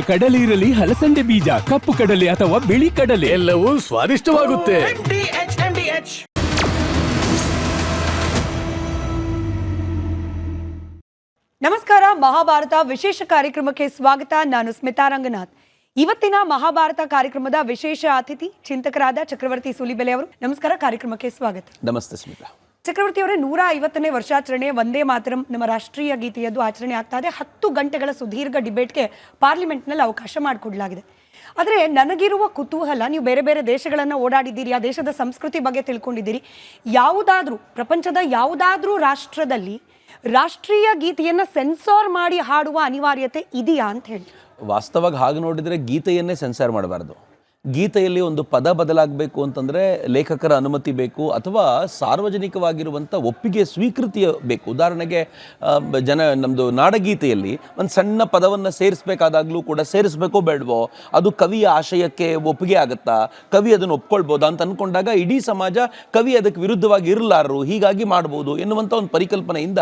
ಕಡಲೆ ಇರಲಿ, ಹಲಸಂದೆ ಬೀಜ, ಕಪ್ಪು ಕಡಲೆ ಅಥವಾ ಬಿಳಿ ಕಡಲೆ, ಎಲ್ಲವೂ ಸ್ವಾದಿಷ್ಟವಾಗುತ್ತೆ. ನಮಸ್ಕಾರ. ಮಹಾಭಾರತ ವಿಶೇಷ ಕಾರ್ಯಕ್ರಮಕ್ಕೆ ಸ್ವಾಗತ. ನಾನು ಸ್ಮಿತಾ ರಂಗನಾಥ್. ಇವತ್ತಿನ ಮಹಾಭಾರತ ಕಾರ್ಯಕ್ರಮದ ವಿಶೇಷ ಅತಿಥಿ ಚಿಂತಕರಾದ ಚಕ್ರವರ್ತಿ ಸೂಲಿಬೆಲೆ ಅವರು. ನಮಸ್ಕಾರ, ಕಾರ್ಯಕ್ರಮಕ್ಕೆ ಸ್ವಾಗತ. ನಮಸ್ತೆ ಸ್ಮಿತಾ. ಚಕ್ರವರ್ತಿ ಅವರೇ, 150ನೇ ವರ್ಷಾಚರಣೆ ವಂದೇ ಮಾತರಂ ನಮ್ಮ ರಾಷ್ಟ್ರೀಯ ಗೀತೆಯದ್ದು ಆಚರಣೆ ಆಗ್ತಾ ಇದೆ. 10 ಗಂಟೆಗಳ ಸುದೀರ್ಘ ಡಿಬೇಟ್ಗೆ ಪಾರ್ಲಿಮೆಂಟ್ನಲ್ಲಿ ಅವಕಾಶ ಮಾಡಿಕೊಡಲಾಗಿದೆ. ಆದರೆ ನನಗಿರುವ ಕುತೂಹಲ, ನೀವು ಬೇರೆ ಬೇರೆ ದೇಶಗಳನ್ನು ಓಡಾಡಿದ್ದೀರಿ, ಆ ದೇಶದ ಸಂಸ್ಕೃತಿ ಬಗ್ಗೆ ತಿಳ್ಕೊಂಡಿದ್ದೀರಿ. ಪ್ರಪಂಚದ ಯಾವುದಾದ್ರೂ ರಾಷ್ಟ್ರದಲ್ಲಿ ರಾಷ್ಟ್ರೀಯ ಗೀತೆಯನ್ನು ಸೆನ್ಸಾರ್ ಮಾಡಿ ಹಾಡುವ ಅನಿವಾರ್ಯತೆ ಇದೆಯಾ ಅಂತ ಹೇಳಿ? ವಾಸ್ತವವಾಗಿ ಹಾಗೆ ನೋಡಿದರೆ ಗೀತೆಯನ್ನೇ ಸೆನ್ಸಾರ್ ಮಾಡಬಾರ್ದು. ಗೀತೆಯಲ್ಲಿ ಒಂದು ಪದ ಬದಲಾಗಬೇಕು ಅಂತಂದರೆ ಲೇಖಕರ ಅನುಮತಿ ಬೇಕು, ಅಥವಾ ಸಾರ್ವಜನಿಕವಾಗಿರುವಂಥ ಒಪ್ಪಿಗೆ ಸ್ವೀಕೃತಿ ಬೇಕು. ಉದಾಹರಣೆಗೆ ನಮ್ಮದು ನಾಡಗೀತೆಯಲ್ಲಿ ಒಂದು ಸಣ್ಣ ಪದವನ್ನು ಸೇರಿಸಬೇಕಾದಾಗಲೂ ಕೂಡ ಸೇರಿಸಬೇಕೋ ಬೇಡವೋ, ಅದು ಕವಿಯ ಆಶಯಕ್ಕೆ ಒಪ್ಪಿಗೆ ಆಗುತ್ತಾ, ಕವಿ ಅದನ್ನು ಒಪ್ಕೊಳ್ಬೋದಾ ಅಂತ ಅಂದ್ಕೊಂಡಾಗ ಇಡೀ ಸಮಾಜ ಕವಿ ಅದಕ್ಕೆ ವಿರುದ್ಧವಾಗಿ ಇರಲಾರರು, ಹೀಗಾಗಿ ಮಾಡ್ಬೋದು ಎನ್ನುವಂಥ ಒಂದು ಪರಿಕಲ್ಪನೆಯಿಂದ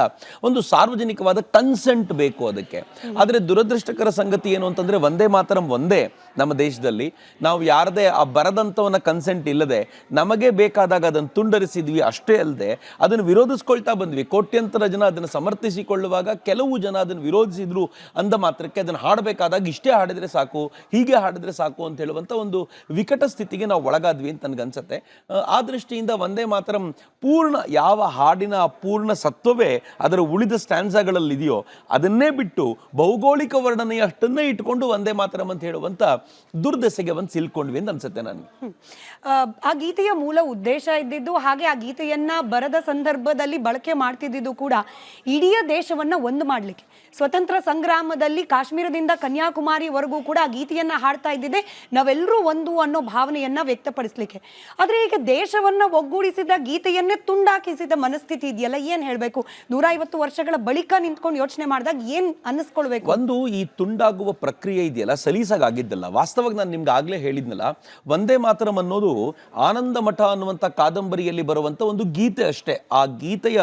ಒಂದು ಸಾರ್ವಜನಿಕವಾದ ಕನ್ಸೆಂಟ್ ಬೇಕು ಅದಕ್ಕೆ. ಆದರೆ ದುರದೃಷ್ಟಕರ ಸಂಗತಿ ಏನು ಅಂತಂದರೆ, ವಂದೇ ಮಾತರಂ ಒಂದೇ ನಮ್ಮ ದೇಶದಲ್ಲಿ ನಾವು ಯಾರದೇ ಆ ಬರದಂಥವನ್ನ ಕನ್ಸೆಂಟ್ ಇಲ್ಲದೆ ನಮಗೆ ಬೇಕಾದಾಗ ಅದನ್ನು ತುಂಡರಿಸಿದ್ವಿ. ಅಷ್ಟೇ ಅಲ್ಲದೆ ಅದನ್ನು ವಿರೋಧಿಸ್ಕೊಳ್ತಾ ಬಂದ್ವಿ. ಕೋಟ್ಯಂತರ ಜನ ಅದನ್ನು ಸಮರ್ಥಿಸಿಕೊಳ್ಳುವಾಗ ಕೆಲವು ಜನ ಅದನ್ನು ವಿರೋಧಿಸಿದ್ರು ಅಂದ ಮಾತ್ರಕ್ಕೆ ಅದನ್ನು ಹಾಡಬೇಕಾದಾಗ ಇಷ್ಟೇ ಹಾಡಿದರೆ ಸಾಕು, ಹೀಗೆ ಹಾಡಿದರೆ ಸಾಕು ಅಂತ ಹೇಳುವಂಥ ಒಂದು ವಿಕಟ ಸ್ಥಿತಿಗೆ ನಾವು ಒಳಗಾದ್ವಿ ಅಂತ ನನಗನ್ಸುತ್ತೆ. ಆ ದೃಷ್ಟಿಯಿಂದ ವಂದೇ ಮಾತರಂ ಯಾವ ಹಾಡಿನ ಪೂರ್ಣ ಸತ್ವವೇ ಅದರ ಉಳಿದ ಸ್ಟ್ಯಾನ್ಸಾಗಳಲ್ಲಿದೆಯೋ ಅದನ್ನೇ ಬಿಟ್ಟು ಭೌಗೋಳಿಕ ವರ್ಣನೆಯ ಅಷ್ಟನ್ನೇ ಇಟ್ಕೊಂಡು ವಂದೇ ಮಾತರಂ ಅಂತ ಹೇಳುವಂಥ ದುರ್ದಶೆಗೆ ಒಂದು ಸಿಲ್ಕೊಂಡ್ವಿ ಅಂತ ಅನ್ಸುತ್ತೆ ನನಗೆ. ಆ ಗೀತೆಯ ಮೂಲ ಉದ್ದೇಶ ಇದ್ದಿದ್ದು, ಹಾಗೆ ಆ ಗೀತೆಯನ್ನ ಬರದ ಸಂದರ್ಭದಲ್ಲಿ ಬಳಕೆ ಮಾಡ್ತಿದ್ದು ಕೂಡ ಇಡೀ ದೇಶವನ್ನ ಒಂದು ಮಾಡ್ಲಿಕ್ಕೆ. ಸ್ವತಂತ್ರ ಸಂಗ್ರಾಮದಲ್ಲಿ ಕಾಶ್ಮೀರದಿಂದ ಕನ್ಯಾಕುಮಾರಿವರೆಗೂ ಕೂಡ ಆ ಗೀತೆಯನ್ನ ಹಾಡ್ತಾ ಇದ್ದಿದೆ ನಾವೆಲ್ಲರೂ ಒಂದು ಅನ್ನೋ ಭಾವನೆಯನ್ನ ವ್ಯಕ್ತಪಡಿಸ್ಲಿಕ್ಕೆ. ಆದ್ರೆ ಈಗ ದೇಶವನ್ನ ಒಗ್ಗೂಡಿಸಿದ ಗೀತೆಯನ್ನೇ ತುಂಡಾಕಿಸಿದ ಮನಸ್ಥಿತಿ ಇದೆಯಲ್ಲ, ಏನ್ ಹೇಳ್ಬೇಕು? 150 ವರ್ಷಗಳ ಬಳಿಕ ನಿಂತ್ಕೊಂಡು ಯೋಚನೆ ಮಾಡಿದಾಗ ಏನ್ ಅನ್ನಿಸ್ಕೊಳ್ಬೇಕು? ಒಂದು ಈ ತುಂಡಾಗುವ ಪ್ರಕ್ರಿಯೆ ಇದೆಯಲ್ಲ, ಸಲೀಸಾಗಿದ್ದಲ್ಲ. ವಾಸ್ತವವಾಗಿ ನಾನು ನಿಮ್ಗೆ ಆಗ್ಲೇ ಹೇಳಿದ್ನಲ್ಲ, ವಂದೇ ಮಾತರಂ ಅನ್ನೋದು ಆನಂದ ಮಠ ಅನ್ನುವಂಥ ಕಾದಂಬರಿಯಲ್ಲಿ ಬರುವಂಥ ಒಂದು ಗೀತೆ ಅಷ್ಟೇ. ಆ ಗೀತೆಯ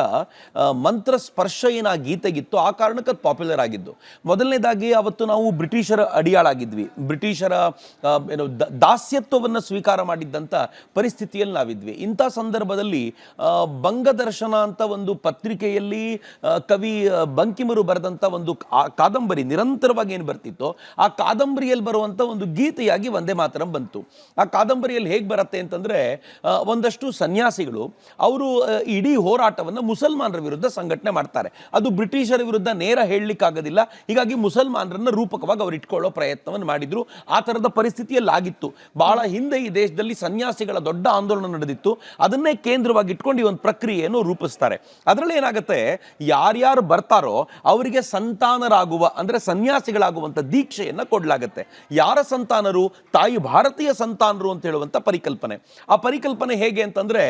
ಮಂತ್ರ ಸ್ಪರ್ಶ ಏನು ಆ ಗೀತೆಗಿತ್ತು, ಆ ಕಾರಣಕ್ಕೆ ಅದು ಪಾಪ್ಯುಲರ್ ಆಗಿದ್ದು. ಮೊದಲನೇದಾಗಿ ಅವತ್ತು ನಾವು ಬ್ರಿಟಿಷರ ಅಡಿಯಾಳಾಗಿದ್ವಿ, ಬ್ರಿಟಿಷರ ದಾಸ್ಯತ್ವವನ್ನು ಸ್ವೀಕಾರ ಮಾಡಿದ್ದಂಥ ಪರಿಸ್ಥಿತಿಯಲ್ಲಿ ನಾವಿದ್ವಿ. ಇಂಥ ಸಂದರ್ಭದಲ್ಲಿ ಬಂಗದರ್ಶನ ಅಂತ ಒಂದು ಪತ್ರಿಕೆಯಲ್ಲಿ ಕವಿ ಬಂಕಿಮರು ಬರೆದಂಥ ಒಂದು ಕಾದಂಬರಿ ನಿರಂತರವಾಗಿ ಏನು ಬರ್ತಿತ್ತೋ, ಆ ಕಾದಂಬರಿಯಲ್ಲಿ ಬರುವಂಥ ಒಂದು ಗೀತೆಯಾಗಿ ವಂದೇ ಮಾತರಂ ಬಂತು. ಆ ಕಾದಂಬರಿಯಲ್ಲಿ ಹೇಗೆ ಬರುತ್ತೆ ಅಂತಂದರೆ, ಒಂದಷ್ಟು ಸನ್ಯಾಸಿಗಳು ಅವರು ಇಡೀ ಹೋರಾಟವನ್ನು ಮುಸಲ್ಮಾನರ ವಿರುದ್ಧ ಸಂಘಟನೆ ಮಾಡ್ತಾರೆ. ಅದು ಬ್ರಿಟಿಷರ ವಿರುದ್ಧ ನೇರ ಹೇಳಲಿಕ್ಕಾಗೋದಿಲ್ಲ, ಹೀಗಾಗಿ ಮುಸಲ್ಮಾನರನ್ನು ರೂಪಕವಾಗಿ ಅವರು ಇಟ್ಕೊಳ್ಳೋ ಪ್ರಯತ್ನವನ್ನು ಮಾಡಿದ್ರು. ಆ ಥರದ ಪರಿಸ್ಥಿತಿಯಲ್ಲಿ ಆಗಿತ್ತು. ಬಹಳ ಹಿಂದೆ ಈ ದೇಶದಲ್ಲಿ ಸನ್ಯಾಸಿಗಳ ದೊಡ್ಡ ಆಂದೋಲನ ನಡೆದಿತ್ತು. ಅದನ್ನೇ ಕೇಂದ್ರವಾಗಿ ಇಟ್ಕೊಂಡು ಈ ಒಂದು ಪ್ರಕ್ರಿಯೆಯನ್ನು ರೂಪಿಸ್ತಾರೆ. ಅದರಲ್ಲಿ ಏನಾಗುತ್ತೆ, ಯಾರ್ಯಾರು ಬರ್ತಾರೋ ಅವರಿಗೆ ಸಂತಾನರಾಗುವ, ಅಂದರೆ ಸನ್ಯಾಸಿಗಳಾಗುವಂಥ ದೀಕ್ಷೆಯನ್ನು ಕೊಡಲಾಗುತ್ತೆ. ಯಾರ ಸಂತಾನರು? ತಾಯಿ ಭಾರತೀಯ ಸಂತಾನರು ಅಂತ ಹೇಳುವಂಥ ಪರಿಕಲ್ಪನೆ. ಆ ಪರಿಕಲ್ಪನೆ ಹೇಗೆ ಅಂತಂದ್ರೆ,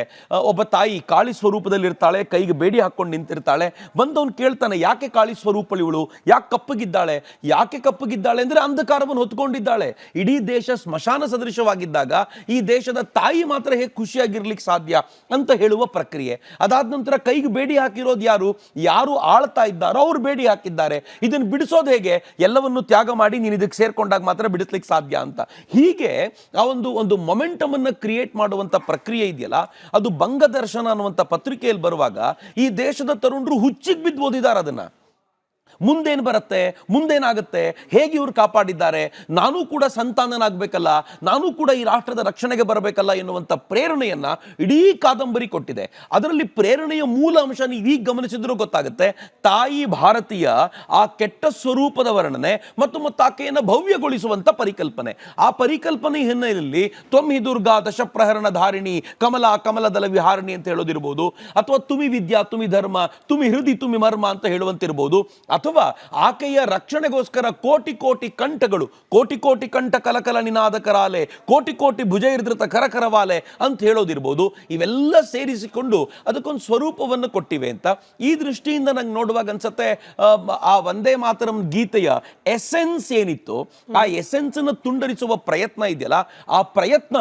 ಒಬ್ಬ ತಾಯಿ ಕಾಳಿ ಸ್ವರೂಪದಲ್ಲಿ ಇರ್ತಾಳೆ, ಕೈಗೆ ಬೇಡಿ ಹಾಕೊಂಡು ನಿಂತಿರ್ತಾಳೆ. ಬಂದವನು ಕೇಳ್ತಾನೆ, ಯಾಕೆ ಕಾಳಿ ಸ್ವರೂಪಳಿ ಇವಳು, ಯಾಕೆ ಕಪ್ಪಗಿದ್ದಾಳೆ? ಯಾಕೆ ಕಪ್ಪಗಿದ್ದಾಳೆ ಅಂದ್ರೆ ಅಂಧಕಾರವನ್ನು ಹೊತ್ಕೊಂಡಿದ್ದಾಳೆ. ಇಡೀ ದೇಶ ಸ್ಮಶಾನ ಸದೃಶವಾಗಿದ್ದಾಗ ಈ ದೇಶದ ತಾಯಿ ಮಾತ್ರ ಹೇಗೆ ಖುಷಿಯಾಗಿರ್ಲಿಕ್ಕೆ ಸಾಧ್ಯ ಅಂತ ಹೇಳುವ ಪ್ರಕ್ರಿಯೆ. ಅದಾದ ನಂತರ ಕೈಗೆ ಬೇಡಿ ಹಾಕಿರೋದು ಯಾರು ಆಳ್ತಾ ಇದ್ದಾರೋ ಅವ್ರು ಬೇಡಿ ಹಾಕಿದ್ದಾರೆ. ಇದನ್ನು ಬಿಡಿಸೋದು ಹೇಗೆ? ಎಲ್ಲವನ್ನು ತ್ಯಾಗ ಮಾಡಿ ನೀನು ಇದಕ್ಕೆ ಸೇರ್ಕೊಂಡಾಗ ಮಾತ್ರ ಬಿಡಿಸ್ಲಿಕ್ಕೆ ಸಾಧ್ಯ ಅಂತ. ಹೀಗೆ ಆ ಒಂದು ಮೊಮೆಂಟಮ್ ಅನ್ನು ಕ್ರಿಯೇಟ್ ಮಾಡುವಂತ ಪ್ರಕ್ರಿಯೆ ಇದೆಯಲ್ಲ, ಅದು ಬಂಗದರ್ಶನ ಅನ್ನುವಂಥ ಪತ್ರಿಕೆಯಲ್ಲಿ ಬರುವಾಗ ಈ ದೇಶದ ತರುಣರು ಹುಚ್ಚಿಗೆ ಬಿದ್ದು ಓದಿದ್ದಾರೆ ಅದನ್ನ. ಮುಂದೇನು ಬರುತ್ತೆ, ಮುಂದೇನಾಗುತ್ತೆ, ಹೇಗೆ ಇವರು ಕಾಪಾಡಿದ್ದಾರೆ, ನಾನೂ ಕೂಡ ಸಂತಾನನಾಗಬೇಕಲ್ಲ, ನಾನೂ ಕೂಡ ಈ ರಾಷ್ಟ್ರದ ರಕ್ಷಣೆಗೆ ಬರಬೇಕಲ್ಲ ಎನ್ನುವಂಥ ಪ್ರೇರಣೆಯನ್ನು ಇಡೀ ಕಾದಂಬರಿ ಕೊಟ್ಟಿದೆ. ಅದರಲ್ಲಿ ಪ್ರೇರಣೆಯ ಮೂಲ ಅಂಶ ನೀವು ಈಗ ಗಮನಿಸಿದ್ರೂ ಗೊತ್ತಾಗುತ್ತೆ. ತಾಯಿ ಭಾರತೀಯ ಆ ಕೆಟ್ಟ ಸ್ವರೂಪದ ವರ್ಣನೆ ಮತ್ತು ಆಕೆಯನ್ನು ಭವ್ಯಗೊಳಿಸುವಂಥ ಪರಿಕಲ್ಪನೆ. ಆ ಪರಿಕಲ್ಪನೆ ಹಿನ್ನೆಲೆಯಲ್ಲಿ ತ್ವಂ ಹಿ ದುರ್ಗಾ ದಶಪ್ರಹರಣ ಧಾರಿಣಿ ಕಮಲ ಕಮಲದಲ ವಿಹಾರಿಣಿ ಅಂತ ಹೇಳೋದಿರ್ಬೋದು, ಅಥವಾ ತುಮಿ ವಿದ್ಯಾ ತುಮಿ ಧರ್ಮ ತುಮಿ ಹೃದಯ ತುಮಿ ಮರ್ಮ ಅಂತ ಹೇಳುವಂತಿರ್ಬೋದು, ಅಥವಾ ಆಕೆಯ ರಕ್ಷಣೆಗೋಸ್ಕರ ಕೋಟಿ ಕೋಟಿ ಕಂಠಗಳು, ಕೋಟಿ ಕೋಟಿ ಕಂಠ ಕಲಕಲ ನಿನಾದ ಕರಾಲೆ, ಕೋಟಿ ಕೋಟಿ ಭುಜೈರ್ಧೃತ ಕರಕರವಾಲೆ ಅಂತ ಹೇಳೋದಿರ್ಬೋದು. ಇವೆಲ್ಲ ಸೇರಿಸಿಕೊಂಡು ಅದಕ್ಕೊಂದು ಸ್ವರೂಪವನ್ನು ಕೊಟ್ಟಿವೆ ಅಂತ ಈ ದೃಷ್ಟಿಯಿಂದ ನಂಗೆ ನೋಡುವಾಗ ಅನ್ಸುತ್ತೆ, ಆ ವಂದೇ ಮಾತರಂ ಗೀತೆಯ ಎಸೆನ್ಸ್ ಏನಿತ್ತು, ಆ ಎಸೆನ್ಸ್ ಅನ್ನು ತುಂಡರಿಸುವ ಪ್ರಯತ್ನ ಇದೆಯಲ್ಲ, ಆ ಪ್ರಯತ್ನ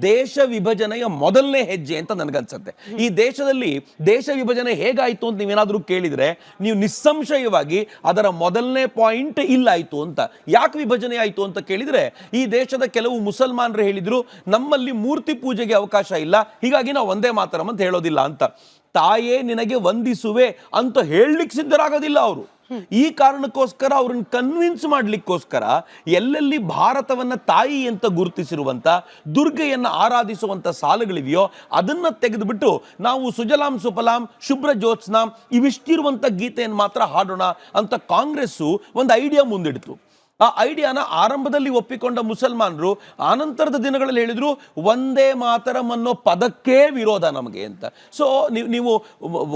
ದೇಶ ವಿಭಜನೆಯ ಮೊದಲನೇ ಹೆಜ್ಜೆ ಅಂತ ನನಗನ್ಸುತ್ತೆ. ಈ ದೇಶದಲ್ಲಿ ದೇಶ ವಿಭಜನೆ ಹೇಗಾಯಿತು ಅಂತ ನೀವೇನಾದರೂ ಕೇಳಿದರೆ, ನೀವು ನಿಸ್ಸಂಶಯವಾಗಿ ಅದರ ಮೊದಲನೇ ಪಾಯಿಂಟ್ ಇಲ್ಲಾಯ್ತು ಅಂತ. ಯಾಕೆ ವಿಭಜನೆ ಆಯಿತು ಅಂತ ಕೇಳಿದ್ರೆ, ಈ ದೇಶದ ಕೆಲವು ಮುಸಲ್ಮಾನರು ಹೇಳಿದ್ರು ನಮ್ಮಲ್ಲಿ ಮೂರ್ತಿ ಪೂಜೆಗೆ ಅವಕಾಶ ಇಲ್ಲ, ಹೀಗಾಗಿ ನಾವು ಒಂದೇ ಮಾತರಂ ಅಂತ ಹೇಳೋದಿಲ್ಲ ಅಂತ. ತಾಯೇ ನಿನಗೆ ವಂದಿಸುವೆ ಅಂತ ಹೇಳಲಿಕ್ಕೆ ಸಿದ್ಧರಾಗೋದಿಲ್ಲ ಅವರು. ಈ ಕಾರಣಕ್ಕೋಸ್ಕರ ಅವ್ರನ್ನ ಕನ್ವಿನ್ಸ್ ಮಾಡ್ಲಿಕ್ಕೋಸ್ಕರ ಎಲ್ಲೆಲ್ಲಿ ಭಾರತವನ್ನ ತಾಯಿ ಅಂತ ಗುರುತಿಸಿರುವಂತ, ದುರ್ಗೆಯನ್ನ ಆರಾಧಿಸುವಂತ ಸಾಲುಗಳಿವೆಯೋ ಅದನ್ನ ತೆಗೆದುಬಿಟ್ಟು ನಾವು ಸುಜಲಾಂ ಸುಫಲಾಂ ಶುಭ್ರ ಜ್ಯೋತ್ಸ್ನಾಂ ಇವಿಷ್ಟಿರುವಂತ ಗೀತೆಯನ್ನು ಮಾತ್ರ ಹಾಡೋಣ ಅಂತ ಕಾಂಗ್ರೆಸ್ಸು ಒಂದು ಐಡಿಯಾ ಮುಂದಿಡ್ತು. ಆ ಐಡಿಯಾನ ಆರಂಭದಲ್ಲಿ ಒಪ್ಪಿಕೊಂಡ ಮುಸಲ್ಮಾನರು ಆನಂತರದ ದಿನಗಳಲ್ಲಿ ಹೇಳಿದ್ರು ಒಂದೇ ಮಾತರಂ ಅನ್ನೋ ಪದಕ್ಕೇ ವಿರೋಧ ನಮಗೆ ಅಂತ. ಸೊ ನೀವು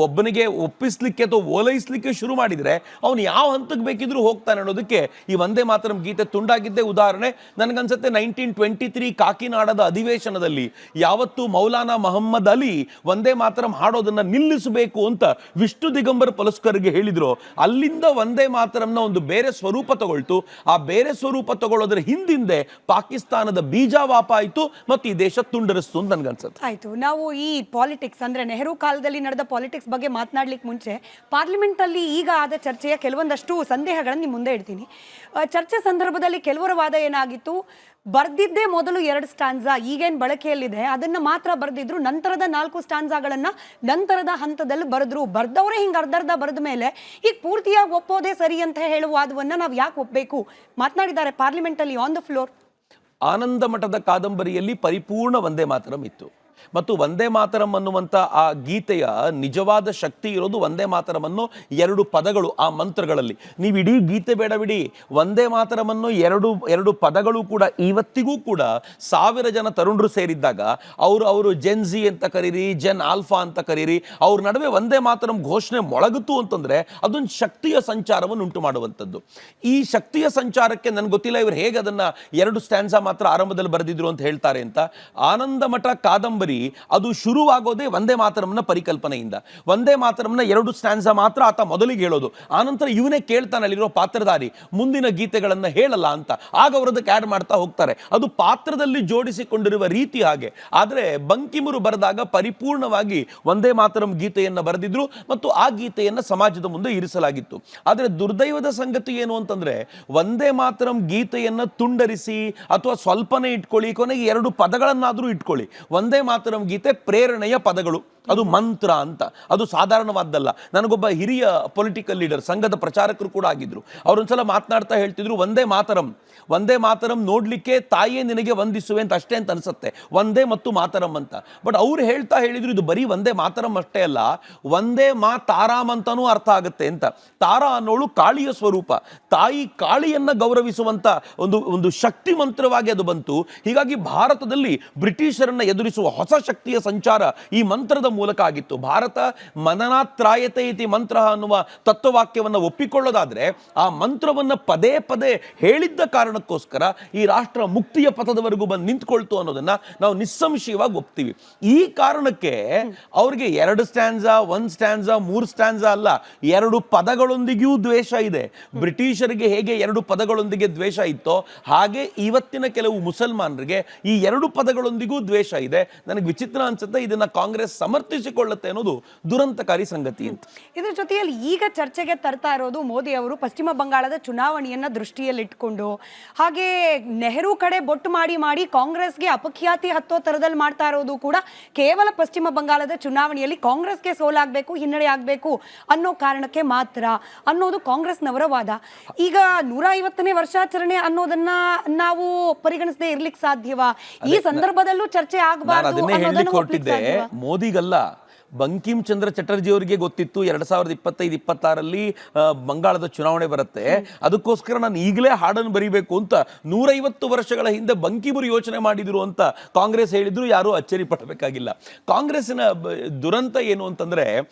ಒಬ್ಬನಿಗೆ ಒಪ್ಪಿಸ್ಲಿಕ್ಕೆ ಅಥವಾ ಓಲೈಸ್ಲಿಕ್ಕೆ ಶುರು ಮಾಡಿದ್ರೆ ಅವನು ಯಾವ ಹಂತಕ್ಕೆ ಬೇಕಿದ್ರೂ ಹೋಗ್ತಾನೆ ಅನ್ನೋದಕ್ಕೆ ಈ ಒಂದೇ ಮಾತರಂ ಗೀತೆ ತುಂಡಾಗಿದ್ದೇ ಉದಾಹರಣೆ. ನನಗನ್ಸುತ್ತೆ 1923 ಕಾಕಿನಾಡದ ಅಧಿವೇಶನದಲ್ಲಿ ಯಾವತ್ತು ಮೌಲಾನಾ ಮೊಹಮ್ಮದ್ ಅಲಿ ಒಂದೇ ಮಾತರಂ ಹಾಡೋದನ್ನ ನಿಲ್ಲಿಸಬೇಕು ಅಂತ ವಿಷ್ಣು ದಿಗಂಬರ್ ಪಲಸ್ಕರ್ಗೆ ಹೇಳಿದ್ರು, ಅಲ್ಲಿಂದ ಒಂದೇ ಮಾತರಂನ ಒಂದು ಬೇರೆ ಸ್ವರೂಪ ತಗೊಳ್ತು. ಆ ಬೇರೆ ಸ್ವರೂಪ ತಗೊಳ್ಳೋದ್ರ ಹಿಂದಿಂದೆ ಪಾಕಿಸ್ತಾನದ ಬೀಜಾವಾಪ ಆಯಿತು ಮತ್ತು ಈ ದೇಶ ತುಂಡರಿಸ್ತು ಅಂತ ನನ್ಗನ್ಸುತ್ತೆ. ಆಯ್ತು, ನಾವು ಈ ಪಾಲಿಟಿಕ್ಸ್ ಅಂದ್ರೆ ನೆಹರು ಕಾಲದಲ್ಲಿ ನಡೆದ ಪಾಲಿಟಿಕ್ಸ್ ಬಗ್ಗೆ ಮಾತನಾಡ್ಲಿಕ್ಕೆ ಮುಂಚೆ ಪಾರ್ಲಿಮೆಂಟ್ ಅಲ್ಲಿ ಈಗ ಆದ ಚರ್ಚೆಯ ಕೆಲವೊಂದಷ್ಟು ಸಂದೇಹಗಳನ್ನು ನಿಮ್ಮ ಮುಂದೆ ಇಡ್ತೀನಿ. ಚರ್ಚೆ ಸಂದರ್ಭದಲ್ಲಿ ಕೆಲವರ ವಾದ ಏನಾಗಿತ್ತು, ಬರ್ದಿದ್ದೇ ಮೊದಲು 2 ಸ್ಟಾನ್ಸಾ ಈಗೇನು ಬಳಕೆಯಲ್ಲಿದೆ ಅದನ್ನ ಮಾತ್ರ ಬರ್ದಿದ್ರು, ನಂತರದ 4 ಸ್ಟಾನ್ಸಾಗಳನ್ನ ನಂತರದ ಹಂತದಲ್ಲಿ ಬರ್ದವರೇ ಹಿಂಗೆ ಅರ್ಧರ್ಧ ಬರೆದ ಮೇಲೆ ಈಗ ಪೂರ್ತಿಯಾಗಿ ಒಪ್ಪೋದೇ ಸರಿ ಅಂತ ಹೇಳುವ ವಾದವನ್ನ ನಾವು ಯಾಕೆ ಒಪ್ಪಬೇಕು ಮಾತನಾಡಿದ್ದಾರೆ ಪಾರ್ಲಿಮೆಂಟ್ ಅಲ್ಲಿ ಆನ್ ದ ಫ್ಲೋರ್. ಆನಂದ ಮಠದ ಕಾದಂಬರಿಯಲ್ಲಿ ಪರಿಪೂರ್ಣ ಒಂದೇ ಮಾತರಂ ಇತ್ತು ಮತ್ತು ಒಂದೇ ಮಾತರಂ ಅನ್ನುವಂಥ ಆ ಗೀತೆಯ ನಿಜವಾದ ಶಕ್ತಿ ಇರೋದು ಒಂದೇ ಮಾತರಂ ಅನ್ನೋ 2 ಪದಗಳು ಆ ಮಂತ್ರಗಳಲ್ಲಿ. ನೀವು ಇಡೀ ಗೀತೆ ಬೇಡ ಬಿಡಿ, ಒಂದೇ ಮಾತರಂ ಅನ್ನೋ ಎರಡು ಪದಗಳು ಕೂಡ ಇವತ್ತಿಗೂ ಕೂಡ 1000 ಜನ ತರುಣರು ಸೇರಿದ್ದಾಗ ಅವರು ಜೆನ್ಜಿ ಅಂತ ಕರೀರಿ, ಜೆನ್ ಆಲ್ಫಾ ಅಂತ ಕರೀರಿ, ಅವ್ರ ನಡುವೆ ಒಂದೇ ಮಾತರಂ ಘೋಷಣೆ ಮೊಳಗುತ್ತು ಅಂತಂದ್ರೆ ಅದೊಂದು ಶಕ್ತಿಯ ಸಂಚಾರವನ್ನು ಉಂಟು ಮಾಡುವಂಥದ್ದು. ಈ ಶಕ್ತಿಯ ಸಂಚಾರಕ್ಕೆ ನನಗೆ ಗೊತ್ತಿಲ್ಲ ಇವರು ಹೇಗೆ ಅದನ್ನ 2 ಸ್ಟ್ಯಾನ್ಸಾ ಮಾತ್ರ ಆರಂಭದಲ್ಲಿ ಬರೆದಿದ್ರು ಅಂತ ಹೇಳ್ತಾರೆ ಅಂತ. ಆನಂದ ಮಠ ಕಾದಂಬರಿ ಅದು ಶುರುವಾಗೋದೇ ಒಂದೇ ಮಾತರಂನ ಪರಿಕಲ್ಪನೆಯಿಂದ. ಒಂದೇ ಮಾತರಂನ 2 ಸ್ಟ್ಯಾನ್ಸಾ ಮಾತ್ರ ಆತ ಮೊದಲಿಗೆ ಹೇಳೋದು, ಆನಂತರ ಇವನೇ ಕೇಳ್ತಾನೆ ಅಲ್ಲಿರೋ ಪಾತ್ರಧಾರಿ ಮುಂದಿನ ಗೀತೆಗಳನ್ನ ಹೇಳಲ್ಲ ಅಂತ. ಆಗ ಅವರದಕ್ಕೆ ಆಡ್ ಮಾಡ್ತಾ ಹೋಗ್ತಾರೆ. ಅದು ಪಾತ್ರದಲ್ಲಿ ಜೋಡಿಸಿಕೊಂಡಿರುವ ರೀತಿ ಹಾಗೆ. ಆದರೆ ಬಂಕಿಮರು ಬರೆದಾಗ ಪರಿಪೂರ್ಣವಾಗಿ ಒಂದೇ ಮಾತರಂ ಗೀತೆಯನ್ನ ಬರೆದಿದ್ರು ಮತ್ತು ಆ ಗೀತೆಯನ್ನ ಸಮಾಜದ ಮುಂದೆ ಇರಿಸಲಾಗಿತ್ತು. ಆದರೆ ದುರ್ದೈವದ ಸಂಗತಿ ಏನು ಅಂತಂದ್ರೆ, ಒಂದೇ ಮಾತರಂ ಗೀತೆಯನ್ನ ತುಂಡರಿಸಿ ಅಥವಾ ಸ್ವಲ್ಪನೇ ಇಟ್ಕೊಳ್ಳಿ, ಕೊನೆಗೆ 2 ಪದಗಳನ್ನಾದ್ರೂ ಇಟ್ಕೊಳ್ಳಿ. ಒಂದೇ ಮಾತರಂ ಗೀತೆ ಪ್ರೇರಣೆಯ ಪದಗಳು, ಅದು ಮಂತ್ರ ಅಂತ, ಅದು ಸಾಧಾರಣವಾದ್ದಲ್ಲ. ನನಗೊಬ್ಬ ಹಿರಿಯ ಪೊಲಿಟಿಕಲ್ ಲೀಡರ್, ಸಂಘದ ಪ್ರಚಾರಕರು ಕೂಡ ಆಗಿದ್ರು, ಅವರೊಂದ್ಸಲ ಮಾತನಾಡ್ತಾ ಹೇಳ್ತಿದ್ರು, ಒಂದೇ ಮಾತರಂ ನೋಡ್ಲಿಕ್ಕೆ ತಾಯೇ ನಿನಗೆ ವಂದಿಸುವೆ ಅಂತ ಅಷ್ಟೇ ಅಂತ ಅನ್ಸುತ್ತೆ, ಒಂದೇ ಮತ್ತು ಮಾತರಂ ಅಂತ. ಬಟ್ ಅವ್ರು ಹೇಳಿದ್ರು ಇದು ಬರೀ ಒಂದೇ ಮಾತರಂ ಅಷ್ಟೇ ಅಲ್ಲ, ಒಂದೇ ತಾರಾಮ್ ಅಂತಾನೂ ಅರ್ಥ ಆಗುತ್ತೆ ಅಂತ. ತಾರಾ ಅನ್ನೋಳು ಕಾಳಿಯ ಸ್ವರೂಪ, ತಾಯಿ ಕಾಳಿಯನ್ನ ಗೌರವಿಸುವಂತ ಒಂದು ಶಕ್ತಿ ಮಂತ್ರವಾಗಿ ಅದು ಬಂತು. ಹೀಗಾಗಿ ಭಾರತದಲ್ಲಿ ಬ್ರಿಟಿಷರನ್ನ ಎದುರಿಸುವ ಹೊಸ ಶಕ್ತಿಯ ಸಂಚಾರ ಈ ಮಂತ್ರದ ಮೂಲಕ ಆಗಿತ್ತು. ಭಾರತ ಮನನಾತ್ರಾಯತೆ ಇತಿ ಮಂತ್ರ ಅನ್ನುವ ತತ್ವವಾಕ್ಯವನ್ನು ಒಪ್ಪಿಕೊಳ್ಳೋದಾದ್ರೆ ಆ ಮಂತ್ರವನ್ನು ಪದೇ ಪದೇ ಹೇಳಿದ್ದ ಕಾರಣಕ್ಕೋಸ್ಕರ ಈ ರಾಷ್ಟ್ರ ಮುಕ್ತಿಯ ಪಥದವರೆಗೂ ಬಂದು ನಿಂತ್ಕೊಳ್ತು ಅನ್ನೋದನ್ನ ನಾವು ನಿಸ್ಸಂಶಯವಾಗಿ ಒಪ್ತೀವಿ. ಈ ಕಾರಣಕ್ಕೆ ಅವ್ರಿಗೆ 2 ಸ್ಟ್ಯಾನ್ಸಾ, 1 ಸ್ಟ್ಯಾನ್ಸಾ, 3 ಸ್ಟ್ಯಾನ್ಸಾ ಅಲ್ಲ, 2 ಪದಗಳೊಂದಿಗೂ ದ್ವೇಷ ಇದೆ. ಬ್ರಿಟಿಷರಿಗೆ ಹೇಗೆ 2 ಪದಗಳೊಂದಿಗೆ ದ್ವೇಷ ಇತ್ತೋ ಹಾಗೆ ಇವತ್ತಿನ ಕೆಲವು ಮುಸಲ್ಮಾನರಿಗೆ ಈ 2 ಪದಗಳೊಂದಿಗೂ ದ್ವೇಷ ಇದೆ. ನನಗೆ ವಿಚಿತ್ರ ಅನ್ಸುತ್ತೆ, ಇದನ್ನ ಕಾಂಗ್ರೆಸ್ ಸಮರ್ಥಿಸಿಕೊಳ್ಳುತ್ತೆ ಅನ್ನೋದು ದುರಂತಕಾರಿ ಸಂಗತಿ ಅಂತ. ಇದರ ಜೊತೆಯಲ್ಲಿ ಈಗ ಚರ್ಚೆಗೆ ತರ್ತಾ ಇರೋದು ಮೋದಿ ಅವರು ಪಶ್ಚಿಮ ಬಂಗಾಳದ ಚುನಾವಣೆಯನ್ನ ದೃಷ್ಟಿಯಲ್ಲಿಟ್ಕೊಂಡು, ಹಾಗೆ ನೆಹರು ಕಡೆ ಬೊಟ್ಟು ಮಾಡಿ ಕಾಂಗ್ರೆಸ್ಗೆ ಅಪಖ್ಯಾತಿ ಹತ್ತೋ ತರದಲ್ಲಿ ಮಾಡ್ತಾ ಇರೋದು ಕೂಡ ಕೇವಲ ಪಶ್ಚಿಮ ಬಂಗಾಳದ ಚುನಾವಣೆಯಲ್ಲಿ ಕಾಂಗ್ರೆಸ್ಗೆ ಸೋಲಾಗಬೇಕು, ಹಿನ್ನಡೆ ಆಗಬೇಕು ಅನ್ನೋ ಕಾರಣಕ್ಕೆ ಮಾತ್ರ ಅನ್ನೋದು ಕಾಂಗ್ರೆಸ್ನವರ ವಾದ. ಈಗ 150ನೇ ವರ್ಷಾಚರಣೆ ಅನ್ನೋದನ್ನ ನಾವು ಪರಿಗಣಿಸದೆ ಇರ್ಲಿಕ್ಕೆ ಸಾಧ್ಯವಾ? ಈ ಸಂದರ್ಭದಲ್ಲೂ ಚರ್ಚೆ ಆಗಬಾರದು ಅನ್ನೋದನ್ನ ಒಪ್ಲಿಕ್ಕೆ ಸಾಧ್ಯವಾ? ಮೋದಿಗಲ್ಲ, ಬಂಕಿಂ ಚಂದ್ರ ಚಟರ್ಜಿ ಅವರಿಗೆ ಗೊತ್ತಿತ್ತು 2025-26ರಲ್ಲಿ ಬಂಗಾಳದ ಚುನಾವಣೆ ಬರುತ್ತೆ, ಅದಕ್ಕೋಸ್ಕರ ನಾನು ಈಗಲೇ ಹಾಡನ್ನು ಬರೀಬೇಕು ಅಂತ 150 ವರ್ಷಗಳ ಹಿಂದೆ ಬಂಕಿಮರು ಯೋಚನೆ ಮಾಡಿದ್ರು ಅಂತ ಕಾಂಗ್ರೆಸ್ ಹೇಳಿದ್ರು. ಯಾರೂ ಅಚ್ಚರಿ ಪಡಬೇಕಾಗಿಲ್ಲ. ಕಾಂಗ್ರೆಸ್ಸಿನ ದುರಂತ ಏನು ಅಂತಂದ್ರೆ,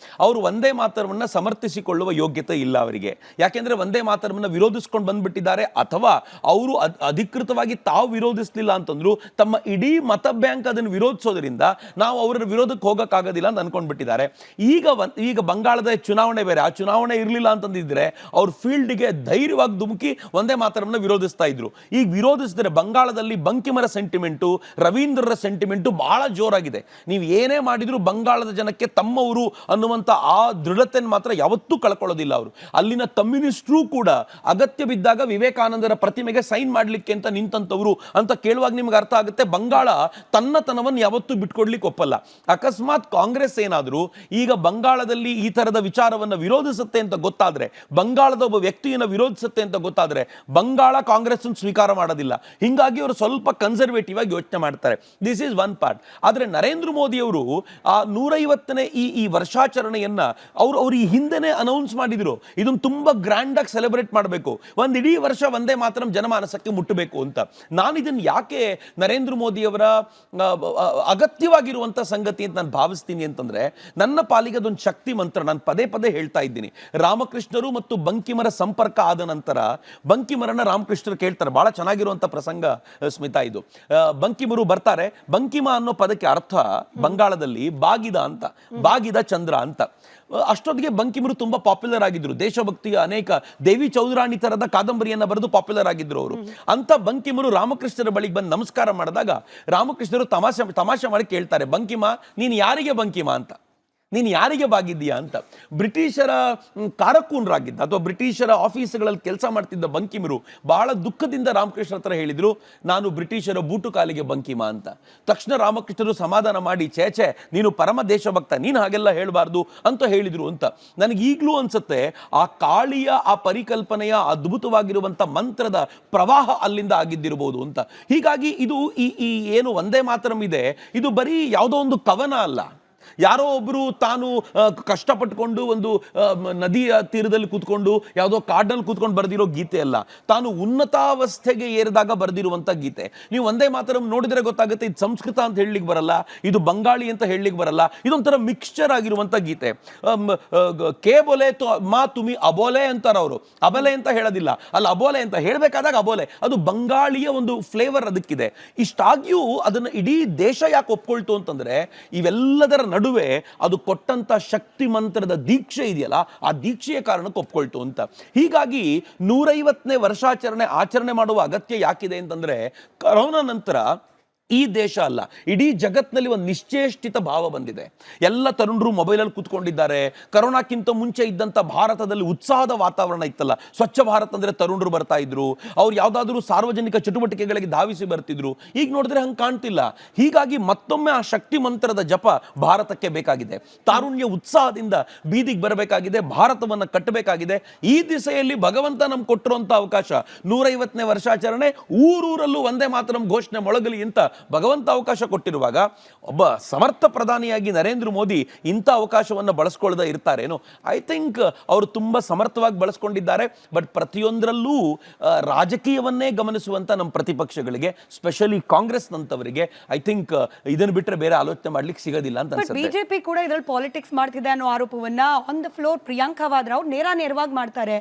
ಅವರು ಒಂದೇ ಮಾತರವನ್ನ ಸಮರ್ಥಿಸಿಕೊಳ್ಳುವ ಯೋಗ್ಯತೆ ಇಲ್ಲ ಅವರಿಗೆ. ಯಾಕೆಂದ್ರೆ ಒಂದೇ ಮಾತರವನ್ನ ವಿರೋಧಿಸ್ಕೊಂಡು ಬಂದ್ಬಿಟ್ಟಿದ್ದಾರೆ, ಅಥವಾ ಅವರು ಅಧಿಕೃತವಾಗಿ ತಾವು ವಿರೋಧಿಸಲಿಲ್ಲ ಅಂತಂದ್ರು ತಮ್ಮ ಇಡೀ ಮತ ಬ್ಯಾಂಕ್ ಅದನ್ನು ವಿರೋಧಿಸೋದ್ರಿಂದ ನಾವು ಅವರ ವಿರೋಧಕ್ಕೆ ಹೋಗಕ್ಕಾಗೋದಿಲ್ಲ ಅಂತ ಅನ್ಕೊಂಡು ತಗೊಂಡ್ಬಿಟ್ಟಿದ್ದಾರೆ. ಈಗ ಬಂಗಾಳದ ಚುನಾವಣೆ ಬೇರೆ, ಆ ಚುನಾವಣೆ ಇರಲಿಲ್ಲ ಅಂತಂದಿದ್ರೆ ಅವ್ರ ಫೀಲ್ಡ್ಗೆ ಧೈರ್ಯವಾಗಿ ಧುಮುಕಿ ವಂದೇ ಮಾತರಂನ ವಿರೋಧಿಸ್ತಾ ಇದ್ರು. ಈಗ ವಿರೋಧಿಸಿದ್ರೆ ಬಂಗಾಳದಲ್ಲಿ ಬಂಕಿಮರ ಸೆಂಟಿಮೆಂಟು, ರವೀಂದ್ರರ ಸೆಂಟಿಮೆಂಟು ಬಹಳ ಜೋರಾಗಿದೆ. ನೀವು ಏನೇ ಮಾಡಿದ್ರು ಬಂಗಾಳದ ಜನಕ್ಕೆ ತಮ್ಮವರು ಅನ್ನುವಂಥ ಆ ದೃಢತೆಯನ್ನು ಮಾತ್ರ ಯಾವತ್ತೂ ಕಳ್ಕೊಳ್ಳೋದಿಲ್ಲ ಅವರು. ಅಲ್ಲಿನ ಕಮ್ಯುನಿಸ್ಟ್ರು ಕೂಡ ಅಗತ್ಯ ಬಿದ್ದಾಗ ವಿವೇಕಾನಂದರ ಪ್ರತಿಮೆಗೆ ಸೈನ್ ಮಾಡಲಿಕ್ಕೆ ಅಂತ ನಿಂತಂತವರು ಅಂತ ಕೇಳುವಾಗ ನಿಮ್ಗೆ ಅರ್ಥ ಆಗುತ್ತೆ, ಬಂಗಾಳ ತನ್ನತನವನ್ನು ಯಾವತ್ತೂ ಬಿಟ್ಕೊಡ್ಲಿಕ್ಕೆ ಒಪ್ಪಲ್ಲ. ಅಕಸ್ಮಾತ್ ಕಾಂಗ್ರೆಸ್ ಏನಾದರೂ ಈಗ ಬಂಗಾಳದಲ್ಲಿ ಈ ತರದ ವಿಚಾರವನ್ನು ವಿರೋಧಿಸುತ್ತೆ ಅಂತ ಗೊತ್ತಾದ್ರೆ, ಬಂಗಾಳದ ಒಬ್ಬ ವ್ಯಕ್ತಿಯನ್ನು ವಿರೋಧಿಸುತ್ತೆ ಅಂತ ಗೊತ್ತಾದ್ರೆ, ಬಂಗಾಳ ಕಾಂಗ್ರೆಸ್ ಸ್ವೀಕಾರ ಮಾಡೋದಿಲ್ಲ. ಹಿಂಗಾಗಿ ಅವರು ಸ್ವಲ್ಪ ಕನ್ಸರ್ವೇಟಿವ್ ಆಗಿ ಯೋಚನೆ ಮಾಡ್ತಾರೆ. This is one part. ಆದರೆ ನರೇಂದ್ರ ಮೋದಿ ಅವರು ಆ 150ನೇ ಈ ವರ್ಷಾಚರಣೆಯನ್ನ ಅವರು ಈ ಹಿಂದೆನೇ ಅನೌನ್ಸ್ ಮಾಡಿದ್ರು, ಇದನ್ನು ತುಂಬಾ ಗ್ರ್ಯಾಂಡ್ ಆಗಿ ಸೆಲೆಬ್ರೇಟ್ ಮಾಡಬೇಕು, ಒಂದು ಇಡೀ ವರ್ಷ ವಂದೇ ಮಾತರಂ ಜನಮಾನಸಕ್ಕೆ ಮುಟ್ಟಬೇಕು ಅಂತ. ನಾನು ಇದನ್ನು ಯಾಕೆ ನರೇಂದ್ರ ಮೋದಿ ಅವರ ಅಗತ್ಯವಾಗಿರುವಂತ ಸಂಗತಿ ಅಂತ ನಾನು ಭಾವಿಸ್ತೀನಿ ಅಂತಂದ್ರೆ, ನನ್ನ ಪಾಲಿಗೆ ಅದೊಂದು ಶಕ್ತಿ ಮಂತ್ರ. ನಾನು ಪದೇ ಪದೇ ಹೇಳ್ತಾ ಇದ್ದೀನಿ, ರಾಮಕೃಷ್ಣರು ಮತ್ತು ಬಂಕಿಮರ ಸಂಪರ್ಕ ಆದ ನಂತರ ಬಂಕಿಮರನ್ನ ರಾಮಕೃಷ್ಣರು ಕೇಳ್ತಾರೆ. ಬಹಳ ಚೆನ್ನಾಗಿರುವಂತ ಪ್ರಸಂಗ ಸ್ಮಿತಾ ಇದು. ಬಂಕಿಮರು ಬರ್ತಾರೆ, ಬಂಕಿಮ ಅನ್ನೋ ಪದಕ್ಕೆ ಅರ್ಥ ಬಂಗಾಳದಲ್ಲಿ ಬಾಗಿದ ಅಂತ, ಬಾಗಿದ ಚಂದ್ರ ಅಂತ. ಅಷ್ಟೊತ್ತಿಗೆ ಬಂಕಿಮರು ತುಂಬಾ ಪಾಪ್ಯುಲರ್ ಆಗಿದ್ರು, ದೇಶಭಕ್ತಿಯ ಅನೇಕ ದೇವಿ ಚೌಧರಾಣಿ ತರದ ಕಾದಂಬರಿಯನ್ನ ಬರೆದು ಪಾಪ್ಯುಲರ್ ಆಗಿದ್ರು ಅವರು. ಅಂತ ಬಂಕಿಮರು ರಾಮಕೃಷ್ಣರ ಬಳಿಗೆ ಬಂದು ನಮಸ್ಕಾರ ಮಾಡಿದಾಗ ರಾಮಕೃಷ್ಣರು ತಮಾಷೆ ಮಾಡಿ ಕೇಳ್ತಾರೆ, ಬಂಕಿಮ ನೀನು ಯಾರಿಗೆ ಬಂಕಿಮ ಅಂತ, ನೀನು ಯಾರಿಗೆ ಬಾಗಿದ್ದೀಯಾ ಅಂತ. ಬ್ರಿಟಿಷರ ಕಾರಕೂನರಾಗಿದ್ದ ಅಥವಾ ಬ್ರಿಟಿಷರ ಆಫೀಸ್ಗಳಲ್ಲಿ ಕೆಲಸ ಮಾಡ್ತಿದ್ದ ಬಂಕಿಮರು ಬಹಳ ದುಃಖದಿಂದ ರಾಮಕೃಷ್ಣ ಹತ್ರ ಹೇಳಿದ್ರು, ನಾನು ಬ್ರಿಟಿಷರ ಬೂಟು ಕಾಲಿಗೆ ಬಂಕಿಮ ಅಂತ. ತಕ್ಷಣ ರಾಮಕೃಷ್ಣರು ಸಮಾಧಾನ ಮಾಡಿ, ಛೇ ನೀನು ಪರಮ ದೇಶಭಕ್ತ, ನೀನು ಹಾಗೆಲ್ಲ ಹೇಳಬಾರ್ದು ಅಂತ ಹೇಳಿದ್ರು ಅಂತ. ನನಗೆ ಈಗಲೂ ಅನ್ಸುತ್ತೆ ಆ ಕಾಳಿಯ ಆ ಪರಿಕಲ್ಪನೆಯ ಅದ್ಭುತವಾಗಿರುವಂಥ ಮಂತ್ರದ ಪ್ರವಾಹ ಅಲ್ಲಿಂದ ಆಗಿದ್ದಿರಬಹುದು ಅಂತ. ಹೀಗಾಗಿ ಇದು ಈ ಏನು ವಂದೇ ಮಾತರಂ ಇದೆ, ಇದು ಬರೀ ಯಾವುದೋ ಒಂದು ಕವನ ಅಲ್ಲ, ಯಾರೋ ಒಬ್ರು ತಾನು ಕಷ್ಟಪಟ್ಟುಕೊಂಡು ಒಂದು ನದಿಯ ತೀರದಲ್ಲಿ ಕೂತ್ಕೊಂಡು ಯಾವುದೋ ಕಾಡಿನಲ್ಲಿ ಕೂತ್ಕೊಂಡು ಬರೆದಿರೋ ಗೀತೆ ಅಲ್ಲ, ತಾನು ಉನ್ನತಾವಸ್ಥೆಗೆ ಏರಿದಾಗ ಬರೆದಿರುವಂಥ ಗೀತೆ. ನೀವು ವಂದೇ ಮಾತರಂ ನೋಡಿದ್ರೆ ಗೊತ್ತಾಗುತ್ತೆ, ಇದು ಸಂಸ್ಕೃತ ಅಂತ ಹೇಳಲಿಕ್ಕೆ ಬರಲ್ಲ, ಇದು ಬಂಗಾಳಿ ಅಂತ ಹೇಳಲಿಕ್ಕೆ ಬರಲ್ಲ, ಇದೊಂಥರ ಮಿಕ್ಸ್ಚರ್ ಆಗಿರುವಂಥ ಗೀತೆ. ಕೇ ಬೋಲೆ ಮಾ ತುಮಿ ಅಬೋಲೆ ಅಂತಾರ ಅವರು, ಅಬಲೆ ಅಂತ ಹೇಳೋದಿಲ್ಲ, ಅಲ್ಲ ಅಬೋಲೆ ಅಂತ ಹೇಳಬೇಕಾದಾಗ ಅಬೋಲೆ, ಅದು ಬಂಗಾಳಿಯ ಒಂದು ಫ್ಲೇವರ್ ಅದಕ್ಕಿದೆ. ಇಷ್ಟಾಗಿಯೂ ಅದನ್ನು ಇಡೀ ದೇಶ ಯಾಕೆ ಒಪ್ಕೊಳ್ತು ಅಂತಂದ್ರೆ, ಇವೆಲ್ಲದರ ನಡುವೆ ಅದು ಕೊಟ್ಟಂತ ಶಕ್ತಿ ಮಂತ್ರದ ದೀಕ್ಷೆ ಇದೆಯಲ್ಲ, ಆ ದೀಕ್ಷೆಯ ಕಾರಣಕ್ಕೆ ಒಪ್ಕೊಳ್ತು ಅಂತ. ಹೀಗಾಗಿ 150ನೇ ವರ್ಷಾಚರಣೆ ಆಚರಣೆ ಮಾಡುವ ಅಗತ್ಯ ಯಾಕಿದೆ ಅಂತಂದ್ರೆ, ಕರೋನಾ ನಂತರ ಈ ದೇಶ ಅಲ್ಲ, ಇಡೀ ಜಗತ್ತಿನಲ್ಲಿ ಒಂದು ನಿಶ್ಚೇಷ್ಟಿತ ಭಾವ ಬಂದಿದೆ. ಎಲ್ಲ ತರುಣರು ಮೊಬೈಲಲ್ಲಿ ಕೂತ್ಕೊಂಡಿದ್ದಾರೆ. ಕರೋನಾಕ್ಕಿಂತ ಮುಂಚೆ ಇದ್ದಂಥ ಭಾರತದಲ್ಲಿ ಉತ್ಸಾಹದ ವಾತಾವರಣ ಇತ್ತಲ್ಲ, ಸ್ವಚ್ಛ ಭಾರತ್ ಅಂದರೆ ತರುಣರು ಬರ್ತಾ ಇದ್ರು, ಅವ್ರು ಯಾವುದಾದ್ರೂ ಸಾರ್ವಜನಿಕ ಚಟುವಟಿಕೆಗಳಿಗೆ ಧಾವಿಸಿ ಬರ್ತಿದ್ರು. ಈಗ ನೋಡಿದ್ರೆ ಹಂಗೆ ಕಾಣ್ತಿಲ್ಲ. ಹೀಗಾಗಿ ಮತ್ತೊಮ್ಮೆ ಆ ಶಕ್ತಿ ಮಂತ್ರದ ಜಪ ಭಾರತಕ್ಕೆ ಬೇಕಾಗಿದೆ. ತಾರುಣ್ಯ ಉತ್ಸಾಹದಿಂದ ಬೀದಿಗೆ ಬರಬೇಕಾಗಿದೆ, ಭಾರತವನ್ನು ಕಟ್ಟಬೇಕಾಗಿದೆ. ಈ ದಿಸೆಯಲ್ಲಿ ಭಗವಂತ ನಮ್ಗೆ ಕೊಟ್ಟಿರುವಂಥ ಅವಕಾಶ 150ನೇ ವರ್ಷಾಚರಣೆ, ಊರೂರಲ್ಲೂ ವಂದೇ ಮಾತರಂ ಘೋಷಣೆ ಮೊಳಗಲಿ ಅಂತ ಭಗವಂತ ಅವಕಾಶ ಕೊಟ್ಟಿರುವಾಗ ಒಬ್ಬ ಸಮರ್ಥ ಪ್ರಧಾನಿಯಾಗಿ ನರೇಂದ್ರ ಮೋದಿ ಇಂಥ ಅವಕಾಶವನ್ನು ಬಳಸ್ಕೊಳ್ಳದೆ ಇರ್ತಾರೇನೋ? ಐ ಥಿಂಕ್ ಅವರು ತುಂಬ ಸಮರ್ಥವಾಗಿ ಬಳಸ್ಕೊಂಡಿದ್ದಾರೆ. ಬಟ್ ಪ್ರತಿಯೊಂದರಲ್ಲೂ ರಾಜಕೀಯವನ್ನೇ ಗಮನಿಸುವಂಥ ನಮ್ಮ ಪ್ರತಿಪಕ್ಷಗಳಿಗೆ, ಸ್ಪೆಷಲಿ ಕಾಂಗ್ರೆಸ್ ನಂತವರಿಗೆ ಐ ಥಿಂಕ್ ಇದನ್ನು ಬಿಟ್ಟರೆ ಬೇರೆ ಆಲೋಚನೆ ಮಾಡ್ಲಿಕ್ಕೆ ಸಿಗೋದಿಲ್ಲ ಅಂತ ಅನ್ಸುತ್ತೆ. ಬಿಜೆಪಿ ಕೂಡ ಇದರಲ್ಲಿ ಪಾಲಿಟಿಕ್ಸ್ ಮಾಡ್ತಿದೆ ಅನ್ನೋ ಆರೋಪವನ್ನ on the floor Priyanka Vadra ಅವರು ನೇರವಾಗಿ ಮಾಡ್ತಾರೆ.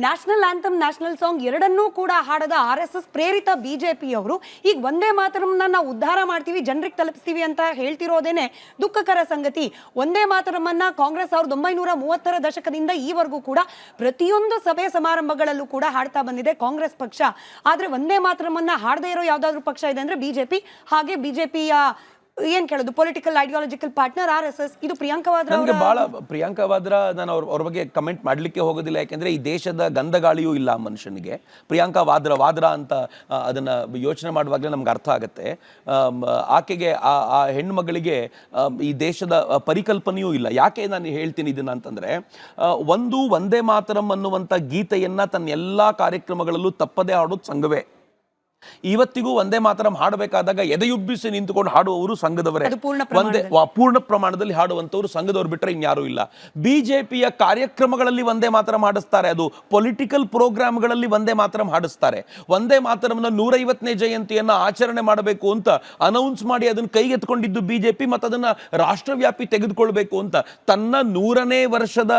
ನ್ಯಾಷನಲ್ ಆಂಥಮ್, ನ್ಯಾಷನಲ್ ಸಾಂಗ್ ಎರಡನ್ನೂ ಕೂಡ ಹಾಡದ RSS ಪ್ರೇರಿತ ಬಿಜೆಪಿ ಅವರು ಈಗ ವಂದೇ ಮಾತರಂ ನಾವು ಉದ್ಧಾರ ಮಾಡ್ತೀವಿ, ಜನರಿಗೆ ತಲುಪಿಸ್ತೀವಿ ಅಂತ ಹೇಳ್ತಿರೋದೇನೆ ದುಃಖಕರ ಸಂಗತಿ. ವಂದೇ ಮಾತರಮನ್ನ ಕಾಂಗ್ರೆಸ್ 1930ರ ದಶಕದಿಂದ ಈವರೆಗೂ ಕೂಡ ಪ್ರತಿಯೊಂದು ಸಭೆ ಸಮಾರಂಭಗಳಲ್ಲೂ ಕೂಡ ಹಾಡ್ತಾ ಬಂದಿದೆ ಕಾಂಗ್ರೆಸ್ ಪಕ್ಷ. ಆದ್ರೆ ವಂದೇ ಮಾತರಮನ್ನ ಹಾಡದೇ ಇರೋ ಯಾವ್ದಾದ್ರು ಪಕ್ಷ ಇದೆ ಅಂದ್ರೆ ಬಿಜೆಪಿ. ಹಾಗೆ ಬಿಜೆಪಿಯ ಏನ್ ಕೇಳೋದು, ಪೊಲಿಟಿಕಲ್ ಐಡಿಯಾಲಜಿಕಲ್ ಪಾರ್ಟ್ನರ್ RSS. ಇದು ಪ್ರಿಯಾಂಕಾ ವಾದ್ರಾ ಪ್ರಿಯಾಂಕಾ ವಾದ್ರಾ ನಾನು ಅವ್ರ ಬಗ್ಗೆ ಕಮೆಂಟ್ ಮಾಡ್ಲಿಕ್ಕೆ ಹೋಗೋದಿಲ್ಲ, ಯಾಕೆಂದ್ರೆ ಈ ದೇಶದ ಗಂಧಗಾಳಿಯೂ ಇಲ್ಲ ಆ ಮನುಷ್ಯನಿಗೆ. ಪ್ರಿಯಾಂಕಾ ವಾದ್ರಾ ಅಂತ ಅದನ್ನ ಯೋಚನೆ ಮಾಡುವಾಗಲೇ ನಮ್ಗೆ ಅರ್ಥ ಆಗುತ್ತೆ. ಆಕೆಗೆ ಆ ಹೆಣ್ಮಗಳಿಗೆ ಈ ದೇಶದ ಪರಿಕಲ್ಪನೆಯೂ ಇಲ್ಲ. ಯಾಕೆ ನಾನು ಹೇಳ್ತೀನಿ ಇದನ್ನ ಅಂತಂದ್ರೆ, ಒಂದು ವಂದೇ ಮಾತರಂ ಅನ್ನುವಂಥ ಗೀತೆಯನ್ನ ತನ್ನ ಎಲ್ಲಾ ಕಾರ್ಯಕ್ರಮಗಳಲ್ಲೂ ತಪ್ಪದೇ ಹಾಡೋದು ಸಂಘವೇ. ಇವತ್ತಿಗೂ ವಂದೇ ಮಾತರಂ ಹಾಡಬೇಕಾದಾಗ ಎದೆಯುಬ್ಬಿಸಿ ನಿಂತುಕೊಂಡು ಹಾಡುವವರು ಸಂಘದವರೇ. ಪೂರ್ಣ ಪ್ರಮಾಣದಲ್ಲಿ ಹಾಡುವಂತವರು ಸಂಘದವರು ಬಿಟ್ಟರೆ ಇನ್ಯಾರೂ ಇಲ್ಲ. ಬಿಜೆಪಿಯ ಕಾರ್ಯಕ್ರಮಗಳಲ್ಲಿ ವಂದೇ ಮಾತರಂ ಹಾಡಿಸ್ತಾರೆ, ಅದು ಪೊಲಿಟಿಕಲ್ ಪ್ರೋಗ್ರಾಮ್ಗಳಲ್ಲಿ ವಂದೇ ಮಾತರಂ ಹಾಡಿಸ್ತಾರೆ. ವಂದೇ ಮಾತರಂನ 150ನೇ ಜಯಂತಿಯನ್ನ ಆಚರಣೆ ಮಾಡಬೇಕು ಅಂತ ಅನೌನ್ಸ್ ಮಾಡಿ ಅದನ್ನು ಕೈಗೆತ್ಕೊಂಡಿದ್ದು ಬಿಜೆಪಿ, ಮತ್ತು ಅದನ್ನ ರಾಷ್ಟ್ರವ್ಯಾಪಿ ತೆಗೆದುಕೊಳ್ಬೇಕು ಅಂತ ತನ್ನ 100ನೇ ವರ್ಷದ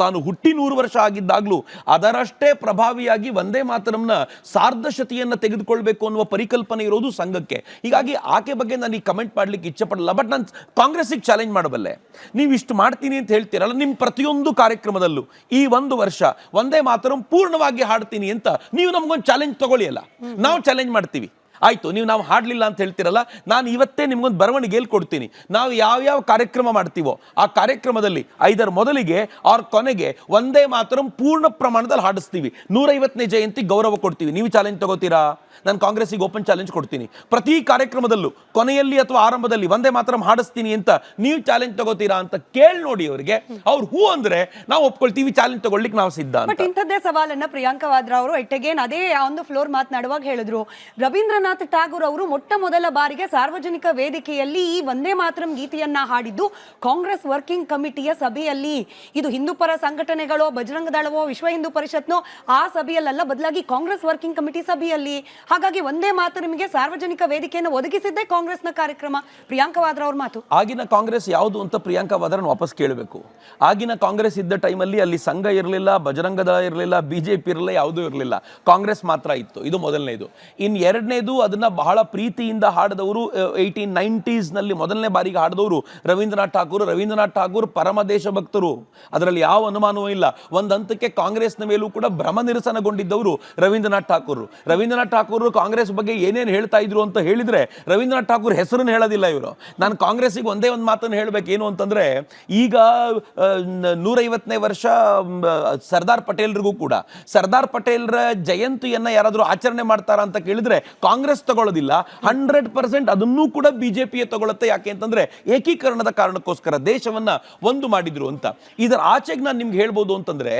ತಾನು ಹುಟ್ಟಿ 100 ವರ್ಷ ಆಗಿದ್ದಾಗಲೂ ಅದರಷ್ಟೇ ಪ್ರಭಾವಿಯಾಗಿ ವಂದೇ ಮಾತರಂನ ಸಾರ್ಧಶತಿಯ ಗೀತೆಯನ್ನ ತೆಗೆದುಕೊಳ್ಬೇಕು ಅನ್ನುವ ಪರಿಕಲ್ಪನೆ ಇರೋದು ಸಂಘಕ್ಕೆ. ಹೀಗಾಗಿ ಆಕೆ ಬಗ್ಗೆ ನಾನು ಈ ಕಮೆಂಟ್ ಮಾಡ್ಲಿಕ್ಕೆ ಇಚ್ಛೆ ಪಡಲ್ಲ. ಬಟ್ ನಾನು ಕಾಂಗ್ರೆಸ್ಸಿಗೆ ಚಾಲೆಂಜ್ ಮಾಡಬಲ್ಲೆ. ನೀವು ಇಷ್ಟು ಮಾಡ್ತೀನಿ ಅಂತ ಹೇಳ್ತೀರಲ್ಲ, ನಿಮ್ಮ ಪ್ರತಿಯೊಂದು ಕಾರ್ಯಕ್ರಮದಲ್ಲೂ ಈ ಒಂದು ವರ್ಷ ವಂದೇ ಮಾತರಂ ಪೂರ್ಣವಾಗಿ ಹಾಡ್ತೀನಿ ಅಂತ ನೀವು ನಮ್ಗೊಂದು ಚಾಲೆಂಜ್ ತಗೊಳ್ಳಿ ಅಲ್ಲ, ನಾವು ಚಾಲೆಂಜ್ ಮಾಡ್ತೀವಿ. ಆಯ್ತು, ನಾವು ಹಾಡಲಿಲ್ಲ ಅಂತ ಹೇಳ್ತಿರಲ್ಲ, ನಾನು ಇವತ್ತೇ ನಿಮ್ಗೊಂದು ಬರವಣಿಗೆ ಕೊಡ್ತೀನಿ. ನಾವು ಯಾವ್ಯಾವ ಕಾರ್ಯಕ್ರಮ ಮಾಡ್ತೀವೋ ಆ ಕಾರ್ಯಕ್ರಮದಲ್ಲಿ ಐದರ ಮೊದಲಿಗೆ ಅವ್ರ ಕೊನೆಗೆ ವಂದೇ ಮಾತರಂ ಪೂರ್ಣ ಪ್ರಮಾಣದಲ್ಲಿ ಹಾಡಿಸ್ತೀವಿ. 150ನೇ ಜಯಂತಿ ಗೌರವ ಕೊಡ್ತೀವಿ. ನೀವು ಚಾಲೆಂಜ್ ತಗೋತೀರಾ? ನಾನು ಕಾಂಗ್ರೆಸ್ಸಿಗೆ ಓಪನ್ ಚಾಲೆಂಜ್ ಕೊಡ್ತೀನಿ. ಪ್ರತಿ ಕಾರ್ಯಕ್ರಮದಲ್ಲೂ ಕೊನೆಯಲ್ಲಿ ಅಥವಾ ಆರಂಭದಲ್ಲಿ ವಂದೇ ಮಾತರಂ ಹಾಡಿಸ್ತೀನಿ ಅಂತ ನೀವು ಚಾಲೆಂಜ್ ತಗೋತೀರಾ ಅಂತ ಕೇಳಿ ನೋಡಿ ಅವರಿಗೆ. ಅವ್ರು ಹೂ ಅಂದ್ರೆ ನಾವು ಒಪ್ಕೊಳ್ತೀವಿ, ಚಾಲೆಂಜ್ ತಗೊಳ್ಳಿಕ್ಕೆ ನಾವು ಸಿದ್ಧ. ಬಟ್ ಇಂಥದ್ದೇ ಸವಾಲನ್ನ ಪ್ರಿಯಾಂಕಾ ವಾದ್ರಾ ಅವರು ಎಟ್ಟೆಗೇನ್ ಅದೇ ಒಂದು ಫ್ಲೋರ್ ಮಾತನಾಡುವಾಗ ಹೇಳಿದ್ರು. ರವೀಂದ್ರನಾಥ್ ಟಾಗೂರ್ ಅವರು ಮೊಟ್ಟ ಮೊದಲ ಬಾರಿಗೆ ಸಾರ್ವಜನಿಕ ವೇದಿಕೆಯಲ್ಲಿ ಈ ವಂದೇ ಮಾತರಂ ಗೀತೆಯನ್ನ ಹಾಡಿದ್ದು ಕಾಂಗ್ರೆಸ್ ವರ್ಕಿಂಗ್ ಕಮಿಟಿಯ ಸಭೆಯಲ್ಲಿ. ಇದು ಹಿಂದೂ ಪರ ಸಂಘಟನೆಗಳೋ, ಬಜರಂಗ ದಳವೋ, ವಿಶ್ವ ಹಿಂದೂ ಪರಿಷತ್ನೋ ಆ ಸಭೆಯಲ್ಲ, ಬದಲಾಗಿ ಕಾಂಗ್ರೆಸ್ ವರ್ಕಿಂಗ್ ಕಮಿಟಿ ಸಭೆಯಲ್ಲಿ. ಹಾಗಾಗಿ ವಂದೇ ಮಾತರಂಗೆ ಸಾರ್ವಜನಿಕ ವೇದಿಕೆಯನ್ನು ಒದಗಿಸಿದ್ದೇ ಕಾಂಗ್ರೆಸ್ನ ಕಾರ್ಯಕ್ರಮ. ಪ್ರಿಯಾಂಕಾ ವಾದ್ರಾ ಅವ್ರ ಮಾತು. ಆಗಿನ ಕಾಂಗ್ರೆಸ್ ಯಾವುದು ಅಂತ ಪ್ರಿಯಾಂಕಾ ವಾದ್ರಾನ ವಾಪಸ್ ಕೇಳಬೇಕು. ಆಗಿನ ಕಾಂಗ್ರೆಸ್ ಇದ್ದ ಟೈಮಲ್ಲಿ ಅಲ್ಲಿ ಸಂಘ ಇರಲಿಲ್ಲ, ಬಜರಂಗ ದಳ ಇರಲಿಲ್ಲ, ಬಿಜೆಪಿ ಇರಲಿಲ್ಲ, ಯಾವುದೂ ಇರಲಿಲ್ಲ. ಕಾಂಗ್ರೆಸ್ ಮಾತ್ರ ಇತ್ತು. ಇದು ಮೊದಲನೇದು. ಇನ್ನು ಎರಡನೇದು, ಅದನ್ನ ಬಹಳ ಪ್ರೀತಿಯಿಂದ ಹಾಡಿದವರು 1890s ನಲ್ಲಿ ಮೊದಲನೇ ಬಾರಿಗೆ ಹಾಡಿದವರು ರವೀಂದ್ರನಾಥ್ ಠಾಕೂರ್. ರವೀಂದ್ರನಾಥ್ ಠಾಕೂರ್ ಪರಮ ದೇಶಭಕ್ತರು, ಅದರಲ್ಲಿ ಯಾವ ಅನುಮಾನವೂ ಇಲ್ಲ. ಒಂದು ಹಂತಕ್ಕೆ ಕಾಂಗ್ರೆಸ್ನ ಮೇಲೂ ಕೂಡ ಭ್ರಮ ನಿರಸನಗೊಂಡಿದ್ದವರು ರವೀಂದ್ರನಾಥ್ ಠಾಕೂರ್. ರವೀಂದ್ರನಾಥ್ ಠಾಕೂರ್ ಕಾಂಗ್ರೆಸ್ ಬಗ್ಗೆ ಏನೇನು ಹೇಳ್ತಾ ಇದ್ರು ಅಂತ ಹೇಳಿದ್ರೆ ರವೀಂದ್ರನಾಥ್ ಠಾಕೂರ್ ಹೆಸರನ್ನು ಹೇಳೋದಿಲ್ಲ ಇವರು. ನಾನು ಕಾಂಗ್ರೆಸ್ಸಿಗೆ ಒಂದೇ ಒಂದು ಮಾತನ್ನು ಹೇಳಬೇಕು, ಏನು ಅಂತಂದ್ರೆ, ಈಗ 150ನೇ ವರ್ಷ ಸರ್ದಾರ್ ಪಟೇಲ್ರಿಗೂ ಕೂಡ ಸರ್ದಾರ್ ಪಟೇಲ್ರ ಜಯಂತಿಯನ್ನ ಯಾರಾದರೂ ಆಚರಣೆ ಮಾಡ್ತಾರ ಅಂತ ಕೇಳಿದ್ರೆ ಕಾಂಗ್ರೆಸ್ ತಗೊಳ್ಳೋದಿಲ್ಲ. 100% ಅದನ್ನೂ ಕೂಡ ಬಿಜೆಪಿಯೇ ತಗೊಳುತ್ತೆ. ಯಾಕೆ ಅಂತಂದ್ರೆ ಏಕೀಕರಣದ ಕಾರಣಕ್ಕೋಸ್ಕರ ದೇಶವನ್ನ ಒಂದು ಮಾಡಿದ್ರು ಅಂತ. ಇದರ ಆಚೆಗೆ ನಾನು ನಿಮ್ಗೆ ಹೇಳ್ಬೋದು ಅಂತಂದ್ರೆ,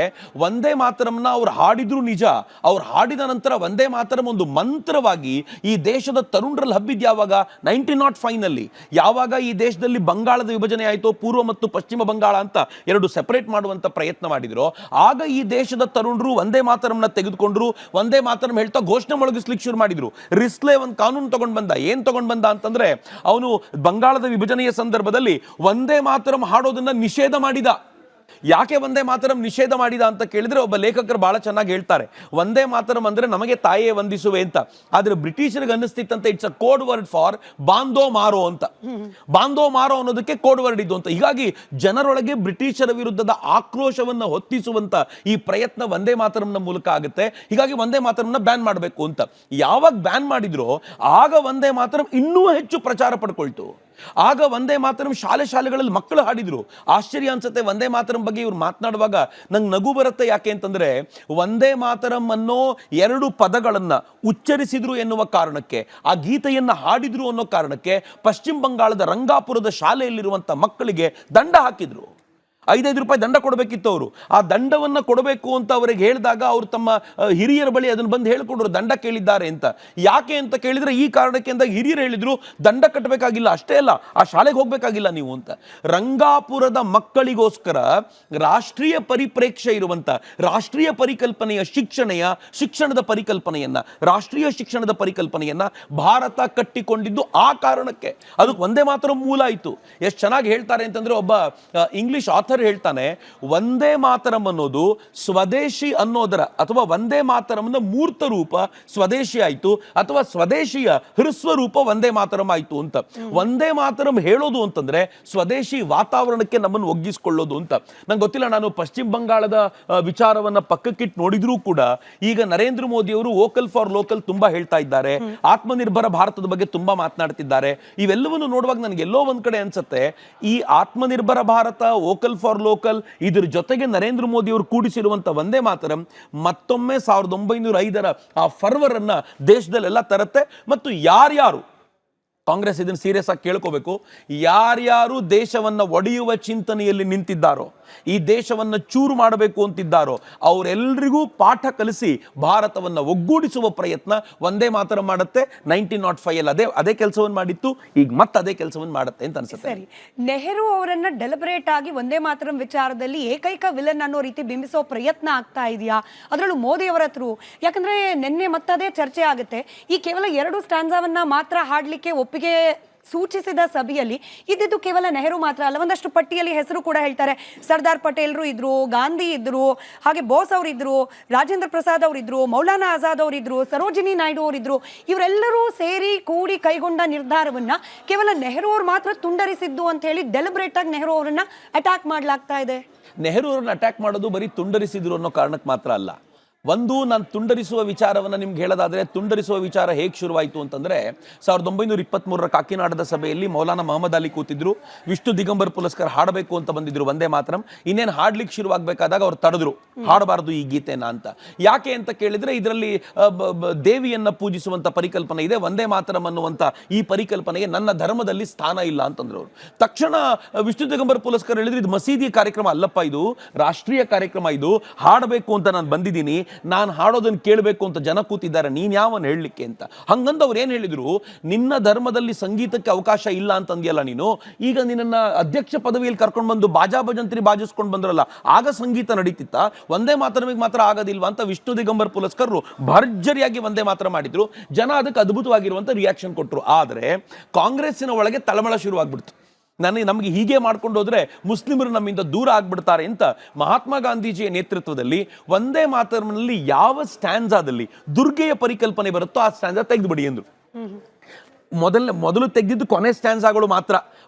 ವಂದೇ ಮಾತರಂನ ಅವ್ರು ಹಾಡಿದ್ರು ನಿಜ. ಅವ್ರು ಹಾಡಿದ ನಂತರ ವಂದೇ ಮಾತರಂ ಒಂದು ಮಂತ್ರವಾಗಿ ಈ ದೇಶದ ತರುಣರಲ್ಲಿ ಹಬ್ಬಿದ್ ಯಾವಾಗ? 1905 ನಲ್ಲಿ ಯಾವಾಗ ಈ ದೇಶದಲ್ಲಿ ಬಂಗಾಳದ ವಿಭಜನೆ ಆಯಿತು, ಪೂರ್ವ ಮತ್ತು ಪಶ್ಚಿಮ ಬಂಗಾಳ ಅಂತ ಎರಡು ಸೆಪರೇಟ್ ಮಾಡುವಂತ ಪ್ರಯತ್ನ ಮಾಡಿದ್ರು, ಆಗ ಈ ದೇಶದ ತರುಣರು ವಂದೇ ಮಾತರಂನ ತೆಗೆದುಕೊಂಡ್ರು. ವಂದೇ ಮಾತರಂ ಹೇಳ್ತಾ ಘೋಷಣೆ ಮೊಳಗಿಸ್ಲಿಕ್ಕೆ ಶುರು ಮಾಡಿದ್ರು. ರಿಸ್ಲೆ ಒಂದು ಕಾನೂನು ತಗೊಂಡ್ ಬಂದ. ಏನ್ ತಗೊಂಡ್ ಬಂದ ಅಂತಂದ್ರೆ, ಅವನು ಬಂಗಾಳದ ವಿಭಜನೆಯ ಸಂದರ್ಭದಲ್ಲಿ ವಂದೇ ಮಾತರಂ ಹಾಡೋದನ್ನ ನಿಷೇಧ ಮಾಡಿದ. ಯಾಕೆ ವಂದೇ ಮಾತರಂ ನಿಷೇಧ ಮಾಡಿದ ಅಂತ ಕೇಳಿದ್ರೆ, ಒಬ್ಬ ಲೇಖಕರು ಬಹಳ ಚೆನ್ನಾಗಿ ಹೇಳ್ತಾರೆ, ವಂದೇ ಮಾತರಂ ಅಂದ್ರೆ ನಮಗೆ ತಾಯೇ ವಂದಿಸುವೆ ಅಂತ. ಆದ್ರೆ ಬ್ರಿಟಿಷರಿಗೆ ಅನ್ನಿಸ್ತಿತ್ತಂತೆ it's a code word for ಬಾಂದೋ ಮಾರೋ ಅಂತ. ಬಾಂದೋ ಮಾರೋ ಅನ್ನೋದಕ್ಕೆ ಕೋಡ್ ವರ್ಡ್ ಇದ್ದು ಅಂತ. ಹೀಗಾಗಿ ಜನರೊಳಗೆ ಬ್ರಿಟಿಷರ ವಿರುದ್ಧದ ಆಕ್ರೋಶವನ್ನ ಹೊತ್ತಿಸುವಂತ ಈ ಪ್ರಯತ್ನ ವಂದೇ ಮಾತರಂನ ಮೂಲಕ ಆಗುತ್ತೆ. ಹೀಗಾಗಿ ವಂದೇ ಮಾತರಂನ ಬ್ಯಾನ್ ಮಾಡಬೇಕು ಅಂತ ಯಾವಾಗ ಬ್ಯಾನ್ ಮಾಡಿದ್ರು, ಆಗ ವಂದೇ ಮಾತರಂ ಇನ್ನೂ ಹೆಚ್ಚು ಪ್ರಚಾರ ಪಡ್ಕೊಳ್ತು. ಆಗ ವಂದೇ ಮಾತರಂ ಶಾಲೆಗಳಲ್ಲಿ ಮಕ್ಕಳು ಹಾಡಿದ್ರು. ಆಶ್ಚರ್ಯ ಅನ್ಸುತ್ತೆ ವಂದೇ ಮಾತರಂ ಬಗ್ಗೆ ಇವ್ರು ಮಾತನಾಡುವಾಗ ನಂಗೆ ನಗು ಬರುತ್ತೆ. ಯಾಕೆ ಅಂತಂದ್ರೆ, ವಂದೇ ಮಾತರಂ ಅನ್ನೋ 2 ಪದಗಳನ್ನ ಉಚ್ಚರಿಸಿದ್ರು ಎನ್ನುವ ಕಾರಣಕ್ಕೆ, ಆ ಗೀತೆಯನ್ನ ಹಾಡಿದ್ರು ಅನ್ನೋ ಕಾರಣಕ್ಕೆ ಪಶ್ಚಿಮ ಬಂಗಾಳದ ರಂಗಾಪುರದ ಶಾಲೆಯಲ್ಲಿರುವಂತ ಮಕ್ಕಳಿಗೆ ದಂಡ ಹಾಕಿದ್ರು. 5 ರೂಪಾಯಿ ದಂಡ ಕೊಡಬೇಕಿತ್ತು ಅವರು. ಆ ದಂಡವನ್ನು ಕೊಡಬೇಕು ಅಂತ ಅವರಿಗೆ ಹೇಳಿದಾಗ ಅವರು ತಮ್ಮ ಹಿರಿಯರ ಬಳಿ ಅದನ್ನು ಬಂದು ಹೇಳಿಕೊಂಡ್ರು, ದಂಡ ಕೇಳಿದ್ದಾರೆ ಅಂತ. ಯಾಕೆ ಅಂತ ಕೇಳಿದ್ರೆ, ಈ ಕಾರಣಕ್ಕೆ ಅಂತ ಹಿರಿಯರು ಹೇಳಿದ್ರು, ದಂಡ ಕಟ್ಟಬೇಕಾಗಿಲ್ಲ, ಅಷ್ಟೇ ಅಲ್ಲ ಆ ಶಾಲೆಗೆ ಹೋಗಬೇಕಾಗಿಲ್ಲ ನೀವು ಅಂತ. ರಂಗಾಪುರದ ಮಕ್ಕಳಿಗೋಸ್ಕರ ರಾಷ್ಟ್ರೀಯ ಪರಿಪ್ರೇಕ್ಷೆ ಇರುವಂತ ರಾಷ್ಟ್ರೀಯ ಪರಿಕಲ್ಪನೆಯ ಶಿಕ್ಷಣದ ಪರಿಕಲ್ಪನೆಯನ್ನ, ರಾಷ್ಟ್ರೀಯ ಶಿಕ್ಷಣದ ಪರಿಕಲ್ಪನೆಯನ್ನ ಭಾರತ ಕಟ್ಟಿಕೊಂಡಿದ್ದು ಆ ಕಾರಣಕ್ಕೆ. ಅದಕ್ಕೆ ವಂದೇ ಮಾತರಂ ಮೂಲ ಆಯಿತು. ಎಷ್ಟು ಚೆನ್ನಾಗಿ ಹೇಳ್ತಾರೆ ಅಂತಂದ್ರೆ, ಒಬ್ಬ ಇಂಗ್ಲಿಷ್ ಆಥರ್ ಹೇಳ್ತಾನೆ, ವಂದೇ ಮಾತರಂ ಅನ್ನೋದು ಸ್ವದೇಶಿ ಅನ್ನೋದರ ಅಥವಾ ವಂದೇ ಮಾತರಂನ ಮೂರ್ತ ರೂಪ ಸ್ವದೇಶಿ ಆಯ್ತು, ಅಥವಾ ಸ್ವದೇಶಿಯ ಹೃಸ್ವ ರೂಪ ವಂದೇ ಮಾತರಂ ಆಯ್ತು ಅಂತ. ವಂದೇ ಮಾತರಂ ಹೇಳೋದು ಅಂತಂದ್ರೆ ಸ್ವದೇಶಿ ವಾತಾವರಣಕ್ಕೆ ನಮ್ಮನ್ನು ಒಗ್ಗಿಸಿಕೊಳ್ಳೋದು ಅಂತ. ನಂಗೆ ಗೊತ್ತಿಲ್ಲ, ನಾನು ಪಶ್ಚಿಮ ಬಂಗಾಳದ ವಿಚಾರವನ್ನ ಪಕ್ಕಕ್ಕಿಟ್ಟು ನೋಡಿದ್ರೂ ಕೂಡ ಈಗ ನರೇಂದ್ರ ಮೋದಿ ಅವರು ವೋಕಲ್ ಫಾರ್ ಲೋಕಲ್ ತುಂಬಾ ಹೇಳ್ತಾ ಇದ್ದಾರೆ, ಆತ್ಮನಿರ್ಭರ ಭಾರತದ ಬಗ್ಗೆ ತುಂಬಾ ಮಾತನಾಡ್ತಿದ್ದಾರೆ. ಇವೆಲ್ಲವನ್ನು ನೋಡುವಾಗ ನನಗೆ ಎಲ್ಲೋ ಒಂದ್ ಕಡೆ ಅನ್ಸುತ್ತೆ, ಈ Atmanirbhar Bharat, vocal for local, ಇದ್ರ ಜೊತೆಗೆ ನರೇಂದ್ರ ಮೋದಿ ಅವರು ಕೂಡಿಸಿರುವಂತ ವಂದೇ ಮಾತರಂ ಮತ್ತೊಮ್ಮೆ 1905ರ ಆ ಫರ್ವರ್ ಅನ್ನ ದೇಶದಲ್ಲೆಲ್ಲ ತರುತ್ತೆ. ಮತ್ತು ಯಾರ್ಯಾರು ಕಾಂಗ್ರೆಸ್ ಇದನ್ನು ಸೀರಿಯಸ್ ಆಗಿ ಕೇಳ್ಕೋಬೇಕು, ಯಾರ್ಯಾರು ದೇಶವನ್ನ ಒಡೆಯುವ ಚಿಂತನೆಯಲ್ಲಿ ನಿಂತಿದ್ದಾರೋ, ಈ ದೇಶವನ್ನ ಚೂರು ಮಾಡಬೇಕು ಅಂತಿದ್ದಾರೋ, ಅವರೆಲ್ಲರಿಗೂ ಪಾಠ ಕಲಿಸಿ ಭಾರತವನ್ನ ಒಗ್ಗೂಡಿಸುವ ಪ್ರಯತ್ನ ವಂದೇ ಮಾತರಂ ಮಾಡುತ್ತೆ. 1905 ಅಲ್ಲಿ ಅದೇ ಕೆಲಸವನ್ನು ಮಾಡಿತ್ತು, ಈಗ ಮತ್ತೆ ಅದೇ ಕೆಲಸವನ್ನು ಮಾಡುತ್ತೆ ಅಂತ ಅನ್ಸುತ್ತೆ. ಸರಿ, ನೆಹರು ಅವರನ್ನ ಡೆಲಿಬರೇಟ್ ಆಗಿ ವಂದೇ ಮಾತರಂ ವಿಚಾರದಲ್ಲಿ ಏಕೈಕ ವಿಲನ್ ಅನ್ನೋ ರೀತಿ ಬಿಂಬಿಸೋ ಪ್ರಯತ್ನ ಆಗ್ತಾ ಇದೆಯಾ, ಅದರಲ್ಲೂ ಮೋದಿ ಅವರ ಹತ್ರ? ಯಾಕಂದ್ರೆ ನಿನ್ನೆ ಮತ್ತದೇ ಚರ್ಚೆ ಆಗುತ್ತೆ, ಈ ಕೇವಲ 2 ಸ್ಟ್ಯಾನ್ಸಾವನ್ನ ಮಾತ್ರ ಹಾಡ್ಲಿಕ್ಕೆ ಒಪ್ಪಿಗೆ ಸೂಚಿಸಿದ ಸಭೆಯಲ್ಲಿ ಇದ್ದಿದ್ದು ಕೇವಲ ನೆಹರು ಮಾತ್ರ ಅಲ್ಲ, ಒಂದಷ್ಟು ಪಟ್ಟಿಯಲ್ಲಿ ಹೆಸರು ಕೂಡ ಹೇಳ್ತಾರೆ. ಸರ್ದಾರ್ ಪಟೇಲ್ರು ಇದ್ರು, ಗಾಂಧಿ ಇದ್ರು, ಹಾಗೆ ಬೋಸ್ ಅವರಿದ್ರು, ರಾಜೇಂದ್ರ ಪ್ರಸಾದ್ ಅವರಿದ್ರು, ಮೌಲಾನಾ ಆಜಾದ್ ಅವರಿದ್ರು, ಸರೋಜಿನಿ ನಾಯ್ಡು ಅವರಿದ್ರು. ಇವರೆಲ್ಲರೂ ಸೇರಿ ಕೂಡಿ ಕೈಗೊಂಡ ನಿರ್ಧಾರವನ್ನ ಕೇವಲ ನೆಹರು ಅವರು ಮಾತ್ರ ತುಂಡರಿಸಿದ್ದು ಅಂತ ಹೇಳಿ ಡೆಲಿಬ್ರೇಟ್ ಆಗಿ ನೆಹರು ಅವರನ್ನ ಅಟ್ಯಾಕ್ ಮಾಡಲಾಗ್ತಾ ಇದೆ. ನೆಹರು ಅವರನ್ನ ಅಟ್ಯಾಕ್ ಮಾಡೋದು ಬರೀ ತುಂಡರಿಸಿದ್ರು ಅನ್ನೋ ಕಾರಣಕ್ಕೆ ಮಾತ್ರ ಅಲ್ಲ. ಒಂದು, ನಾನು ತುಂಡರಿಸುವ ವಿಚಾರವನ್ನು ನಿಮ್ಗೆ ಹೇಳೋದಾದ್ರೆ, ತುಂಡರಿಸುವ ವಿಚಾರ ಹೇಗೆ ಶುರುವಾಯಿತು ಅಂತಂದ್ರೆ 1923 ಕಾಕಿನಾಡದ ಸಭೆಯಲ್ಲಿ ಮೌಲಾನಾ ಮೊಹಮ್ಮದ್ ಅಲಿ ಕೂತಿದ್ರು. ವಿಷ್ಣು ದಿಗಂಬರ್ ಪುಲಸ್ಕರ್ ಹಾಡಬೇಕು ಅಂತ ಬಂದಿದ್ರು ವಂದೇ ಮಾತರಂ. ಇನ್ನೇನು ಹಾಡ್ಲಿಕ್ಕೆ ಶುರುವಾಗಬೇಕಾದಾಗ ಅವ್ರು ತಡೆದ್ರು, ಹಾಡಬಾರದು ಈ ಗೀತೆನ ಅಂತ. ಯಾಕೆ ಅಂತ ಕೇಳಿದ್ರೆ ಇದರಲ್ಲಿ ದೇವಿಯನ್ನ ಪೂಜಿಸುವಂತ ಪರಿಕಲ್ಪನೆ ಇದೆ, ವಂದೇ ಮಾತರಂ ಅನ್ನುವಂತ ಈ ಪರಿಕಲ್ಪನೆಗೆ ನನ್ನ ಧರ್ಮದಲ್ಲಿ ಸ್ಥಾನ ಇಲ್ಲ ಅಂತಂದ್ರು ಅವರು. ತಕ್ಷಣ ವಿಷ್ಣು ದಿಗಂಬರ್ ಪುಲಸ್ಕರ್ ಹೇಳಿದ್ರು, ಇದು ಮಸೀದಿ ಕಾರ್ಯಕ್ರಮ ಅಲ್ಲಪ್ಪ, ಇದು ರಾಷ್ಟ್ರೀಯ ಕಾರ್ಯಕ್ರಮ, ಇದು ಹಾಡಬೇಕು ಅಂತ ನಾನು ಬಂದಿದ್ದೀನಿ, ನಾನು ಹಾಡೋದನ್ನು ಕೇಳಬೇಕು ಅಂತ ಜನ ಕೂತಿದ್ದಾರೆ, ನೀನ್ ಯಾವನ್ ಹೇಳಲಿಕ್ಕೆ ಅಂತ. ಹಂಗಂದ ಅವ್ರು ಏನ್ ಹೇಳಿದ್ರು, ನಿನ್ನ ಧರ್ಮದಲ್ಲಿ ಸಂಗೀತಕ್ಕೆ ಅವಕಾಶ ಇಲ್ಲ ಅಂತಂದ್ಯಲ್ಲ ನೀನು, ಈಗ ನಿನ್ನ ಅಧ್ಯಕ್ಷ ಪದವಿಯಲ್ಲಿ ಕರ್ಕೊಂಡು ಬಂದು ಬಾಜಾ ಭಜಂತ್ರಿ ಬಾಜಿಸ್ಕೊಂಡು ಬಂದ್ರಲ್ಲ, ಆಗ ಸಂಗೀತ ನಡೀತಿತ್ತ, ವಂದೇ ಮಾತರಮಿಗೆ ಮಾತ್ರ ಆಗೋದಿಲ್ವಾ ಅಂತ ವಿಷ್ಣು ದಿಗಂಬರ್ ಪುಲಸ್ಕರ್ ಭರ್ಜರಿಯಾಗಿ ವಂದೇ ಮಾತರಂ ಮಾಡಿದ್ರು. ಜನ ಅದಕ್ಕೆ ಅದ್ಭುತವಾಗಿರುವಂತ ರಿಯಾಕ್ಷನ್ ಕೊಟ್ಟರು. ಆದ್ರೆ ಕಾಂಗ್ರೆಸ್ಸಿನ ಒಳಗೆ ತಳಮಳ ಶುರುವಾಗ್ಬಿಡ್ತು. ನಮಗೆ ಹೀಗೆ ಮಾಡ್ಕೊಂಡು ಹೋದ್ರೆ ಮುಸ್ಲಿಮರು ನಮ್ಮಿಂದ ದೂರ ಆಗ್ಬಿಡ್ತಾರೆ ಅಂತ ಮಹಾತ್ಮ ಗಾಂಧೀಜಿಯ ನೇತೃತ್ವದಲ್ಲಿ ವಂದೇ ಮಾತರಂನಲ್ಲಿ ಯಾವ ಸ್ಟ್ಯಾನ್ಸಾದಲ್ಲಿ ದುರ್ಗೆಯ ಪರಿಕಲ್ಪನೆ ಬರುತ್ತೋ ಆ ಸ್ಟ್ಯಾನ್ಸಾ ತೆಗೆದುಬಿಡಿ ಅಂದ್ರು. ಮೊದಲು ತೆಗೆದಿದ್ದು ಕೊನೆ ಸ್ಟ್ಯಾನ್ಸಾಗಳು ಮಾತ್ರ,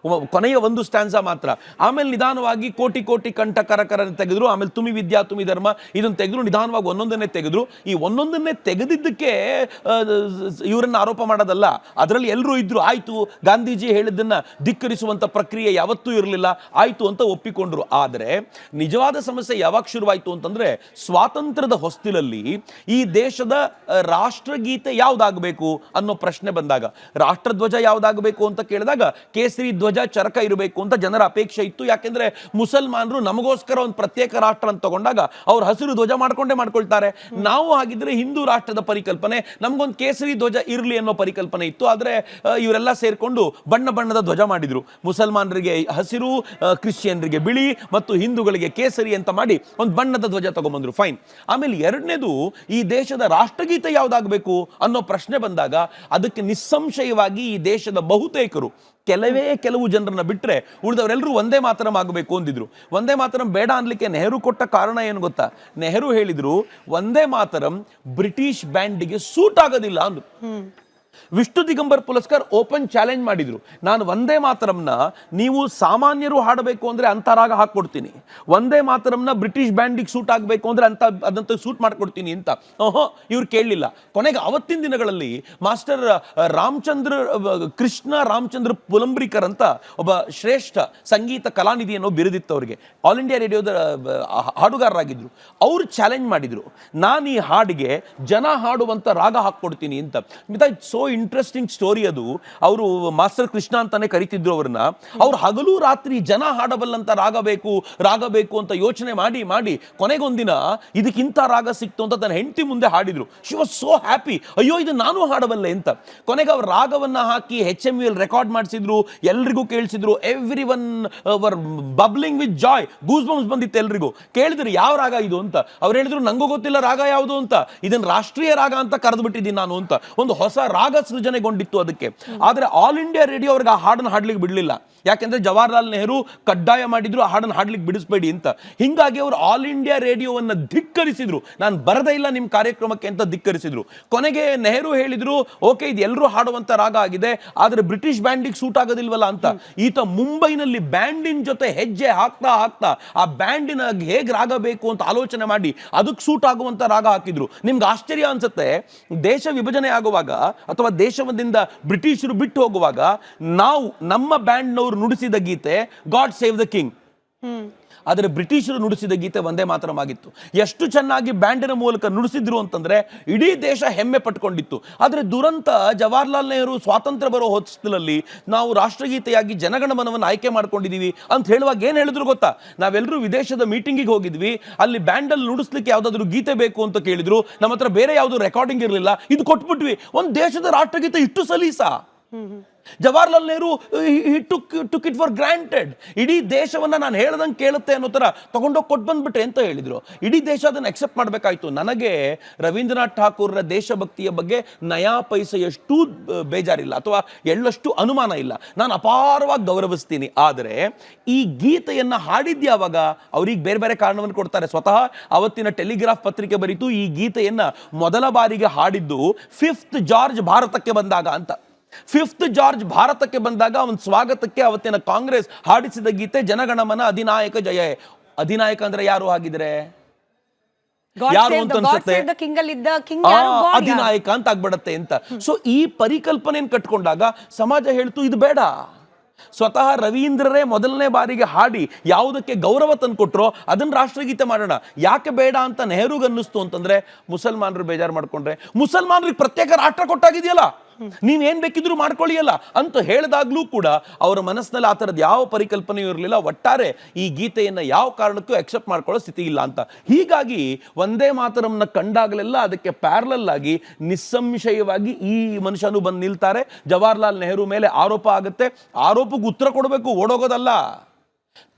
ಕೊನೆಯ ಒಂದು ಸ್ಟ್ಯಾನ್ಸಾ ಮಾತ್ರ. ಆಮೇಲೆ ನಿಧಾನವಾಗಿ ಕೋಟಿ ಕೋಟಿ ಕಂಠ ಕರ ತೆಗೆದ್ರು. ಆಮೇಲೆ ತುಮಿ ವಿದ್ಯಾ ತುಮಿ ಧರ್ಮ ಇದನ್ನು ತೆಗೆದ್ರು. ನಿಧಾನವಾಗಿ ಒಂದೊಂದನ್ನೇ ತೆಗೆದ್ರು. ಈ ಒಂದೊಂದನ್ನೇ ತೆಗೆದಿದ್ದಕ್ಕೆ ಇವರನ್ನ ಆರೋಪ ಮಾಡೋದಲ್ಲ, ಅದರಲ್ಲಿ ಎಲ್ಲರೂ ಇದ್ರು. ಆಯ್ತು, ಗಾಂಧೀಜಿ ಹೇಳಿದ್ದನ್ನ ಧಿಕ್ಕರಿಸುವಂತ ಪ್ರಕ್ರಿಯೆ ಯಾವತ್ತೂ ಇರಲಿಲ್ಲ, ಆಯ್ತು ಅಂತ ಒಪ್ಪಿಕೊಂಡ್ರು. ಆದರೆ ನಿಜವಾದ ಸಮಸ್ಯೆ ಯಾವಾಗ ಶುರುವಾಯಿತು ಅಂತಂದ್ರೆ, ಸ್ವಾತಂತ್ರ್ಯದ ಹೊಸ್ತಿಲಲ್ಲಿ ಈ ದೇಶದ ರಾಷ್ಟ್ರಗೀತೆ ಯಾವ್ದಾಗಬೇಕು ಅನ್ನೋ ಪ್ರಶ್ನೆ ಬಂದಾಗ, ರಾಷ್ಟ್ರಧ್ವಜ ಯಾವ್ದಾಗಬೇಕು ಅಂತ ಕೇಳಿದಾಗ ಕೇಸರಿ ಧ್ವಜ ಚರಕ ಇರಬೇಕು ಅಂತ ಜನರ ಅಪೇಕ್ಷೆ ಇತ್ತು. ಯಾಕೆಂದ್ರೆ ಮುಸಲ್ಮಾನರು ನಮಗೋಸ್ಕರ ಒಂದು ಪ್ರತ್ಯೇಕ ರಾಷ್ಟ್ರ ಅಂತ ತಗೊಂಡಾಗ ಅವ್ರು ಹಸಿರು ಧ್ವಜ ಮಾಡ್ಕೊಳ್ತಾರೆ. ನಾವು ಹಾಗಿದ್ರೆ ಹಿಂದೂ ರಾಷ್ಟ್ರದ ಪರಿಕಲ್ಪನೆ, ನಮಗೊಂದು ಕೇಸರಿ ಧ್ವಜ ಇರಲಿ ಅನ್ನೋ ಪರಿಕಲ್ಪನೆ ಇತ್ತು. ಆದ್ರೆ ಇವರೆಲ್ಲ ಸೇರ್ಕೊಂಡು ಬಣ್ಣ ಬಣ್ಣದ ಧ್ವಜ ಮಾಡಿದ್ರು. ಮುಸಲ್ಮಾನರಿಗೆ ಹಸಿರು, ಕ್ರಿಶ್ಚಿಯನ್ರಿಗೆ ಬಿಳಿ ಮತ್ತು ಹಿಂದೂಗಳಿಗೆ ಕೇಸರಿ ಅಂತ ಮಾಡಿ ಒಂದು ಬಣ್ಣದ ಧ್ವಜ ತಗೊಂಡ್ಬಂದ್ರು. ಫೈನ್. ಆಮೇಲೆ ಎರಡನೇದು, ಈ ದೇಶದ ರಾಷ್ಟ್ರಗೀತೆ ಯಾವ್ದಾಗಬೇಕು ಅನ್ನೋ ಪ್ರಶ್ನೆ ಬಂದಾಗ ಅದಕ್ಕೆ ನಿಸ್ಸಂಶಯವಾಗಿ ಈ ದೇಶದ ಬಹುತೇಕರು, ಕೆಲವು ಜನರನ್ನ ಬಿಟ್ರೆ ಉಳಿದವರೆಲ್ಲರೂ ವಂದೇ ಮಾತರಂ ಆಗಬೇಕು ಅಂದಿದ್ರು. ವಂದೇ ಮಾತರಂ ಬೇಡ ಅನ್ಲಿಕ್ಕೆ ನೆಹರು ಕೊಟ್ಟ ಕಾರಣ ಏನು ಗೊತ್ತಾ? ನೆಹರು ಹೇಳಿದ್ರು, ವಂದೇ ಮಾತರಂ ಬ್ರಿಟಿಷ್ ಬ್ಯಾಂಡಿಗೆ ಸೂಟ್ ಆಗೋದಿಲ್ಲ ಅಂದ್ರು. ವಿಷ್ಣು ದಿಗಂಬರ್ ಪುಲಸ್ಕರ್ ಓಪನ್ ಚಾಲೆಂಜ್ ಮಾಡಿದ್ರು, ನಾನು ವಂದೇ ಮಾತರಂನ ನೀವು ಸಾಮಾನ್ಯರು ಹಾಡಬೇಕು ಅಂದ್ರೆ ಅಂತ ರಾಗ ಹಾಕೊಡ್ತೀನಿ, ವಂದೇ ಮಾತರಂನ ಬ್ರಿಟಿಷ್ ಬ್ಯಾಂಡಿಗೆ ಸೂಟ್ ಆಗಬೇಕು ಅಂದ್ರೆ ಅದಂತ ಸೂಟ್ ಮಾಡ್ಕೊಡ್ತೀನಿ ಅಂತ. ಇವ್ರು ಕೇಳಲಿಲ್ಲ. ಕೊನೆಗೆ ಅವತ್ತಿನ ದಿನಗಳಲ್ಲಿ ಮಾಸ್ಟರ್ ಕೃಷ್ಣ ರಾಮಚಂದ್ರ ಪುಲಂಬ್ರಿಕರ್ ಅಂತ ಒಬ್ಬ ಶ್ರೇಷ್ಠ ಸಂಗೀತ ಕಲಾನಿಧಿಯನ್ನು ಬಿರುದಿತ್ತು ಅವರಿಗೆ, ಆಲ್ ಇಂಡಿಯಾ ರೇಡಿಯೋದ ಹಾಡುಗಾರರಾಗಿದ್ರು. ಅವರು ಚಾಲೆಂಜ್ ಮಾಡಿದ್ರು, ನಾನು ಈ ಹಾಡಿಗೆ ಜನ ಹಾಡುವಂತ ರಾಗ ಹಾಕೊಡ್ತೀನಿ ಅಂತ. ಸೋ ಇಂಟ್ರೆಸ್ಟಿಂಗ್ ಸ್ಟೋರಿ ಅದು. ಅವರು ಮಾಸ್ಟರ್ ಕೃಷ್ಣ ಅಂತಾನೆ ಕರಿತಿದ್ರು ಅವ್ರನ್ನ. ಅವ್ರು ಹಗಲು ರಾತ್ರಿ ಜನ ಹಾಡಬಲ್ಲಂತ ರಾಗ ಬೇಕು ಅಂತ ಯೋಚನೆ ಮಾಡಿ ಕೊನೆಗೊಂದಿನ ಇದಕ್ಕಿಂತ ರಾಗ ಸಿಕ್ತು ಅಂತ ತನ್ನ ಹೆಂಡತಿ ಮುಂದೆ ಹಾಡಿದ್ರು. ಶಿ ವಾಸ್ ಸೋ ಹ್ಯಾಪಿ, ಅಯ್ಯೋ ಇದು ನಾನು ಹಾಡಬಲ್ಲೆ ಅಂತ. ಕೊನೆಗೆ ಅವ್ರ ರಾಗವನ್ನ ಹಾಕಿ HMV ರೆಕಾರ್ಡ್ ಮಾಡಿಸಿದ್ರು, ಎಲ್ರಿಗೂ ಕೇಳಿಸಿದ್ರು. Every one was bubbling with joy, goose bumps ಬಂದಿತ್ತು ಎಲ್ರಿಗೂ. ಕೇಳಿದ್ರು ಯಾವ ರಾಗ ಇದು ಅಂತ. ಅವ್ರು ಹೇಳಿದ್ರು, ನಂಗೂ ಗೊತ್ತಿಲ್ಲ ರಾಗ ಯಾವುದು ಅಂತ, ಇದನ್ನ ರಾಷ್ಟ್ರೀಯ ರಾಗ ಅಂತ ಕರೆದು ಬಿಟ್ಟಿದ್ದೀನಿ ನಾನು ಅಂತ. ಒಂದು ಹೊಸ ರಾಗ ಸೃಜನೆಗೊಂಡಿತ್ತು ಅದಕ್ಕೆ. ಆದ್ರೆ ಆಲ್ ಇಂಡಿಯಾ ರೇಡಿಯೋ ಅವ್ರಿಗೆ ಆ ಹಾಡನ್ನು ಹಾಡ್ಲಿಕ್ಕೆ ಬಿಡಲಿಲ್ಲ. ಯಾಕೆಂದ್ರೆ ಜವಾಹರ್ಲಾಲ್ ನೆಹರು ಕಡ್ಡಾಯ ಮಾಡಿದ್ರು, ಆ ಹಾಡನ್ನು ಹಾಡ್ಲಿಕ್ಕೆ ಬಿಡಿಸ್ಬೇಡಿ ಅಂತ. ಹಿಂಗಾಗಿ ಅವರು ಆಲ್ ಇಂಡಿಯಾ ರೇಡಿಯೋವನ್ನ ಧಿಕ್ಕರಿಸಿದ್ರು, ನಾನು ಬರದೇ ಇಲ್ಲ ನಿಮ್ಮ ಕಾರ್ಯಕ್ರಮಕ್ಕೆ ಅಂತ ಧಿಕ್ಕರಿಸಿದ್ರು. ಕೊನೆಗೆ ನೆಹರು ಹೇಳಿದ್ರು, ಓಕೆ ಇದು ಎಲ್ಲರೂ ಹಾಡುವಂತ ರಾಗ ಆಗಿದೆ, ಆದ್ರೆ ಬ್ರಿಟಿಷ್ ಬ್ಯಾಂಡಿಗೆ ಸೂಟ್ ಆಗೋದಿಲ್ವಲ್ಲ ಅಂತ. ಈತ ಮುಂಬೈನಲ್ಲಿ ಬ್ಯಾಂಡಿನ ಜೊತೆ ಹೆಜ್ಜೆ ಹಾಕ್ತಾ ಆ ಬ್ಯಾಂಡಿನ ಹೇಗೆ ರಾಗ ಬೇಕು ಅಂತ ಆಲೋಚನೆ ಮಾಡಿ ಅದಕ್ಕೆ ಸೂಟ್ ಆಗುವಂತ ರಾಗ ಹಾಕಿದ್ರು. ನಿಮ್ಗೆ ಆಶ್ಚರ್ಯ ಅನ್ಸುತ್ತೆ, ದೇಶ ವಿಭಜನೆ ಆಗುವಾಗ ಅಥವಾ ದೇಶದಿಂದ ಬ್ರಿಟಿಷರು ಬಿಟ್ಟು ಹೋಗುವಾಗ ನಮ್ಮ ಬ್ಯಾಂಡ್ನವರು ನುಡಿಸಿದ ಗೀತೆ ಗಾಡ್ ಸೇವ್ ದ ಕಿಂಗ್. ಆದರೆ ಬ್ರಿಟಿಷರು ನುಡಿಸಿದ ಗೀತೆ ವಂದೇ ಮಾತರಂ ಆಗಿತ್ತು. ಎಷ್ಟು ಚೆನ್ನಾಗಿ ಬ್ಯಾಂಡಿನ ಮೂಲಕ ನುಡಿಸಿದ್ರು ಅಂತಂದ್ರೆ ಇಡೀ ದೇಶ ಹೆಮ್ಮೆ ಪಟ್ಕೊಂಡಿತ್ತು. ಆದರೆ ದುರಂತ, ಜವಾಹರ್ಲಾಲ್ ನೆಹರು ಸ್ವಾತಂತ್ರ್ಯ ಬರೋ ಹೊತ್ತಿನಲ್ಲಿ ನಾವು ರಾಷ್ಟ್ರಗೀತೆಯಾಗಿ ಜನಗಣಮನವನ್ನು ಆಯ್ಕೆ ಮಾಡ್ಕೊಂಡಿದೀವಿ ಅಂತ ಹೇಳುವಾಗ ಏನ್ ಹೇಳಿದ್ರು ಗೊತ್ತಾ? ನಾವೆಲ್ಲರೂ ವಿದೇಶದ ಮೀಟಿಂಗಿಗೆ ಹೋಗಿದ್ವಿ, ಅಲ್ಲಿ ಬ್ಯಾಂಡಲ್ಲಿ ನುಡಿಸ್ಲಿಕ್ಕೆ ಯಾವ್ದಾದ್ರು ಗೀತೆ ಬೇಕು ಅಂತ ಕೇಳಿದ್ರು, ನಮ್ಮ ಹತ್ರ ಬೇರೆ ಯಾವ್ದು ರೆಕಾರ್ಡಿಂಗ್ ಇರಲಿಲ್ಲ, ಇದು ಕೊಟ್ಬಿಟ್ವಿ. ಒಂದು ದೇಶದ ರಾಷ್ಟ್ರಗೀತೆ ಇಷ್ಟು ಸಲೀಸಾ? Jawaharlal Nehru took it for granted. ಇಡೀ ದೇಶವನ್ನ ನಾನು ಹೇಳ್ದಂಗೆ ಕೇಳುತ್ತೆ ಅನ್ನೋ ಥರ ತಗೊಂಡೋಗಿ ಕೊಟ್ಟು ಬಂದ್ಬಿಟ್ರೆ ಅಂತ ಹೇಳಿದ್ರು. ಇಡೀ ದೇಶ ಅದನ್ನು ಅಕ್ಸೆಪ್ಟ್ ಮಾಡಬೇಕಾಯ್ತು. ನನಗೆ ರವೀಂದ್ರನಾಥ್ ಠಾಕೂರ್ರ ದೇಶಭಕ್ತಿಯ ಬಗ್ಗೆ ನಯಾ ಪೈಸೆಯಷ್ಟು ಬೇಜಾರಿಲ್ಲ ಅಥವಾ ಎಳ್ಳಷ್ಟು ಅನುಮಾನ ಇಲ್ಲ. ನಾನು ಅಪಾರವಾಗಿ ಗೌರವಿಸ್ತೀನಿ. ಆದರೆ ಈ ಗೀತೆಯನ್ನ ಹಾಡಿದ್ಯಾವಾಗ ಅವ್ರಿಗೆ ಬೇರೆ ಬೇರೆ ಕಾರಣವನ್ನು ಕೊಡ್ತಾರೆ. ಸ್ವತಃ ಅವತ್ತಿನ ಟೆಲಿಗ್ರಾಫ್ ಪತ್ರಿಕೆ ಬರೀತು ಈ ಗೀತೆಯನ್ನ ಮೊದಲ ಬಾರಿಗೆ ಹಾಡಿದ್ದು 5th ಜಾರ್ಜ್ ಭಾರತಕ್ಕೆ ಬಂದಾಗ ಅಂತ. 5th ಜಾರ್ಜ್ ಭಾರತಕ್ಕೆ ಬಂದಾಗ ಅವನ ಸ್ವಾಗತಕ್ಕೆ ಅವತ್ತಿನ ಕಾಂಗ್ರೆಸ್ ಹಾಡಿಸಿದ ಗೀತೆ ಜನಗಣಮನ ಅಧಿನಾಯಕ ಜಯ. ಅಧಿನಾಯಕ ಅಂದ್ರೆ ಯಾರು ಹಾಗಿದ್ರೆ ಯಾರು ಅಂತ ಅನ್ಸುತ್ತೆ, ಅಧಿನಾಯಕ ಅಂತ ಆಗ್ಬಿಡತ್ತೆ ಅಂತ. ಸೊ ಈ ಪರಿಕಲ್ಪನೆಯನ್ನು ಕಟ್ಕೊಂಡಾಗ ಸಮಾಜ ಹೇಳ್ತು ಇದು ಬೇಡ. ಸ್ವತಃ ರವೀಂದ್ರರೇ ಮೊದಲನೇ ಬಾರಿಗೆ ಹಾಡಿ ಯಾವುದಕ್ಕೆ ಗೌರವ ತಂದುಕೊಟ್ರೋ ಅದನ್ನ ರಾಷ್ಟ್ರಗೀತೆ ಮಾಡೋಣ. ಯಾಕೆ ಬೇಡ ಅಂತ ನೆಹರುಗೆ ಅನ್ನಿಸ್ತು ಅಂತಂದ್ರೆ, ಮುಸಲ್ಮಾನರು ಬೇಜಾರು ಮಾಡ್ಕೊಂಡ್ರೆ, ಮುಸಲ್ಮಾನರಿಗೆ ಪ್ರತ್ಯೇಕ ರಾಷ್ಟ್ರ ಕೊಟ್ಟಾಗಿದೆಯಲ್ಲ, ನೀವೇನ್ ಬೇಕಿದ್ರು ಮಾಡ್ಕೊಳ್ಳಿಯಲ್ಲ ಅಂತ ಹೇಳಿದಾಗ್ಲೂ ಕೂಡ ಅವರ ಮನಸ್ಸಿನಲ್ಲಿ ಆ ಥರದ್ದು ಯಾವ ಪರಿಕಲ್ಪನೆಯೂ ಇರಲಿಲ್ಲ. ಒಟ್ಟಾರೆ ಈ ಗೀತೆಯನ್ನ ಯಾವ ಕಾರಣಕ್ಕೂ ಅಕ್ಸೆಪ್ಟ್ ಮಾಡ್ಕೊಳ್ಳೋ ಸ್ಥಿತಿ ಇಲ್ಲ ಅಂತ. ಹೀಗಾಗಿ ವಂದೇ ಮಾತರಂನ ಕಂಡಾಗಲೆಲ್ಲ ಅದಕ್ಕೆ ಪ್ಯಾರಲಲ್ ಆಗಿ ನಿಸ್ಸಂಶಯವಾಗಿ ಈ ಮನುಷ್ಯನು ಬಂದು ನಿಲ್ತಾರೆ. ಜವಾಹರ್ಲಾಲ್ ನೆಹರು ಮೇಲೆ ಆರೋಪ ಆಗುತ್ತೆ. ಆರೋಪಕ್ಕೆ ಉತ್ತರ ಕೊಡಬೇಕು, ಓಡೋಗೋದಲ್ಲ.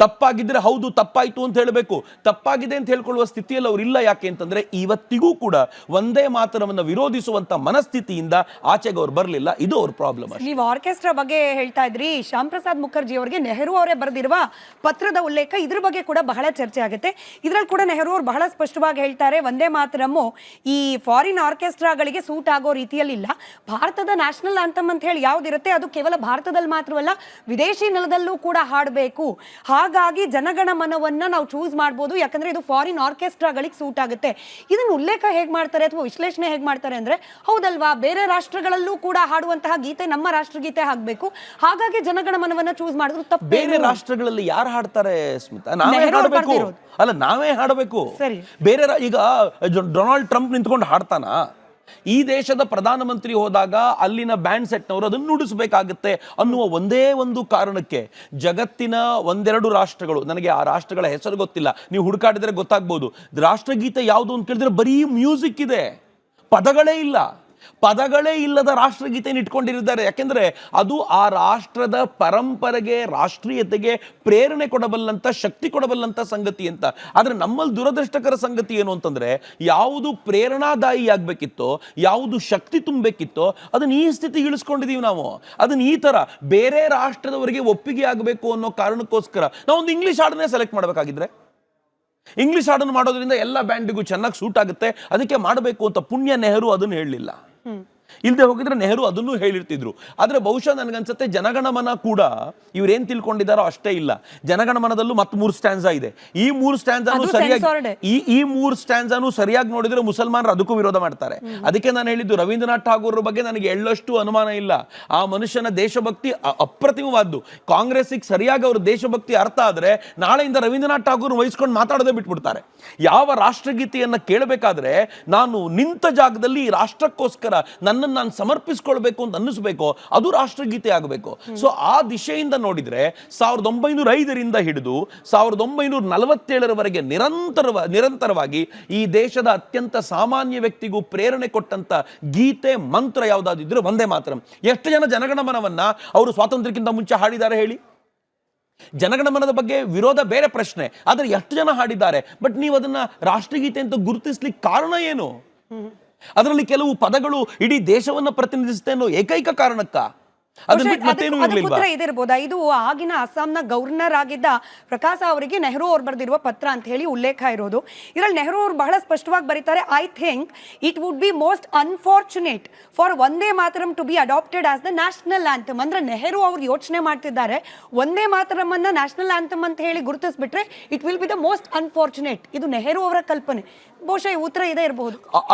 ತಪ್ಪಾಗಿದ್ರೆ ಹೌದು ತಪ್ಪಾಯ್ತು ಅಂತ ಹೇಳಬೇಕು. ತಪ್ಪಾಗಿದೆ ಅಂತ ಹೇಳ್ಕೊಳ್ಳುವ ಸ್ಥಿತಿಯಲ್ಲಿ ಅವ್ರು ಇಲ್ಲ. ಯಾಕೆ ಅಂತಂದ್ರೆ ಇವತ್ತಿಗೂ ಕೂಡ ವಂದೇ ಮಾತರವನ್ನು ವಿರೋಧಿಸುವಂತ ಮನಸ್ಥಿತಿಯಿಂದ ಆಚೆಗೆ ಅವ್ರು ಬರಲಿಲ್ಲ. ಇದು ಅವ್ರ ಪ್ರಾಬ್ಲಮ್. ನೀವು ಆರ್ಕೆಸ್ಟ್ರಾ ಬಗ್ಗೆ ಹೇಳ್ತಾ ಇದ್ರಿ. ಶ್ಯಾಮ್ ಪ್ರಸಾದ್ ಮುಖರ್ಜಿ ಅವರಿಗೆ ನೆಹರು ಅವರೇ ಬರೆದಿರುವ ಪತ್ರದ ಉಲ್ಲೇಖ, ಇದ್ರ ಬಗ್ಗೆ ಕೂಡ ಬಹಳ ಚರ್ಚೆ ಆಗುತ್ತೆ. ಇದ್ರಲ್ಲಿ ಕೂಡ ನೆಹರು ಅವರು ಬಹಳ ಸ್ಪಷ್ಟವಾಗಿ ಹೇಳ್ತಾರೆ, ವಂದೇ ಮಾತರಮ್ಮು ಈ ಫಾರಿನ್ ಆರ್ಕೆಸ್ಟ್ರಾಗಳಿಗೆ ಸೂಟ್ ಆಗೋ ರೀತಿಯಲ್ಲಿ ಇಲ್ಲ. ಭಾರತದ ನ್ಯಾಷನಲ್ ಆಂಥಮ್ ಅಂತ ಹೇಳಿ ಯಾವ್ದಿರುತ್ತೆ ಅದು ಕೇವಲ ಭಾರತದಲ್ಲಿ ಮಾತ್ರವಲ್ಲ ವಿದೇಶಿ ನೆಲದಲ್ಲೂ ಕೂಡ ಹಾಡಬೇಕು. ಹಾಗಾಗಿ ಜನಗಣಮನವನ್ನ ನಾವು ಚೂಸ್ ಮಾಡ್ಬೋದು, ಯಾಕಂದ್ರೆ ಇದು ಫಾರಿನ್ ಆರ್ಕೆಸ್ಟ್ರಾಗಳಿಗೆ ಸೂಟ್ ಆಗುತ್ತೆ. ಇದನ್ನ ಉಲ್ಲೇಖ ಹೇಗೆ ಮಾಡ್ತಾರೆ ಅಥವಾ ವಿಶ್ಲೇಷಣೆ ಹೇಗೆ ಮಾಡ್ತಾರೆ ಅಂದ್ರೆ, ಹೌದಲ್ವಾ, ಬೇರೆ ರಾಷ್ಟ್ರಗಳಲ್ಲೂ ಕೂಡ ಹಾಡುವಂತಹ ಗೀತೆ ನಮ್ಮ ರಾಷ್ಟ್ರಗೀತೆ ಆಗಬೇಕು, ಹಾಗಾಗಿ ಜನಗಣಮನವನ್ನ ಚೂಸ್ ಮಾಡಿದ್ರು ತಪ್ಪು. ಬೇರೆ ರಾಷ್ಟ್ರಗಳಲ್ಲಿ ಯಾರು ಹಾಡ್ತಾರೆ ಸ್ಮಿತಾ? ನಾವೇ ಹಾಡಬೇಕು ಅಲ್ಲ, ನಾವೇ ಹಾಡಬೇಕು. ಬೇರೆ ಈಗ ಡೊನಾಲ್ಡ್ ಟ್ರಂಪ್ ನಿಂತ್ಕೊಂಡು ಹಾಡ್ತಾನ? ಈ ದೇಶದ ಪ್ರಧಾನಮಂತ್ರಿ ಹೋದಾಗ ಅಲ್ಲಿನ ಬ್ಯಾಂಡ್ ಸೆಟ್ನವರು ಅದನ್ನು ನುಡಿಸಬೇಕಾಗುತ್ತೆ ಅನ್ನುವ ಒಂದೇ ಒಂದು ಕಾರಣಕ್ಕೆ ಜಗತ್ತಿನ ಒಂದೆರಡು ರಾಷ್ಟ್ರಗಳು, ನನಗೆ ಆ ರಾಷ್ಟ್ರಗಳ ಹೆಸರು ಗೊತ್ತಿಲ್ಲ, ನೀವು ಹುಡುಕಾಡಿದ್ರೆ ಗೊತ್ತಾಗ್ಬೋದು, ರಾಷ್ಟ್ರಗೀತೆ ಯಾವುದು ಅಂತ ಕೇಳಿದ್ರೆ ಬರೀ ಮ್ಯೂಸಿಕ್ ಇದೆ, ಪದಗಳೇ ಇಲ್ಲ. ಪದಗಳೇ ಇಲ್ಲದ ರಾಷ್ಟ್ರಗೀತೆಯನ್ನು ಇಟ್ಕೊಂಡಿರಿದ್ದಾರೆ. ಯಾಕೆಂದ್ರೆ ಅದು ಆ ರಾಷ್ಟ್ರದ ಪರಂಪರೆಗೆ, ರಾಷ್ಟ್ರೀಯತೆಗೆ ಪ್ರೇರಣೆ ಕೊಡಬಲ್ಲಂತ, ಶಕ್ತಿ ಕೊಡಬಲ್ಲಂತ ಸಂಗತಿ ಅಂತ. ಆದ್ರೆ ನಮ್ಮಲ್ಲಿ ದುರದೃಷ್ಟಕರ ಸಂಗತಿ ಏನು ಅಂತಂದ್ರೆ, ಯಾವುದು ಪ್ರೇರಣಾದಾಯಿ ಆಗ್ಬೇಕಿತ್ತೋ, ಯಾವುದು ಶಕ್ತಿ ತುಂಬಬೇಕಿತ್ತೋ ಅದನ್ನ ಈ ಸ್ಥಿತಿಗೆ ಇಳಿಸ್ಕೊಂಡಿದೀವಿ ನಾವು. ಅದನ್ನ ಈ ತರ ಬೇರೆ ರಾಷ್ಟ್ರದವರಿಗೆ ಒಪ್ಪಿಗೆ ಆಗಬೇಕು ಅನ್ನೋ ಕಾರಣಕ್ಕೋಸ್ಕರ ನಾವೊಂದು ಇಂಗ್ಲಿಷ್ ಹಾಡನ್ನೇ ಸೆಲೆಕ್ಟ್ ಮಾಡಬೇಕಾಗಿದ್ರೆ, ಇಂಗ್ಲಿಷ್ ಹಾಡನ್ನು ಮಾಡೋದ್ರಿಂದ ಎಲ್ಲ ಬ್ಯಾಂಡಿಗೂ ಚೆನ್ನಾಗಿ ಸೂಟ್ ಆಗುತ್ತೆ, ಅದಕ್ಕೆ ಮಾಡಬೇಕು ಅಂತ ಪುಣ್ಯ ನೆಹರು ಅದನ್ನು ಹೇಳಲಿಲ್ಲ. ಇಲ್ಲದೆ ಹೋಗಿದ್ರೆ ನೆಹರು ಅದನ್ನು ಹೇಳಿರ್ತಿದ್ರು. ಆದ್ರೆ ಬಹುಶಃ ನನಗನ್ಸುತ್ತೆ ಜನಗಣಮನ ಕೂಡ ಇವ್ರೇನ್ ತಿಳ್ಕೊಂಡಿದ್ದಾರೋ ಅಷ್ಟೇ ಇಲ್ಲ. ಜನಗಣಮನದಲ್ಲೂ ಮತ್ತೆ 3 ಸ್ಟ್ಯಾನ್ಸಾ ಇದೆ. ಈ 3 ಸ್ಟ್ಯಾನ್ಸಾನು ಸರಿಯಾಗಿ ಈ 3 ಸ್ಟ್ಯಾನ್ಸಾನು ಸರಿಯಾಗಿ ನೋಡಿದ್ರೆ ಮುಸಲ್ಮಾನರು ಅದಕ್ಕೂ ವಿರೋಧ ಮಾಡ್ತಾರೆ. ಅದಕ್ಕೆ ನಾನು ಹೇಳಿದ್ದು ರವೀಂದ್ರನಾಥ್ ಠಾಗೂರ್ ಬಗ್ಗೆ ನನಗೆ ಎಳ್ಳಷ್ಟು ಅನುಮಾನ ಇಲ್ಲ. ಆ ಮನುಷ್ಯನ ದೇಶಭಕ್ತಿ ಅಪ್ರತಿಮವಾದ್ದು. ಕಾಂಗ್ರೆಸ್ಸಿಗೆ ಸರಿಯಾಗಿ ಅವ್ರ ದೇಶಭಕ್ತಿ ಅರ್ಥ ಆದ್ರೆ ನಾಳೆಯಿಂದ ರವೀಂದ್ರನಾಥ್ ಠಾಗೂರ್ ವಹಿಸ್ಕೊಂಡು ಮಾತಾಡೋದೇ ಬಿಟ್ಬಿಡ್ತಾರೆ. ಯಾವ ರಾಷ್ಟ್ರಗೀತೆಯನ್ನ ಕೇಳಬೇಕಾದ್ರೆ ನಾನು ನಿಂತ ಜಾಗದಲ್ಲಿ ರಾಷ್ಟ್ರಕ್ಕೋಸ್ಕರ ನನ್ನನ್ನು ನಾನು ಸಮರ್ಪಿಸಿಕೊಳ್ಬೇಕು ಅಂತ ಅನ್ನಿಸ್ಬೇಕು, ಅದು ರಾಷ್ಟ್ರಗೀತೆ ಆಗಬೇಕು. ಸೊ ಆ ದಿಶೆಯಿಂದ ನೋಡಿದ್ರೆ 1905ರಿಂದ ಹಿಡಿದು 1947ರವರೆಗೆ ನಿರಂತರವಾಗಿ ಈ ದೇಶದ ಅತ್ಯಂತ ಸಾಮಾನ್ಯ ವ್ಯಕ್ತಿಗೂ ಪ್ರೇರಣೆ ಕೊಟ್ಟಂತ ಗೀತೆ ಮಂತ್ರ ಯಾವುದಾದಿದ್ರೆ ವಂದೇ ಮಾತರಂ. ಎಷ್ಟು ಜನ ಜನಗಣಮನವನ್ನ ಅವರು ಸ್ವಾತಂತ್ರ್ಯಕ್ಕಿಂತ ಮುಂಚೆ ಹಾಡಿದ್ದಾರೆ ಹೇಳಿ? ಜನಗಣಮನದ ಬಗ್ಗೆ ವಿರೋಧ ಬೇರೆ ಪ್ರಶ್ನೆ, ಆದ್ರೆ ಎಷ್ಟು ಜನ ಹಾಡಿದ್ದಾರೆ? ಬಟ್ ನೀವು ಅದನ್ನ ರಾಷ್ಟ್ರಗೀತೆ ಅಂತ ಗುರುತಿಸ್ಲಿಕ್ಕೆ ಕಾರಣ ಏನು? ಅದರಲ್ಲಿ ಕೆಲವು ಪದಗಳು ಇಡೀ ದೇಶವನ್ನ ಪ್ರತಿನಿಧಿಸುತ್ತೆ ಅನ್ನೋ ಏಕೈಕ ಕಾರಣಕ್ಕ ಇದಿರ್ಬೋದಾ? ಇದು ಆಗಿನ ಅಸ್ಸಾಂನ ಗವರ್ನರ್ ಆಗಿದ್ದ ಪ್ರಕಾಶ್ ಅವರಿಗೆ ನೆಹರು ಅವ್ರು ಬರೆದಿರುವ ಪತ್ರ ಅಂತ ಹೇಳಿ ಉಲ್ಲೇಖ ಇರೋದು. ಇದರಲ್ಲಿ ನೆಹರು ಅವರು ಬಹಳ ಸ್ಪಷ್ಟವಾಗಿ ಬರೀತಾರೆ, I think it would be most unfortunate for Vande Mataram to be adopted as the national anthem. ಅಂದ್ರೆ ನೆಹರು ಅವ್ರು ಯೋಚನೆ ಮಾಡ್ತಿದ್ದಾರೆ, ವಂದೇ ಮಾತರಂ ಅನ್ನ ನ್ಯಾಷನಲ್ ಆಂಥಮ್ ಅಂತ ಹೇಳಿ ಗುರುತಿಸ್ಬಿಟ್ರೆ it will be the most unfortunate. ಇದು ನೆಹರು ಅವರ ಕಲ್ಪನೆ. ಬಹುಶಃ ಉತ್ತರ ಇದೇ ಇರಬಹುದು.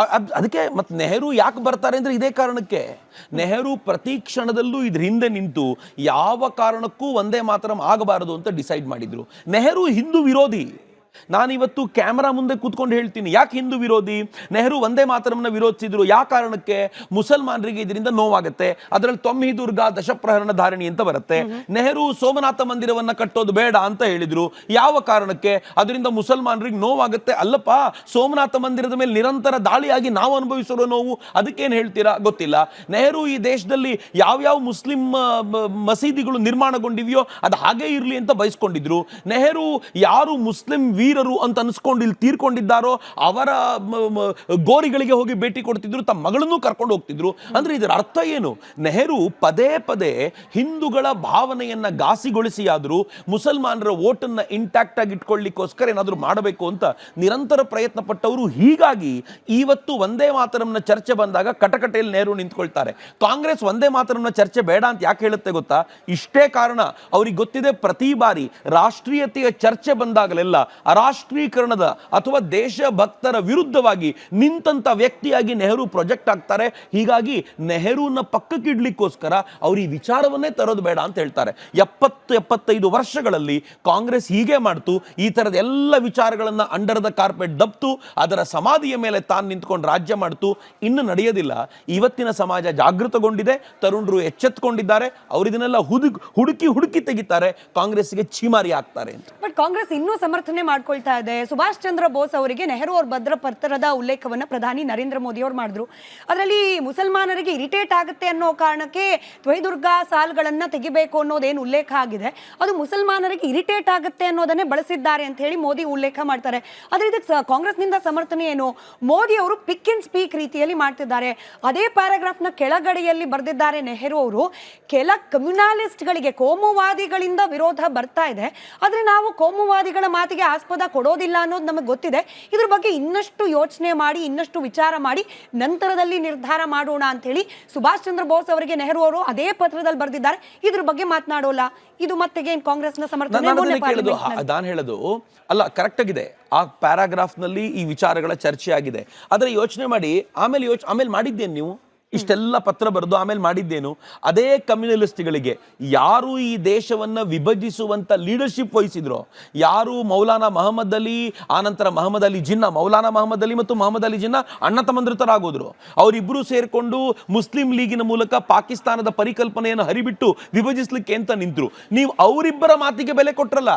ಅದಕ್ಕೆ ಮತ್ತೆ ನೆಹರು ಯಾಕೆ ಬರ್ತಾರೆ ಅಂದ್ರೆ ಇದೇ ಕಾರಣಕ್ಕೆ. ನೆಹರು ಪ್ರತಿ ಕ್ಷಣದಲ್ಲೂ ಇದ್ರ ಹಿಂದೆ ನಿಂತು ಯಾವ ಕಾರಣಕ್ಕೂ ವಂದೇ ಮಾತರಂ ಆಗಬಾರದು ಅಂತ ಡಿಸೈಡ್ ಮಾಡಿದ್ರು. ನೆಹರು ಹಿಂದೂ ವಿರೋಧಿ. ನಾನಿವತ್ತು ಕ್ಯಾಮರಾ ಮುಂದೆ ಕೂತ್ಕೊಂಡು ಹೇಳ್ತೀನಿ, ಯಾಕೆ ಹಿಂದೂ ವಿರೋಧಿ? ನೆಹರು ವಂದೇ ಮಾತರಂನ ವಿರೋಧಿಸಿದ್ರು. ಯಾವ ಕಾರಣಕ್ಕೆ? ಮುಸಲ್ಮಾನರಿಗೆ ಇದರಿಂದ ನೋವಾಗುತ್ತೆ. ಅದರಲ್ಲಿ ತೊಮ್ಮಿ ದುರ್ಗಾ ದಶಪ್ರಹರಣ ಧಾರಣಿ ಅಂತ ಬರುತ್ತೆ. ನೆಹರು ಸೋಮನಾಥ ಮಂದಿರವನ್ನ ಕಟ್ಟೋದು ಬೇಡ ಅಂತ ಹೇಳಿದ್ರು. ಯಾವ ಕಾರಣಕ್ಕೆ? ಅದರಿಂದ ಮುಸಲ್ಮಾನರಿಗೆ ನೋವಾಗುತ್ತೆ. ಅಲ್ಲಪ್ಪ, ಸೋಮನಾಥ ಮಂದಿರದ ಮೇಲೆ ನಿರಂತರ ದಾಳಿಯಾಗಿ ನಾವು ಅನುಭವಿಸಿರೋ ನೋವು, ಅದಕ್ಕೇನು ಹೇಳ್ತೀರಾ? ಗೊತ್ತಿಲ್ಲ. ನೆಹರು ಈ ದೇಶದಲ್ಲಿ ಯಾವ್ಯಾವ ಮುಸ್ಲಿಂ ಮಸೀದಿಗಳು ನಿರ್ಮಾಣಗೊಂಡಿವೆಯೋ ಅದು ಹಾಗೆ ಇರಲಿ ಅಂತ ಬಯಸ್ಕೊಂಡಿದ್ರು. ನೆಹರು ಯಾರು ಮುಸ್ಲಿಂ ವೀರರು ಅಂತ ಅನ್ಸ್ಕೊಂಡು ಇಲ್ಲಿ ತೀರ್ಕೊಂಡಿದ್ದಾರೋ ಅವರ ಗೋರಿಗಳಿಗೆ ಹೋಗಿ ಭೇಟಿ ಕೊಡ್ತಿದ್ರು, ತಮ್ಮ ಮಗಳನ್ನು ಕರ್ಕೊಂಡು ಹೋಗ್ತಿದ್ರು. ಅಂದ್ರೆ ಇದರ ಅರ್ಥ ಏನು? ನೆಹರು ಪದೇ ಪದೇ ಹಿಂದೂಗಳ ಭಾವನೆಯನ್ನ ಘಾಸಿಗೊಳಿಸಿ ಆದರೂ ಮುಸಲ್ಮಾನರ ಓಟನ್ನ ಇಂಟ್ಯಾಕ್ಟ್ ಆಗಿ ಇಟ್ಕೊಳ್ಳಿಕ್ಕೋಸ್ಕರ ಏನಾದರೂ ಮಾಡಬೇಕು ಅಂತ ನಿರಂತರ ಪ್ರಯತ್ನ ಪಟ್ಟವರು. ಹೀಗಾಗಿ ಇವತ್ತು ವಂದೇ ಮಾತರಂನ ಚರ್ಚೆ ಬಂದಾಗ ಕಟಕಟೆಯಲ್ಲಿ ನೆಹರು ನಿಂತ್ಕೊಳ್ತಾರೆ. ಕಾಂಗ್ರೆಸ್ ವಂದೇ ಮಾತರಂನ ಚರ್ಚೆ ಬೇಡ ಅಂತ ಯಾಕೆ ಹೇಳುತ್ತೆ ಗೊತ್ತಾ? ಇಷ್ಟೇ ಕಾರಣ. ಅವ್ರಿಗೆ ಗೊತ್ತಿದೆ, ಪ್ರತಿ ಬಾರಿ ರಾಷ್ಟ್ರೀಯತೆಯ ಚರ್ಚೆ ಬಂದಾಗಲೆಲ್ಲ ಅರಾಷ್ಟ್ರೀಕರಣದ ಅಥವಾ ದೇಶಭಕ್ತರ ವಿರುದ್ಧವಾಗಿ ನಿಂತಂತ ವ್ಯಕ್ತಿಯಾಗಿ ನೆಹರು ಪ್ರೊಜೆಕ್ಟ್ ಆಗ್ತಾರೆ. ಹೀಗಾಗಿ ನೆಹರುನ ಪಕ್ಕಕ್ಕಿಡ್ಲಿಕ್ಕೋಸ್ಕರ ಅವ್ರು ಈ ವಿಚಾರವನ್ನೇ ತರೋದು ಬೇಡ ಅಂತ ಹೇಳ್ತಾರೆ. 70-75 ವರ್ಷಗಳಲ್ಲಿ ಕಾಂಗ್ರೆಸ್ ಹೀಗೆ ಮಾಡ್ತು. ಈ ತರದ ಎಲ್ಲ ವಿಚಾರಗಳನ್ನ ಅಂಡರ್ ದ ಕಾರ್ಪೆಟ್ ದಬ್ತು, ಅದರ ಸಮಾಧಿಯ ಮೇಲೆ ತಾನು ನಿಂತ್ಕೊಂಡು ರಾಜ್ಯ ಮಾಡ್ತು. ಇನ್ನು ನಡೆಯೋದಿಲ್ಲ. ಇವತ್ತಿನ ಸಮಾಜ ಜಾಗೃತಗೊಂಡಿದೆ, ತರುಣರು ಎಚ್ಚೆತ್ತುಕೊಂಡಿದ್ದಾರೆ. ಅವರು ಇದನ್ನೆಲ್ಲ ಹುಡುಕಿ ತೆಗಿತಾರೆ, ಕಾಂಗ್ರೆಸ್ಗೆ ಛೀಮಾರಿ ಆಗ್ತಾರೆ ಅಂತ. ಬಟ್ ಕಾಂಗ್ರೆಸ್ ಇನ್ನೂ ಸಮರ್ಥನೆ ಮಾಡ್ಕೊಳ್ತಾ ಇದೆ. ಸುಭಾಷ್ ಚಂದ್ರ ಬೋಸ್ ಅವರಿಗೆ ನೆಹರು ಅವ್ರ ಭದ್ರ ಪತ್ರದ ಉಲ್ಲೇಖವನ್ನ ಪ್ರಧಾನಿ ನರೇಂದ್ರ ಮೋದಿ ಅವರು ಮಾಡಿದ್ರು. ಅದರಲ್ಲಿ ಮುಸಲ್ಮಾನರಿಗೆ ಇರಿಟೇಟ್ ಆಗುತ್ತೆ ಅನ್ನೋ ಕಾರಣಕ್ಕೆ ತ್ವೈದುರ್ಗಾ ಸಾಲ್ಗಳನ್ನ ತೆಗಿಬೇಕು ಅನ್ನೋದೇನು ಉಲ್ಲೇಖ ಆಗಿದೆ, ಅದು ಮುಸಲ್ಮಾನರಿಗೆ ಇರಿಟೇಟ್ ಆಗುತ್ತೆ ಅನ್ನೋದನ್ನೇ ಬಳಸಿದ್ದಾರೆ ಅಂತ ಹೇಳಿ ಮೋದಿ ಉಲ್ಲೇಖ ಮಾಡ್ತಾರೆ. ಆದ್ರೆ ಇದಕ್ಕೆ ಕಾಂಗ್ರೆಸ್ನಿಂದ ಸಮರ್ಥನೆ ಏನು? ಮೋದಿ ಅವರು ಪಿಕ್ ಅಂಡ್ ಸ್ಪೀಕ್ ರೀತಿಯಲ್ಲಿ ಮಾಡ್ತಿದ್ದಾರೆ. ಅದೇ ಪ್ಯಾರಾಗ್ರಾಫ್ ನ ಕೆಳಗಡೆಯಲ್ಲಿ ಬರೆದಿದ್ದಾರೆ ನೆಹರು ಅವರು, ಕೆಲ ಕಮ್ಯುನಾಲಿಸ್ಟ್ಗಳಿಗೆ, ಕೋಮುವಾದಿಗಳಿಂದ ವಿರೋಧ ಬರ್ತಾ ಇದೆ, ಆದ್ರೆ ನಾವು ಕೋಮುವಾದಿಗಳ ಮಾತಿಗೆ ಆಸ್ಪದ ಕೊಡೋದಿಲ್ಲ ಅನ್ನೋದು ನಮಗೆ ಗೊತ್ತಿದೆ. ಇದ್ರ ಬಗ್ಗೆ ಇನ್ನಷ್ಟು ಯೋಚನೆ ಮಾಡಿ, ಇನ್ನಷ್ಟು ವಿಚಾರ ಮಾಡಿ ನಂತರದಲ್ಲಿ ನಿರ್ಧಾರ ಮಾಡೋಣ ಅಂತ ಹೇಳಿ ಸುಭಾಷ್ ಚಂದ್ರ ಬೋಸ್ ಅವರಿಗೆ ನೆಹರು ಅವರು ಅದೇ ಪತ್ರದಲ್ಲಿ ಬರೆದಿದ್ದಾರೆ. ಇದ್ರ ಬಗ್ಗೆ ಮಾತನಾಡೋಲ್ಲ. ಇದು ಮತ್ತೆ ಕಾಂಗ್ರೆಸ್ನ ಸಮರ್ಥನೆ. ನಾನು ಹೇಳೋದು ಅಲ್ಲ, ಕರೆಕ್ಟ್ ಆಗಿದೆ. ಆ ಪ್ಯಾರಾಗ್ರಾಫ್ ನಲ್ಲಿ ಈ ವಿಚಾರಗಳ ಚರ್ಚೆ ಆಗಿದೆ. ಆದ್ರೆ ಯೋಚನೆ ಮಾಡಿ, ಆಮೇಲೆ ಮಾಡಿದ್ದೇನು ನೀವು? ಇಷ್ಟೆಲ್ಲ ಪತ್ರ ಬರೆದು ಆಮೇಲೆ ಮಾಡಿದ್ದೇನು? ಅದೇ ಕಮ್ಯುನಲಿಸ್ಟ್ಗಳಿಗೆ ಯಾರು ಈ ದೇಶವನ್ನ ವಿಭಜಿಸುವಂತ ಲೀಡರ್ಶಿಪ್ ವಹಿಸಿದ್ರು, ಯಾರು ಮೌಲಾನಾ ಮಹಮ್ಮದ್ ಅಲಿ, ಆನಂತರ ಮಹಮ್ಮದ್ ಅಲಿ ಜಿನ್ನಾ, ಮೌಲಾನಾ ಮಹಮ್ಮದ್ ಅಲಿ ಮತ್ತು ಮಹಮ್ಮದ್ ಅಲಿ ಜಿನ್ನಾ ಅಣ್ಣ ತಮ್ಮಂದಿರತರಾಗೋದ್ರು. ಅವರಿಬ್ಬರು ಸೇರ್ಕೊಂಡು ಮುಸ್ಲಿಂ ಲೀಗಿನ ಮೂಲಕ ಪಾಕಿಸ್ತಾನದ ಪರಿಕಲ್ಪನೆಯನ್ನು ಹರಿಬಿಟ್ಟು ವಿಭಜಿಸ್ಲಿಕ್ಕೆ ಅಂತ ನಿಂತರು. ನೀವು ಅವರಿಬ್ಬರ ಮಾತಿಗೆ ಬೆಲೆ ಕೊಟ್ರಲ್ಲ.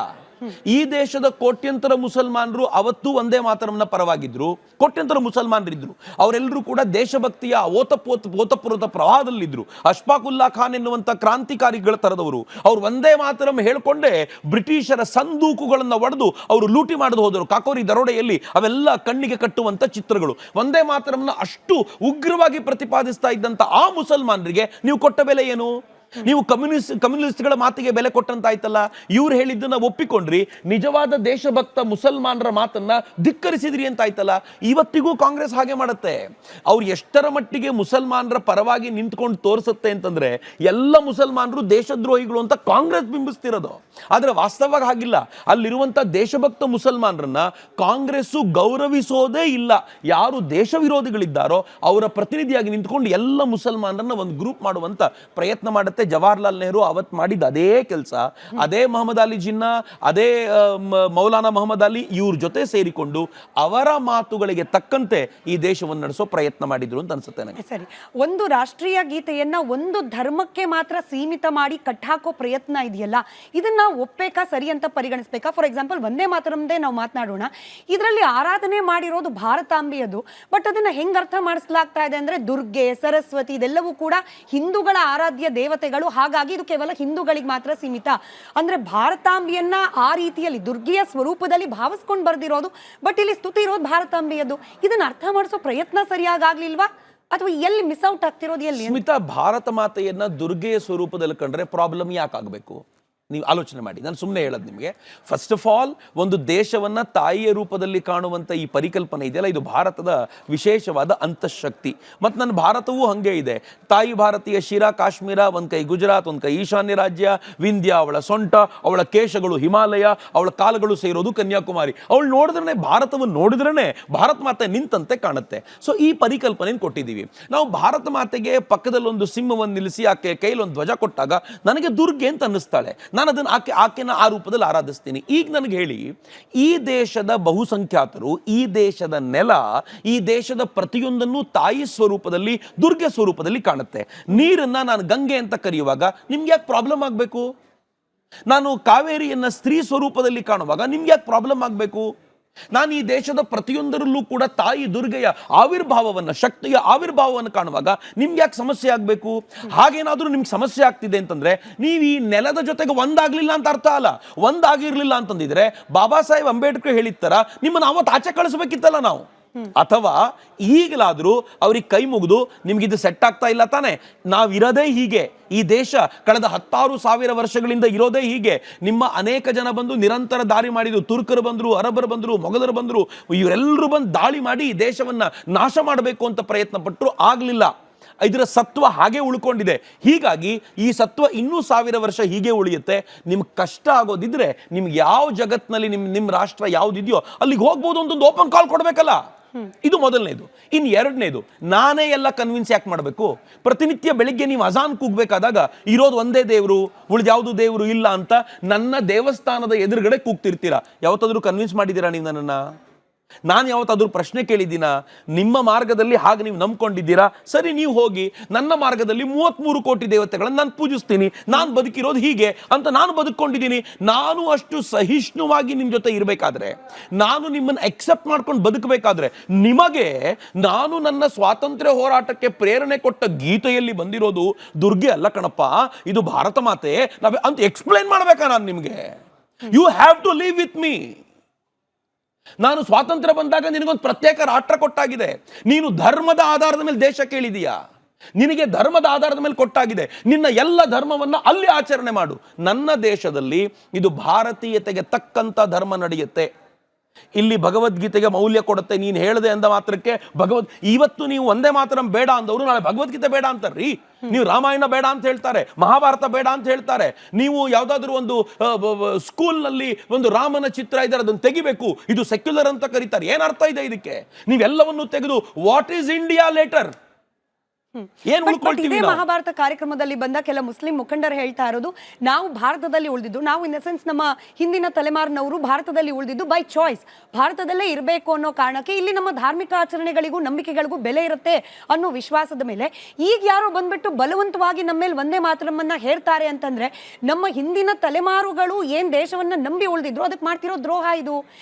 ಈ ದೇಶದ ಕೋಟ್ಯಂತರ ಮುಸಲ್ಮಾನರು ಅವತ್ತು ಒಂದೇ ಮಾತರಮ್ನ ಪರವಾಗಿದ್ರು. ಕೋಟ್ಯಂತರ ಮುಸಲ್ಮಾನರಿದ್ರು. ಅವರೆಲ್ಲರೂ ಕೂಡ ದೇಶಭಕ್ತಿಯ ಓತಪ್ರೋತ ಪ್ರವಾಹದಲ್ಲಿದ್ರು. ಅಶ್ಫಾಕುಲ್ಲಾ ಖಾನ್ ಎನ್ನುವಂತ ಕ್ರಾಂತಿಕಾರಿಗಳ ತರದವರು. ಅವ್ರು ಒಂದೇ ಮಾತರಂ ಹೇಳ್ಕೊಂಡೇ ಬ್ರಿಟಿಷರ ಸಂದೂಕುಗಳನ್ನು ಒಡೆದು ಅವರು ಲೂಟಿ ಮಾಡದು ಹೋದರು. ಕಾಕೋರಿ ದರೋಡೆಯಲ್ಲಿ ಅವೆಲ್ಲ ಕಣ್ಣಿಗೆ ಕಟ್ಟುವಂತ ಚಿತ್ರಗಳು. ಒಂದೇ ಮಾತರಂನ ಅಷ್ಟು ಉಗ್ರವಾಗಿ ಪ್ರತಿಪಾದಿಸ್ತಾ ಇದ್ದಂತ ಆ ಮುಸಲ್ಮಾನರಿಗೆ ನೀವು ಕೊಟ್ಟ ಬೆಲೆ ಏನು? ನೀವು ಕಮ್ಯುನಿಸ್ಟ್ಗಳ ಮಾತಿಗೆ ಬೆಲೆ ಕೊಟ್ಟಂತಾಯ್ತಲ್ಲ. ಇವ್ರು ಹೇಳಿದ್ದನ್ನ ಒಪ್ಪಿಕೊಂಡ್ರಿ, ನಿಜವಾದ ದೇಶಭಕ್ತ ಮುಸಲ್ಮಾನರ ಮಾತನ್ನ ಧಿಕ್ಕರಿಸಿದ್ರಿ ಅಂತ ಆಯ್ತಲ್ಲ. ಇವತ್ತಿಗೂ ಕಾಂಗ್ರೆಸ್ ಹಾಗೆ ಮಾಡುತ್ತೆ. ಅವ್ರು ಎಷ್ಟರ ಮಟ್ಟಿಗೆ ಮುಸಲ್ಮಾನರ ಪರವಾಗಿ ನಿಂತ್ಕೊಂಡು ತೋರಿಸುತ್ತೆ ಅಂತಂದ್ರೆ ಎಲ್ಲ ಮುಸಲ್ಮಾನರು ದೇಶದ್ರೋಹಿಗಳು ಅಂತ ಕಾಂಗ್ರೆಸ್ ಬಿಂಬಿಸ್ತಿರೋದು. ಆದ್ರೆ ವಾಸ್ತವವಾಗಿ ಹಾಗಿಲ್ಲ. ಅಲ್ಲಿರುವಂತ ದೇಶಭಕ್ತ ಮುಸಲ್ಮಾನರನ್ನ ಕಾಂಗ್ರೆಸ್ಸು ಗೌರವಿಸೋದೇ ಇಲ್ಲ. ಯಾರು ದೇಶ ವಿರೋಧಿಗಳಿದ್ದಾರೋ ಅವರ ಪ್ರತಿನಿಧಿಯಾಗಿ ನಿಂತ್ಕೊಂಡು ಎಲ್ಲ ಮುಸಲ್ಮಾನರನ್ನ ಒಂದು ಗ್ರೂಪ್ ಮಾಡುವಂತ ಪ್ರಯತ್ನ ಮಾಡುತ್ತೆ. ಜವಾಹರ್ಲಾಲ್ ನೆಹರು ಅವತ್ತು ಮಾಡಿದ ಅದೇ ಕೆಲಸ, ಅದೇ ಮೊಹಮ್ಮದ್ ಅಲಿ ಜಿನ್ನಾ, ಅದೇ ಮೌಲಾನಾ ಮೊಹಮ್ಮದ್ ಅಲಿ ಇವ್ರ ಜೊತೆ ಸೇರಿಕೊಂಡು ಅವರ ಮಾತುಗಳಿಗೆ ತಕ್ಕಂತೆ ಈ ದೇಶವನ್ನು ನಡೆಸೋ ಪ್ರಯತ್ನ ಮಾಡಿದ್ರು ಅಂತ ಅನ್ಸುತ್ತೆ ನನಗೆ. ಸರಿ, ಒಂದು ರಾಷ್ಟ್ರೀಯ ಗೀತೆಯನ್ನ ಒಂದು ಧರ್ಮಕ್ಕೆ ಮಾತ್ರ ಸೀಮಿತ ಮಾಡಿ ಕಟ್ಟಾಕೋ ಪ್ರಯತ್ನ ಇದೆಯಲ್ಲ, ಇದನ್ನ ಒಪ್ಪಬೇಕಾ, ಸರಿ ಅಂತ ಪರಿಗಣಿಸಬೇಕಾ? ಫಾರ್ ಎಕ್ಸಾಂಪಲ್ ವಂದೇ ಮಾತರಂದೇ ನಾವು ಮಾತನಾಡೋಣ. ಇದರಲ್ಲಿ ಆರಾಧನೆ ಮಾಡಿರೋದು ಭಾರತಾಂಬೆಯದು. ಬಟ್ ಅದನ್ನ ಹೆಂಗ್ ಅರ್ಥ ಮಾಡಿಸಲಾಗ್ತಾ ಇದೆ ಅಂದ್ರೆ ದುರ್ಗೆ, ಸರಸ್ವತಿ ಇದೆಲ್ಲವೂ ಕೂಡ ಹಿಂದೂಗಳ ಆರಾಧ್ಯ ದೇವತೆಗಳು. ಹಾಗಾಗಿ ಇದು ಕೇವಲ ಹಿಂದೂಗಳಿಗೆ ಮಾತ್ರ ಸೀಮಿತ. ಅಂದ್ರೆ ಭಾರತಾಂಬಿಯನ್ನ ಆ ರೀತಿಯಲ್ಲಿ ದುರ್ಗೆಯ ಸ್ವರೂಪದಲ್ಲಿ ಭಾವಿಸ್ಕೊಂಡು ಬರ್ದಿರೋದು, ಬಟ್ ಇಲ್ಲಿ ಸ್ತುತಿ ಇರೋದು ಭಾರತಾಂಬಿಯದ್ದು. ಇದನ್ನ ಅರ್ಥ ಮಾಡಿಸೋ ಪ್ರಯತ್ನ ಸರಿಯಾಗ್ಲಿಲ್ವಾ, ಅಥವಾ ಎಲ್ಲಿ ಮಿಸ್ ಔಟ್ ಆಗ್ತಿರೋದು ಎಲ್ಲಿ? ಸ್ಮಿತಾ, ಭಾರತ ಮಾತೆಯನ್ನ ದುರ್ಗೆಯ ಸ್ವರೂಪದಲ್ಲಿ ಕಂಡ್ರೆ ಪ್ರಾಬ್ಲಮ್ ಯಾಕಾಗಬೇಕು? ನೀವು ಆಲೋಚನೆ ಮಾಡಿ. ನಾನು ಸುಮ್ಮನೆ ಹೇಳೋದು ನಿಮಗೆ. ಫಸ್ಟ್ ಆಫ್ ಆಲ್, ಒಂದು ದೇಶವನ್ನ ತಾಯಿಯ ರೂಪದಲ್ಲಿ ಕಾಣುವಂಥ ಈ ಪರಿಕಲ್ಪನೆ ಇದೆಯಲ್ಲ, ಇದು ಭಾರತದ ವಿಶೇಷವಾದ ಅಂತಃಶಕ್ತಿ. ಮತ್ತು ನನ್ನ ಭಾರತವೂ ಹಾಗೆ ಇದೆ. ತಾಯಿ ಭಾರತೀಯ ಶಿರಾ ಕಾಶ್ಮೀರ, ಒಂದು ಕೈ ಗುಜರಾತ್, ಒಂದು ಕೈ ಈಶಾನ್ಯ ರಾಜ್ಯ, ವಿಂಧ್ಯ ಅವಳ ಸೊಂಟ, ಅವಳ ಕೇಶಗಳು ಹಿಮಾಲಯ, ಅವಳ ಕಾಲುಗಳು ಸೇರೋದು ಕನ್ಯಾಕುಮಾರಿ. ಅವಳು ನೋಡಿದ್ರೆ, ಭಾರತವನ್ನು ನೋಡಿದ್ರೇ ಭಾರತ ಮಾತೆ ನಿಂತಂತೆ ಕಾಣುತ್ತೆ. ಸೊ ಈ ಪರಿಕಲ್ಪನೆಯನ್ನು ಕೊಟ್ಟಿದ್ದೀವಿ ನಾವು. ಭಾರತ ಮಾತೆಗೆ ಪಕ್ಕದಲ್ಲಿ ಒಂದು ಸಿಂಹವನ್ನು ನಿಲ್ಲಿಸಿ ಆಕೆ ಕೈಲೊಂದು ಧ್ವಜ ಕೊಟ್ಟಾಗ ನನಗೆ ದುರ್ಗೆ ಅಂತ ಅನ್ನಿಸ್ತಾಳೆ. ನಾನು ಅದನ್ನು ಆಕೆನ ಆ ರೂಪದಲ್ಲಿ ಆರಾಧಿಸ್ತೀನಿ. ಈಗ ನನಗೆ ಹೇಳಿ, ಈ ದೇಶದ ಬಹುಸಂಖ್ಯಾತರು, ಈ ದೇಶದ ನೆಲ, ಈ ದೇಶದ ಪ್ರತಿಯೊಂದನ್ನು ತಾಯಿ ಸ್ವರೂಪದಲ್ಲಿ, ದುರ್ಗೆ ಸ್ವರೂಪದಲ್ಲಿ ಕಾಣುತ್ತೆ. ನೀರನ್ನ ನಾನು ಗಂಗೆ ಅಂತ ಕರೆಯುವಾಗ ನಿಮ್ಗೆ ಯಾಕೆ ಪ್ರಾಬ್ಲಮ್ ಆಗಬೇಕು? ನಾನು ಕಾವೇರಿಯನ್ನ ಸ್ತ್ರೀ ಸ್ವರೂಪದಲ್ಲಿ ಕಾಣುವಾಗ ನಿಮ್ಗೆ ಯಾಕೆ ಪ್ರಾಬ್ಲಮ್ ಆಗಬೇಕು? ನಾನು ಈ ದೇಶದ ಪ್ರತಿಯೊಂದರಲ್ಲೂ ಕೂಡ ತಾಯಿ ದುರ್ಗೆಯ ಆವಿರ್ಭಾವವನ್ನು, ಶಕ್ತಿಯ ಆವಿರ್ಭಾವವನ್ನು ಕಾಣುವಾಗ ನಿಮ್ಗೆ ಯಾಕೆ ಸಮಸ್ಯೆ ಆಗಬೇಕು? ಹಾಗೇನಾದ್ರೂ ನಿಮ್ಗೆ ಸಮಸ್ಯೆ ಆಗ್ತಿದೆ ಅಂತಂದ್ರೆ ನೀವು ಈ ನೆಲದ ಜೊತೆಗೆ ಒಂದಾಗ್ಲಿಲ್ಲ ಅಂತ ಅರ್ಥ ಅಲ್ಲ. ಒಂದಾಗಿರ್ಲಿಲ್ಲ ಅಂತಂದಿದ್ರೆ ಬಾಬಾ ಸಾಹೇಬ್ ಅಂಬೇಡ್ಕರ್ ಹೇಳಿರ್ತಾರ, ನಿಮ್ಮನ್ನು ಅವತ್ತು ಆಚೆ ಕಳಿಸ್ಬೇಕಿತ್ತಲ್ಲ ನಾವು. ಅಥವಾ ಈಗಲಾದ್ರೂ ಅವ್ರಿಗೆ ಕೈ ಮುಗಿದು ನಿಮ್ಗಿದು ಸೆಟ್ ಆಗ್ತಾ ಇಲ್ಲ ತಾನೆ, ನಾವಿರೋದೇ ಹೀಗೆ, ಈ ದೇಶ ಕಳೆದ 10,000 ವರ್ಷಗಳಿಂದ ಇರೋದೇ ಹೀಗೆ, ನಿಮ್ಮ ಅನೇಕ ಜನ ಬಂದು ನಿರಂತರ ದಾರಿ ಮಾಡಿದ್ರು, ತುರ್ಕರು ಬಂದ್ರು, ಅರಬರು ಬಂದ್ರು, ಮೊಘಲರು ಬಂದ್ರು, ಇವರೆಲ್ಲರೂ ಬಂದು ದಾಳಿ ಮಾಡಿ ಈ ದೇಶವನ್ನ ನಾಶ ಮಾಡಬೇಕು ಅಂತ ಪ್ರಯತ್ನ ಪಟ್ಟರು, ಆಗ್ಲಿಲ್ಲ. ಇದರ ಸತ್ವ ಹಾಗೆ ಉಳ್ಕೊಂಡಿದೆ. ಹೀಗಾಗಿ ಈ ಸತ್ವ ಇನ್ನೂ 1000 ವರ್ಷ ಹೀಗೆ ಉಳಿಯುತ್ತೆ. ನಿಮ್ಗೆ ಕಷ್ಟ ಆಗೋದಿದ್ರೆ ನಿಮ್ಗೆ ಯಾವ ಜಗತ್ನಲ್ಲಿ ನಿಮ್ಮ ರಾಷ್ಟ್ರ ಯಾವ್ದಿದೆಯೋ ಅಲ್ಲಿಗೆ ಹೋಗ್ಬೋದು ಅಂತ ಒಂದು ಓಪನ್ ಕಾಲ್ ಕೊಡ್ಬೇಕಲ್ಲ. ಇದು ಮೊದಲನೇದು. ಇನ್ನು ಎರಡನೇದು, ನಾನೇ ಎಲ್ಲ ಕನ್ವಿನ್ಸ್ ಯಾಕೆ ಮಾಡಬೇಕು? ಪ್ರತಿನಿತ್ಯ ಬೆಳಿಗ್ಗೆ ನೀವು ಅಜಾನ್ ಕೂಗ್ಬೇಕಾದಾಗ ಇರೋದು ಒಂದೇ ದೇವರು, ಉಳಿದ ಯಾವುದು ದೇವರು ಇಲ್ಲ ಅಂತ ನನ್ನ ದೇವಸ್ಥಾನದ ಎದುರುಗಡೆ ಕೂಗ್ತಿರ್ತೀರಾ. ಯಾವತ್ತಾದ್ರೂ ಕನ್ವಿನ್ಸ್ ಮಾಡಿದ್ದೀರಾ ನೀವು ನನ್ನನ್ನ? ನಾನು ಯಾವತ್ತಾದ್ರೂ ಪ್ರಶ್ನೆ ಕೇಳಿದ್ದೀನ? ನಿಮ್ಮ ಮಾರ್ಗದಲ್ಲಿ ಹಾಗೆ ನೀವು ನಂಬ್ಕೊಂಡಿದ್ದೀರಾ, ಸರಿ, ನೀವು ಹೋಗಿ. ನನ್ನ ಮಾರ್ಗದಲ್ಲಿ 33 ಕೋಟಿ ದೇವತೆಗಳನ್ನು ನಾನು ಪೂಜಿಸ್ತೀನಿ, ನಾನು ಬದುಕಿರೋದು ಹೀಗೆ ಅಂತ ನಾನು ಬದುಕೊಂಡಿದ್ದೀನಿ. ನಾನು ಅಷ್ಟು ಸಹಿಷ್ಣುವಾಗಿ ನಿಮ್ಮ ಜೊತೆ ಇರಬೇಕಾದ್ರೆ, ನಾನು ನಿಮ್ಮನ್ನು ಅಕ್ಸೆಪ್ಟ್ ಮಾಡ್ಕೊಂಡು ಬದುಕಬೇಕಾದ್ರೆ, ನಿಮಗೆ ನಾನು ನನ್ನ ಸ್ವಾತಂತ್ರ್ಯ ಹೋರಾಟಕ್ಕೆ ಪ್ರೇರಣೆ ಕೊಟ್ಟ ಗೀತೆಯಲ್ಲಿ ಬಂದಿರೋದು ದುರ್ಗೆ ಅಲ್ಲ ಕಣಪ್ಪ, ಇದು ಭಾರತ ಮಾತೆ ಅಂತ ಎಕ್ಸ್ಪ್ಲೈನ್ ಮಾಡ್ಬೇಕಾ ನಾನು ನಿಮಗೆ? You have to live with me. ನಾನು ಸ್ವಾತಂತ್ರ್ಯ ಬಂದಾಗ ನಿನಗೊಂದು ಪ್ರತ್ಯೇಕ ರಾಷ್ಟ್ರ ಕೊಟ್ಟಾಗಿದೆ. ನೀನು ಧರ್ಮದ ಆಧಾರದ ಮೇಲೆ ದೇಶ ಕೇಳಿದೀಯಾ? ನಿನಗೆ ಧರ್ಮದ ಆಧಾರದ ಮೇಲೆ ಕೊಟ್ಟಾಗಿದೆ. ನಿನ್ನ ಎಲ್ಲ ಧರ್ಮವನ್ನ ಅಲ್ಲಿ ಆಚರಣೆ ಮಾಡು. ನನ್ನ ದೇಶದಲ್ಲಿ ಇದು ಭಾರತೀಯತೆಗೆ ತಕ್ಕಂತ ಧರ್ಮ ನಡೆಯುತ್ತೆ. ಇಲ್ಲಿ ಭಗವದ್ಗೀತೆಗೆ ಮೌಲ್ಯ ಕೊಡುತ್ತೆ. ನೀನು ಹೇಳದೆ ಅಂದ ಮಾತ್ರಕ್ಕೆ ಇವತ್ತು ನೀವು ಒಂದೇ ಮಾತ್ರ ಬೇಡ ಅಂದವರು ನಾಳೆ ಭಗವದ್ಗೀತೆ ಬೇಡ ಅಂತಾರ್ರಿ. ನೀವು ರಾಮಾಯಣ ಬೇಡ ಅಂತ ಹೇಳ್ತಾರೆ, ಮಹಾಭಾರತ ಬೇಡ ಅಂತ ಹೇಳ್ತಾರೆ. ನೀವು ಯಾವ್ದಾದ್ರು ಒಂದು ಸ್ಕೂಲ್ನಲ್ಲಿ ಒಂದು ರಾಮನ ಚಿತ್ರ ಇದ್ದಾರೆ, ಅದನ್ನು ತೆಗಿಬೇಕು, ಇದು ಸೆಕ್ಯುಲರ್ ಅಂತ ಕರೀತಾರೆ. ಏನ್ ಅರ್ಥ ಇದೆ ಇದಕ್ಕೆ? ನೀವೆಲ್ಲವನ್ನು ತೆಗೆದು ವಾಟ್ ಈಸ್ ಇಂಡಿಯಾ ಲೇಟರ್ ಏನ್ ಉಳ್ಕೊಳ್ತೀವಿ? ಮಹಾಭಾರತ ಕಾರ್ಯಕ್ರಮದಲ್ಲಿ ಬಂದ ಕೆಲ ಮುಸ್ಲಿಂ ಮುಖಂಡರು ಹೇಳ್ತಾ ಇರೋದು, ನಾವು ಭಾರತದಲ್ಲಿ ಉಳಿದಿದ್ದು, ನಾವು ಇನ್ ದ ಸೆನ್ಸ್ ನಮ್ಮ ಹಿಂದಿನ ತಲೆಮಾರಿನವರು ಭಾರತದಲ್ಲಿ ಉಳಿದಿದ್ದು ಬೈ ಚಾಯ್ಸ್, ಭಾರತದಲ್ಲೇ ಇರಬೇಕು ಅನ್ನೋ ಕಾರಣಕ್ಕೆ ಇಲ್ಲಿ ನಮ್ಮ ಧಾರ್ಮಿಕ ಆಚರಣೆಗಳಿಗೂ ನಂಬಿಕೆಗಳಿಗೂ ಬೆಲೆ ಇರುತ್ತೆ ಅನ್ನೋ ವಿಶ್ವಾಸದ ಮೇಲೆ ಈಗ ಯಾರೋ ಬಂದ್ಬಿಟ್ಟು ಬಲವಂತವಾಗಿ ನಮ್ಮ ಮೇಲೆ ಒಂದೇ ಮಾತರಮ್ಮನ್ನ ಹೇಳ್ತಾರೆ ಅಂತಂದ್ರೆ, ನಮ್ಮ ಹಿಂದಿನ ತಲೆಮಾರುಗಳು ಏನ್ ದೇಶವನ್ನ ನಂಬಿ ಉಳಿದಿದ್ರು ಅದಕ್ಕೆ ಮಾಡ್ತಿರೋ ದ್ರೋಹ ಇದು.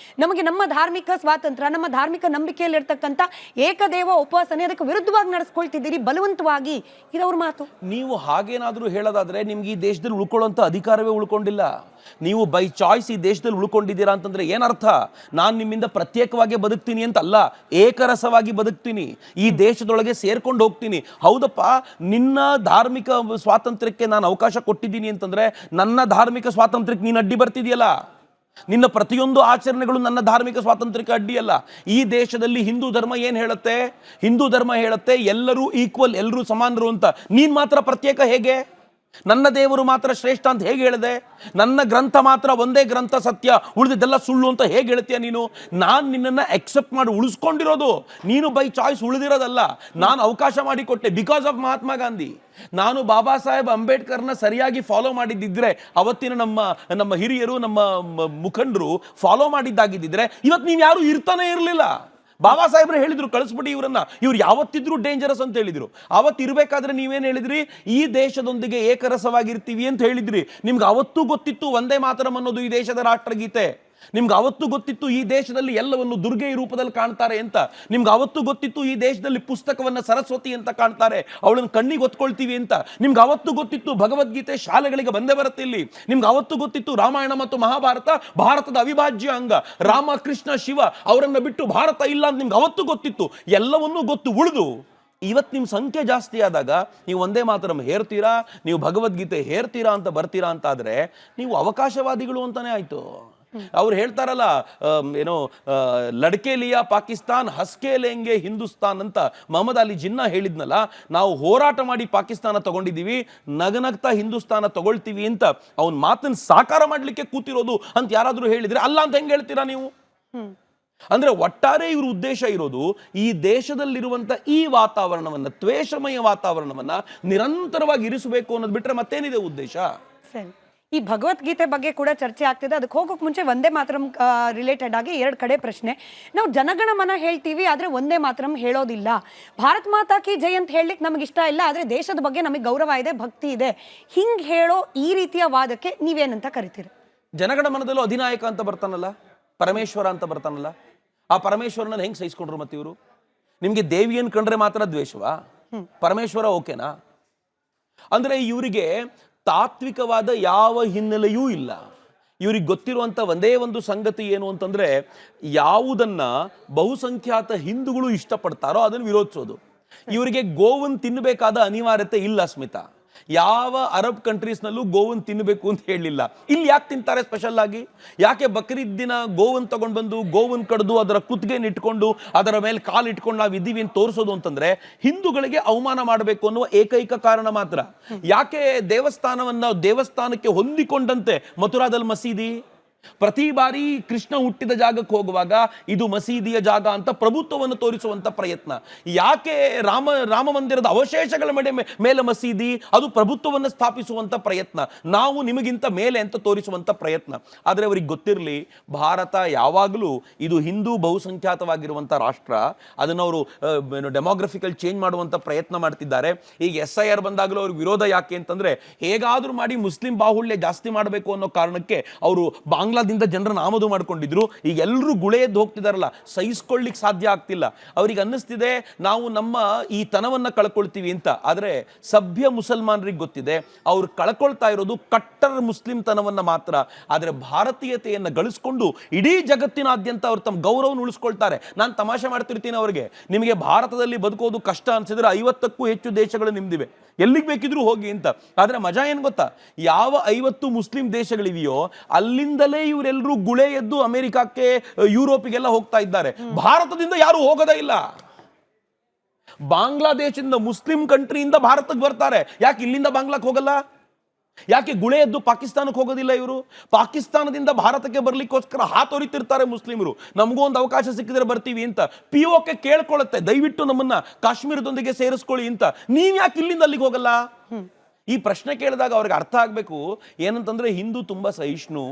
ನಮಗೆ ನಮ್ಮ ಧಾರ್ಮಿಕ ಸ್ವಾತಂತ್ರ್ಯ, ನಮ್ಮ ಧಾರ್ಮಿಕ ನಂಬಿಕೆಯಲ್ಲಿರ್ತಕ್ಕಂಥ ಏಕದೇವ ಉಪಾಸನೆ ಅದಕ್ಕೆ ವಿರುದ್ಧವಾಗಿ ನಡೆಸ್ಕೊಳ್ತಿದ್ದೀರಿ ಬಲವಂತವಾಗಿ. ಇದವ್ರ ಮಾತು. ನೀವು ಹಾಗೇನಾದ್ರೂ ಹೇಳೋದಾದ್ರೆ ನಿಮ್ಗೆ ಈ ದೇಶದಲ್ಲಿ ಉಳ್ಕೊಳ್ಳುವಂತ ಅಧಿಕಾರವೇ ಉಳ್ಕೊಂಡಿಲ್ಲ. ನೀವು ಬೈ ಚಾಯ್ಸ್ ಈ ದೇಶದಲ್ಲಿ ಉಳ್ಕೊಂಡಿದ್ದೀರಾ ಅಂತಂದ್ರೆ ಏನರ್ಥ? ನಾನು ನಿಮ್ಮಿಂದ ಪ್ರತ್ಯೇಕವಾಗಿ ಬದುಕ್ತೀನಿ ಅಂತ ಅಲ್ಲ, ಏಕರಸವಾಗಿ ಬದುಕ್ತೀನಿ, ಈ ದೇಶದೊಳಗೆ ಸೇರ್ಕೊಂಡು ಹೋಗ್ತೀನಿ. ಹೌದಪ್ಪ, ನಿನ್ನ ಧಾರ್ಮಿಕ ಸ್ವಾತಂತ್ರ್ಯಕ್ಕೆ ನಾನು ಅವಕಾಶ ಕೊಟ್ಟಿದ್ದೀನಿ ಅಂತಂದ್ರೆ ನನ್ನ ಧಾರ್ಮಿಕ ಸ್ವಾತಂತ್ರ್ಯಕ್ಕೆ ನೀನು ಅಡ್ಡಿ ಬರ್ತಿದೆಯಲ್ಲ. ನಿನ್ನ ಪ್ರತಿಯೊಂದು ಆಚರಣೆಗಳು ನನ್ನ ಧಾರ್ಮಿಕ ಸ್ವಾತಂತ್ರ್ಯಕ್ಕೆ ಅಡ್ಡಿಯಲ್ಲ. ಈ ದೇಶದಲ್ಲಿ ಹಿಂದೂ ಧರ್ಮ ಏನ್ ಹೇಳುತ್ತೆ? ಹಿಂದೂ ಧರ್ಮ ಹೇಳುತ್ತೆ ಎಲ್ಲರೂ ಈಕ್ವಲ್, ಎಲ್ಲರೂ ಸಮಾನರು ಅಂತ. ನೀನ್ ಮಾತ್ರ ಪ್ರತ್ಯೇಕ ಹೇಗೆ? ನನ್ನ ದೇವರು ಮಾತ್ರ ಶ್ರೇಷ್ಠ ಅಂತ ಹೇಗೆ ಹೇಳಿದೆ? ನನ್ನ ಗ್ರಂಥ ಮಾತ್ರ ಒಂದೇ ಗ್ರಂಥ ಸತ್ಯ, ಉಳಿದಿದ್ದೆಲ್ಲ ಸುಳ್ಳು ಅಂತ ಹೇಗೆ ಹೇಳ್ತೀಯ ನೀನು? ನಾನು ನಿನ್ನನ್ನು ಅಕ್ಸೆಪ್ಟ್ ಮಾಡಿ ಉಳಿಸ್ಕೊಂಡಿರೋದು, ನೀನು ಬೈ ಚಾಯ್ಸ್ ಉಳಿದಿರೋದಲ್ಲ. ನಾನು ಅವಕಾಶ ಮಾಡಿಕೊಟ್ಟೆ ಬಿಕಾಸ್ ಆಫ್ ಮಹಾತ್ಮ ಗಾಂಧಿ. ನಾನು ಬಾಬಾ ಸಾಹೇಬ್ ಅಂಬೇಡ್ಕರ್ನ ಸರಿಯಾಗಿ ಫಾಲೋ ಮಾಡಿದ್ದಿದ್ರೆ, ಅವತ್ತಿನ ನಮ್ಮ ಹಿರಿಯರು, ನಮ್ಮ ಮುಖಂಡರು ಫಾಲೋ ಮಾಡಿದ್ದಾಗಿದ್ದಿದ್ರೆ ಇವತ್ತು ನೀವು ಯಾರು ಇರ್ತಾನೆ ಇರಲಿಲ್ಲ. ಬಾಬಾ ಸಾಹೇಬ್ರು ಹೇಳಿದ್ರು ಕಳಿಸ್ಬಿಡಿ ಇವರನ್ನ, ಇವ್ರು ಯಾವತ್ತಿದ್ರು ಡೇಂಜರಸ್ ಅಂತ ಹೇಳಿದ್ರು. ಅವತ್ತು ಇರಬೇಕಾದ್ರೆ ನೀವೇನು ಹೇಳಿದ್ರಿ? ಈ ದೇಶದೊಂದಿಗೆ ಏಕರಸವಾಗಿರ್ತೀವಿ ಅಂತ ಹೇಳಿದ್ರಿ. ನಿಮ್ಗೆ ಅವತ್ತೂ ಗೊತ್ತಿತ್ತು ಒಂದೇ ಮಾತರಂ ಅನ್ನೋದು ಈ ದೇಶದ ರಾಷ್ಟ್ರಗೀತೆ. ನಿಮ್ಗೆ ಅವತ್ತು ಗೊತ್ತಿತ್ತು ಈ ದೇಶದಲ್ಲಿ ಎಲ್ಲವನ್ನು ದುರ್ಗೆ ರೂಪದಲ್ಲಿ ಕಾಣ್ತಾರೆ ಅಂತ. ನಿಮ್ಗೆ ಅವತ್ತು ಗೊತ್ತಿತ್ತು ಈ ದೇಶದಲ್ಲಿ ಪುಸ್ತಕವನ್ನ ಸರಸ್ವತಿ ಅಂತ ಕಾಣ್ತಾರೆ, ಅವಳನ್ನು ಕಣ್ಣಿಗೆ ಒತ್ಕೊಳ್ತೀವಿ ಅಂತ. ನಿಮ್ಗೆ ಅವತ್ತು ಗೊತ್ತಿತ್ತು ಭಗವದ್ಗೀತೆ ಶಾಲೆಗಳಿಗೆ ಬಂದೇ ಬರುತ್ತೆ ಇಲ್ಲಿ. ನಿಮ್ಗೆ ಅವತ್ತು ಗೊತ್ತಿತ್ತು ರಾಮಾಯಣ ಮತ್ತು ಮಹಾಭಾರತ ಭಾರತದ ಅವಿಭಾಜ್ಯ ಅಂಗ, ರಾಮ ಕೃಷ್ಣ ಶಿವ ಅವರನ್ನ ಬಿಟ್ಟು ಭಾರತ ಇಲ್ಲ ಅಂತ ನಿಮ್ಗೆ ಅವತ್ತು ಗೊತ್ತಿತ್ತು. ಎಲ್ಲವನ್ನೂ ಗೊತ್ತು ಉಳಿದು ಇವತ್ತು ನಿಮ್ಮ ಸಂಖ್ಯೆ ಜಾಸ್ತಿ ಆದಾಗ ನೀವು ಒಂದೇ ಮಾತರಂ ಹೇರ್ತೀರಾ, ನೀವು ಭಗವದ್ಗೀತೆ ಹೇರ್ತೀರಾ ಅಂತ ಬರ್ತೀರಾ ಅಂತ ಆದ್ರೆ ನೀವು ಅವಕಾಶವಾದಿಗಳು ಅಂತಾನೆ ಆಯ್ತು. ಅವ್ರು ಹೇಳ್ತಾರಲ್ಲ, ಏನೋ ಲಡ್ಕೆ ಲಿಯಾ ಪಾಕಿಸ್ತಾನ್ ಹಸ್ಕೆ ಲೇಂಗೆ ಹಿಂದೂಸ್ತಾನ್ ಅಂತ ಮೊಹಮ್ಮದ್ ಅಲಿ ಜಿನ್ನಾ ಹೇಳಿದ್ನಲ್ಲ. ನಾವು ಹೋರಾಟ ಮಾಡಿ ಪಾಕಿಸ್ತಾನ ತಗೊಂಡಿದ್ದೀವಿ, ನಗನಗ್ತಾ ಹಿಂದೂಸ್ತಾನ ತಗೊಳ್ತೀವಿ ಅಂತ ಅವನ ಮಾತನ್ನ ಸಾಕಾರ ಮಾಡ್ಲಿಕ್ಕೆ ಕೂತಿರೋದು ಅಂತ ಯಾರಾದ್ರೂ ಹೇಳಿದ್ರೆ ಅಲ್ಲ ಅಂತ ಹೆಂಗೆ ಹೇಳ್ತೀರಾ ನೀವು? ಅಂದ್ರೆ ಒಟ್ಟಾರೆ ಇವ್ರ ಉದ್ದೇಶ ಇರೋದು ಈ ದೇಶದಲ್ಲಿರುವಂತ ಈ ವಾತಾವರಣವನ್ನ, ದ್ವೇಷಮಯ ವಾತಾವರಣವನ್ನ ನಿರಂತರವಾಗಿ ಇರಿಸಬೇಕು ಅನ್ನೋದು ಬಿಟ್ರೆ ಮತ್ತೇನಿದೆ ಉದ್ದೇಶ? ಸರಿ, ಈ ಭಗವದ್ಗೀತೆ ಬಗ್ಗೆ ಕೂಡ ಚರ್ಚೆ ಆಗ್ತಿದೆ. ಅದಕ್ಕೆ ಹೋಗೋಕೆ ಮುಂಚೆ ವಂದೇ ಮಾತರಂ ರಿಲೇಟೆಡ್ ಆಗಿ 2 ಕಡೆ ಪ್ರಶ್ನೆ. ನಾವು ಜನಗಣಮನ ಹೇಳ್ತೀವಿ, ಆದರೆ ವಂದೇ ಮಾತರಂ ಹೇಳೋದಿಲ್ಲ. ಭಾರತ್ ಮಾತಾ ಕಿ ಜೈ ಅಂತ ಹೇಳಲಿಕ್ಕೆ ನಮಗೆ ಇಷ್ಟ ಇಲ್ಲ, ಆದರೆ ದೇಶದ ಬಗ್ಗೆ ನಮಗೆ ಗೌರವ ಇದೆ, ಭಕ್ತಿ ಇದೆ. ಹಿಂಗೆ ಹೇಳೋ ಈ ರೀತಿಯ ವಾದಕ್ಕೆ ನೀವೇನಂತ ಕರಿತೀರಿ? ಜನಗಣಮನದಲ್ಲೂ ಅಧಿನಾಯಕ ಅಂತ ಬರ್ತಾನಲ್ಲ, ಪರಮೇಶ್ವರ ಅಂತ ಬರ್ತಾನಲ್ಲ, ಆ ಪರಮೇಶ್ವರನ ಹೆಂಗೆ ಸಹಿಸ್ಕೊಂಡ್ರು ಮತ್ತೆ ಇವರು? ನಿಮಗೆ ದೇವಿಯನ್ನು ಕಂಡ್ರೆ ಮಾತ್ರ ದ್ವೇಷವಾ? ಪರಮೇಶ್ವರ ಓಕೆನಾ? ಅಂದ್ರೆ ಇವರಿಗೆ ತಾತ್ವಿಕವಾದ ಯಾವ ಹಿನ್ನೆಲೆಯೂ ಇಲ್ಲ. ಇವ್ರಿಗೆ ಗೊತ್ತಿರುವಂಥ ಒಂದೇ ಒಂದು ಸಂಗತಿ ಏನು ಅಂತಂದ್ರೆ, ಯಾವುದನ್ನ ಬಹುಸಂಖ್ಯಾತ ಹಿಂದೂಗಳು ಇಷ್ಟಪಡ್ತಾರೋ ಅದನ್ನು ವಿರೋಧಿಸೋದು. ಇವರಿಗೆ ಗೋವನ್ನು ತಿನ್ನಬೇಕಾದ ಅನಿವಾರ್ಯತೆ ಇಲ್ಲ ಸ್ಮಿತಾ. ಯಾವ ಅರಬ್ ಕಂಟ್ರೀಸ್ನಲ್ಲೂ ಗೋವನ್ನು ತಿನ್ನಬೇಕು ಅಂತ ಹೇಳಲಿಲ್ಲ. ಇಲ್ಲಿ ಯಾಕೆ ತಿಂತಾರೆ ಸ್ಪೆಷಲ್ ಆಗಿ? ಯಾಕೆ ಬಕ್ರೀದ್ ದಿನ ಗೋವನ್ನು ತಗೊಂಡು ಬಂದು ಗೋವನ್ನು ಕಡ್ದು ಅದರ ಕುತ್ತಿಗೆಯನ್ನು ಇಟ್ಕೊಂಡು ಅದರ ಮೇಲೆ ಕಾಲು ಇಟ್ಕೊಂಡು ನಾವು ಇದ್ದೀವಿ ಅಂತ ತೋರಿಸೋದು ಅಂತಂದ್ರೆ ಹಿಂದೂಗಳಿಗೆ ಅವಮಾನ ಮಾಡಬೇಕು ಅನ್ನುವ ಏಕೈಕ ಕಾರಣ ಮಾತ್ರ. ಯಾಕೆ ದೇವಸ್ಥಾನಕ್ಕೆ ಹೊಂದಿಕೊಂಡಂತೆ ಮಥುರಾದಲ್ಲಿ ಮಸೀದಿ? ಪ್ರತಿ ಬಾರಿ ಕೃಷ್ಣ ಹುಟ್ಟಿದ ಜಾಗಕ್ಕೆ ಹೋಗುವಾಗ ಇದು ಮಸೀದಿಯ ಜಾಗ ಅಂತ ಪ್ರಭುತ್ವವನ್ನು ತೋರಿಸುವಂತ ಪ್ರಯತ್ನ. ಯಾಕೆ ರಾಮ ಮಂದಿರದ ಅವಶೇಷಗಳ ಮೇಲೆ ಮಸೀದಿ? ಅದು ಪ್ರಭುತ್ವವನ್ನು ಸ್ಥಾಪಿಸುವಂತ ಪ್ರಯತ್ನ. ನಾವು ನಿಮಗಿಂತ ಮೇಲೆ ಅಂತ ತೋರಿಸುವಂತ ಪ್ರಯತ್ನ. ಆದರೆ ಅವರಿಗೆ ಗೊತ್ತಿರಲಿ, ಭಾರತ ಯಾವಾಗಲೂ ಇದು ಹಿಂದೂ ಬಹುಸಂಖ್ಯಾತವಾಗಿರುವಂತ ರಾಷ್ಟ್ರ. ಅದನ್ನು ಅವರು ಡೆಮೋಗ್ರಫಿಕಲ್ ಚೇಂಜ್ ಮಾಡುವಂತ ಪ್ರಯತ್ನ ಮಾಡ್ತಿದ್ದಾರೆ. ಈಗ SIR ಬಂದಾಗಲೂ ಅವ್ರಿಗೆ ವಿರೋಧ ಯಾಕೆ ಅಂತಂದ್ರೆ, ಹೇಗಾದ್ರೂ ಮಾಡಿ ಮುಸ್ಲಿಂ ಬಾಹುಳ್ಯ ಜಾಸ್ತಿ ಮಾಡಬೇಕು ಅನ್ನೋ ಕಾರಣಕ್ಕೆ ಅವರು ಬಾಂಗ್ಲಾದಿಂದ ಜನರನ್ನು ಆಮದು ಮಾಡ್ಕೊಂಡಿದ್ರು. ಈಗ ಎಲ್ಲರೂ ಗುಳೆಯದ್ದು ಹೋಗ್ತಿದಾರಲ್ಲ, ಸಹಿಸ್ಕೊಳ್ಳಿಕ್ಕೆ ಸಾಧ್ಯ ಆಗ್ತಿಲ್ಲ. ಅವ್ರಿಗೆ ಅನ್ನಿಸ್ತಿದೆ ನಾವು ನಮ್ಮ ಈ ತನವನ್ನ ಕಳ್ಕೊಳ್ತೀವಿ ಅಂತ. ಆದರೆ ಸಭ್ಯ ಮುಸಲ್ಮಾನರಿಗೆ ಗೊತ್ತಿದೆ ಅವ್ರು ಕಳ್ಕೊಳ್ತಾ ಇರೋದು ಕಟ್ಟರ್ ಮುಸ್ಲಿಂ ತನವನ್ನ ಮಾತ್ರ. ಆದರೆ ಭಾರತೀಯತೆಯನ್ನು ಗಳಿಸ್ಕೊಂಡು ಇಡೀ ಜಗತ್ತಿನಾದ್ಯಂತ ಅವ್ರು ತಮ್ಮ ಗೌರವವನ್ನು ಉಳಿಸ್ಕೊಳ್ತಾರೆ. ನಾನು ತಮಾಷೆ ಮಾಡ್ತಿರ್ತೀನಿ ಅವ್ರಿಗೆ, ನಿಮಗೆ ಭಾರತದಲ್ಲಿ ಬದುಕೋದು ಕಷ್ಟ ಅನ್ಸಿದ್ರೆ 50ಕ್ಕೂ ಹೆಚ್ಚು ದೇಶಗಳು ನಿಮ್ದಿವೆ, ಎಲ್ಲಿಗೆ ಬೇಕಿದ್ರು ಹೋಗಿ ಅಂತ. ಆದ್ರೆ ಮಜಾ ಏನ್ ಗೊತ್ತಾ? ಯಾವ 50 ಮುಸ್ಲಿಂ ದೇಶಗಳಿವೆಯೋ ಅಲ್ಲಿಂದಲೇ ಇವರೆಲ್ಲರೂ ಗುಳೆ ಎದ್ದು ಅಮೆರಿಕಕ್ಕೆ, ಯುರೋಪಿಗೆಲ್ಲ ಹೋಗ್ತಾ ಇದ್ದಾರೆ. ಭಾರತದಿಂದ ಯಾರು ಹೋಗೋದೇ ಇಲ್ಲ. ಬಾಂಗ್ಲಾದೇಶದಿಂದ, ಮುಸ್ಲಿಂ ಕಂಟ್ರಿಯಿಂದ ಭಾರತಕ್ಕೆ ಬರ್ತಾರೆ. ಯಾಕೆ ಇಲ್ಲಿಂದ ಬಾಂಗ್ಲಾಕ್ಕೆ ಹೋಗಲ್ಲ? ಯಾಕೆ ಗುಳೆ ಎದ್ದು ಪಾಕಿಸ್ತಾನಕ್ಕೆ ಹೋಗೋದಿಲ್ಲ ಇವರು? ಪಾಕಿಸ್ತಾನದಿಂದ ಭಾರತಕ್ಕೆ ಬರ್ಲಿಕ್ಕೋಸ್ಕರ ಹಾತೊರಿತಿರ್ತಾರೆ ಮುಸ್ಲಿಮರು. ನಮಗೂ ಒಂದು ಅವಕಾಶ ಸಿಕ್ಕಿದ್ರೆ ಬರ್ತೀವಿ ಅಂತ. POK ಕೇಳ್ಕೊಳ್ಳುತ್ತೆ, ದಯವಿಟ್ಟು ನಮ್ಮನ್ನ ಕಾಶ್ಮೀರದೊಂದಿಗೆ ಸೇರಿಸ್ಕೊಳ್ಳಿ ಅಂತ. ನೀವ್ ಯಾಕೆ ಇಲ್ಲಿಂದ ಅಲ್ಲಿಗೆ ಹೋಗಲ್ಲ? ಈ ಪ್ರಶ್ನೆ ಕೇಳಿದಾಗ ಅವ್ರಿಗೆ ಅರ್ಥ ಆಗ್ಬೇಕು ಏನಂತಂದ್ರೆ, ಹಿಂದೂ ತುಂಬಾ ಸಹಿಷ್ಣು,